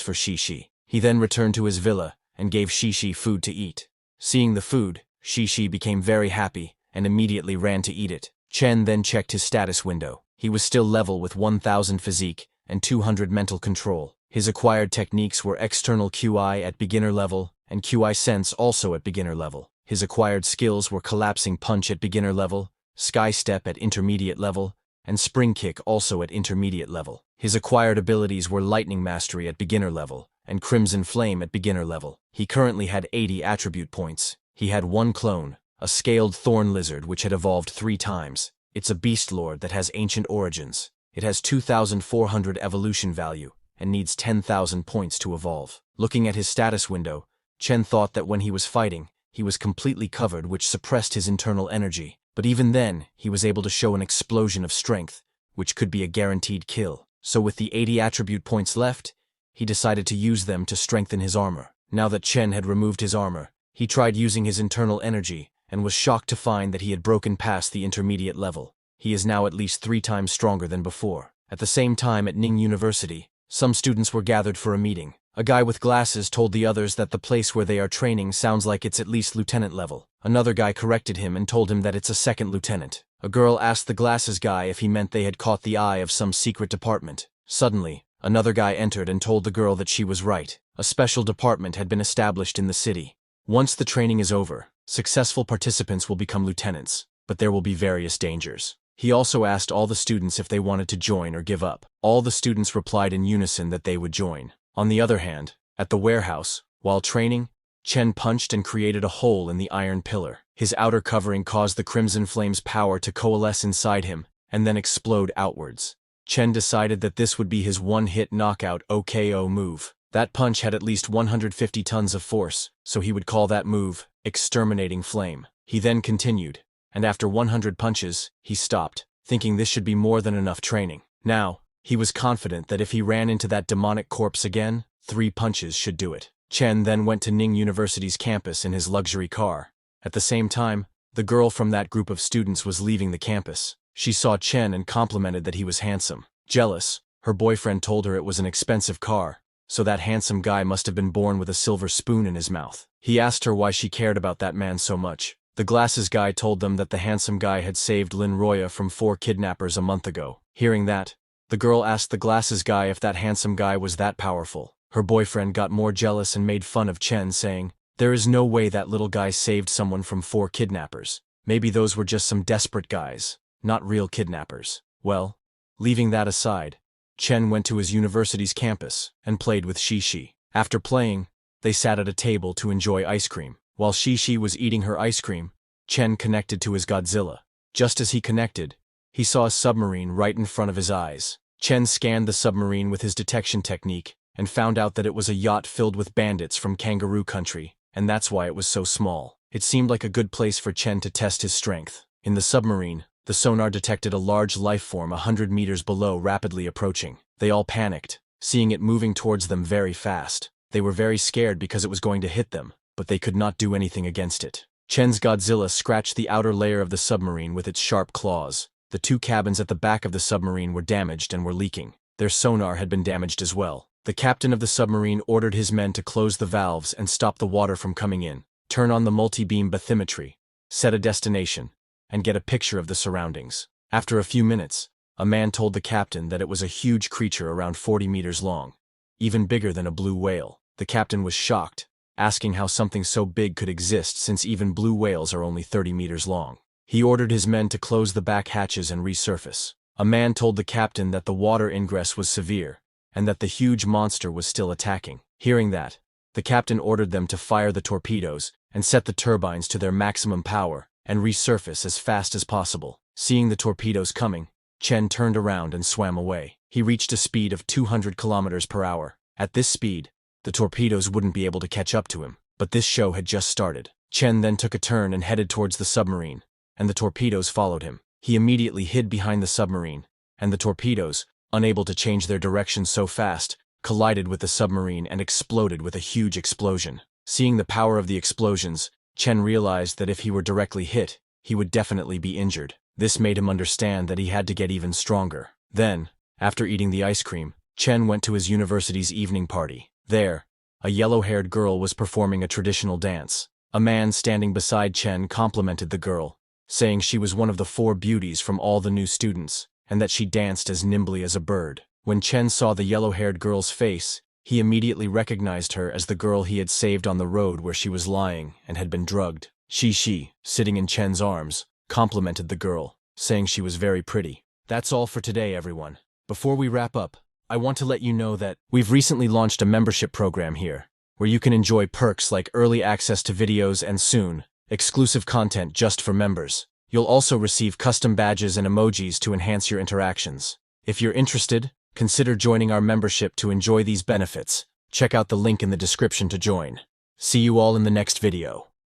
for Shi. He then returned to his villa and gave Shi food to eat. Seeing the food, Shi became very happy and immediately ran to eat it. Chen then checked his status window. He was still level with 1000 physique and 200 mental control. His acquired techniques were external QI at beginner level and QI sense also at beginner level. His acquired skills were collapsing punch at beginner level, sky step at intermediate level, and spring kick also at intermediate level. His acquired abilities were lightning mastery at beginner level and crimson flame at beginner level. He currently had 80 attribute points. He had 1 clone, a scaled thorn lizard which had evolved 3 times. It's a beast lord that has ancient origins. It has 2,400 evolution value and needs 10,000 points to evolve. Looking at his status window, Chen thought that when he was fighting, he was completely covered, which suppressed his internal energy. But even then, he was able to show an explosion of strength, which could be a guaranteed kill. So with the 80 attribute points left, he decided to use them to strengthen his armor. Now that Chen had removed his armor, he tried using his internal energy and was shocked to find that he had broken past the intermediate level. He is now at least 3 times stronger than before. At the same time at Ning University, some students were gathered for a meeting. A guy with glasses told the others that the place where they are training sounds like it's at least lieutenant level. Another guy corrected him and told him that it's a 2nd lieutenant. A girl asked the glasses guy if he meant they had caught the eye of some secret department. Suddenly, another guy entered and told the girl that she was right. A special department had been established in the city. Once the training is over, successful participants will become lieutenants, but there will be various dangers. He also asked all the students if they wanted to join or give up. All the students replied in unison that they would join. On the other hand, at the warehouse, while training, Chen punched and created a hole in the iron pillar. His outer covering caused the Crimson Flame's power to coalesce inside him and then explode outwards. Chen decided that this would be his one-hit knockout OKO move. That punch had at least 150 tons of force, so he would call that move Exterminating Flame. He then continued, and after 100 punches, he stopped, thinking this should be more than enough training. Now, he was confident that if he ran into that demonic corpse again, 3 punches should do it. Chen then went to Ning University's campus in his luxury car. At the same time, the girl from that group of students was leaving the campus. She saw Chen and complimented that he was handsome. Jealous, her boyfriend told her it was an expensive car, so that handsome guy must have been born with a silver spoon in his mouth. He asked her why she cared about that man so much. The glasses guy told them that the handsome guy had saved Lin Roya from 4 kidnappers a month ago. Hearing that, the girl asked the glasses guy if that handsome guy was that powerful. Her boyfriend got more jealous and made fun of Chen, saying, "There is no way that little guy saved someone from 4 kidnappers. Maybe those were just some desperate guys, not real kidnappers." Well, leaving that aside, Chen went to his university's campus and played with Shi. After playing, they sat at a table to enjoy ice cream. While Shi was eating her ice cream, Chen connected to his Godzilla. Just as he connected, he saw a submarine right in front of his eyes. Chen scanned the submarine with his detection technique and found out that it was a yacht filled with bandits from kangaroo country, and that's why it was so small. It seemed like a good place for Chen to test his strength. In the submarine, the sonar detected a large life form 100 meters below rapidly approaching. They all panicked, seeing it moving towards them very fast. They were very scared because it was going to hit them, but they could not do anything against it. Chen's Godzilla scratched the outer layer of the submarine with its sharp claws. The 2 cabins at the back of the submarine were damaged and were leaking. Their sonar had been damaged as well. The captain of the submarine ordered his men to close the valves and stop the water from coming in, turn on the multi-beam bathymetry, set a destination, and get a picture of the surroundings. After a few minutes, a man told the captain that it was a huge creature around 40 meters long, even bigger than a blue whale. The captain was shocked, asking how something so big could exist since even blue whales are only 30 meters long. He ordered his men to close the back hatches and resurface. A man told the captain that the water ingress was severe, and that the huge monster was still attacking. Hearing that, the captain ordered them to fire the torpedoes and set the turbines to their maximum power and resurface as fast as possible. Seeing the torpedoes coming, Chen turned around and swam away. He reached a speed of 200 kilometers per hour. At this speed, the torpedoes wouldn't be able to catch up to him, but this show had just started. Chen then took a turn and headed towards the submarine, and the torpedoes followed him. He immediately hid behind the submarine, and the torpedoes, unable to change their direction so fast, collided with the submarine and exploded with a huge explosion. Seeing the power of the explosions, Chen realized that if he were directly hit, he would definitely be injured. This made him understand that he had to get even stronger. Then, after eating the ice cream, Chen went to his university's evening party. There, a yellow-haired girl was performing a traditional dance. A man standing beside Chen complimented the girl, saying she was one of the 4 beauties from all the new students, and that she danced as nimbly as a bird. When Chen saw the yellow-haired girl's face, he immediately recognized her as the girl he had saved on the road where she was lying and had been drugged. She, sitting in Chen's arms, complimented the girl, saying she was very pretty. That's all for today, everyone. Before we wrap up, I want to let you know that we've recently launched a membership program here, where you can enjoy perks like early access to videos and soon, exclusive content just for members. You'll also receive custom badges and emojis to enhance your interactions. If you're interested, consider joining our membership to enjoy these benefits. Check out the link in the description to join. See you all in the next video.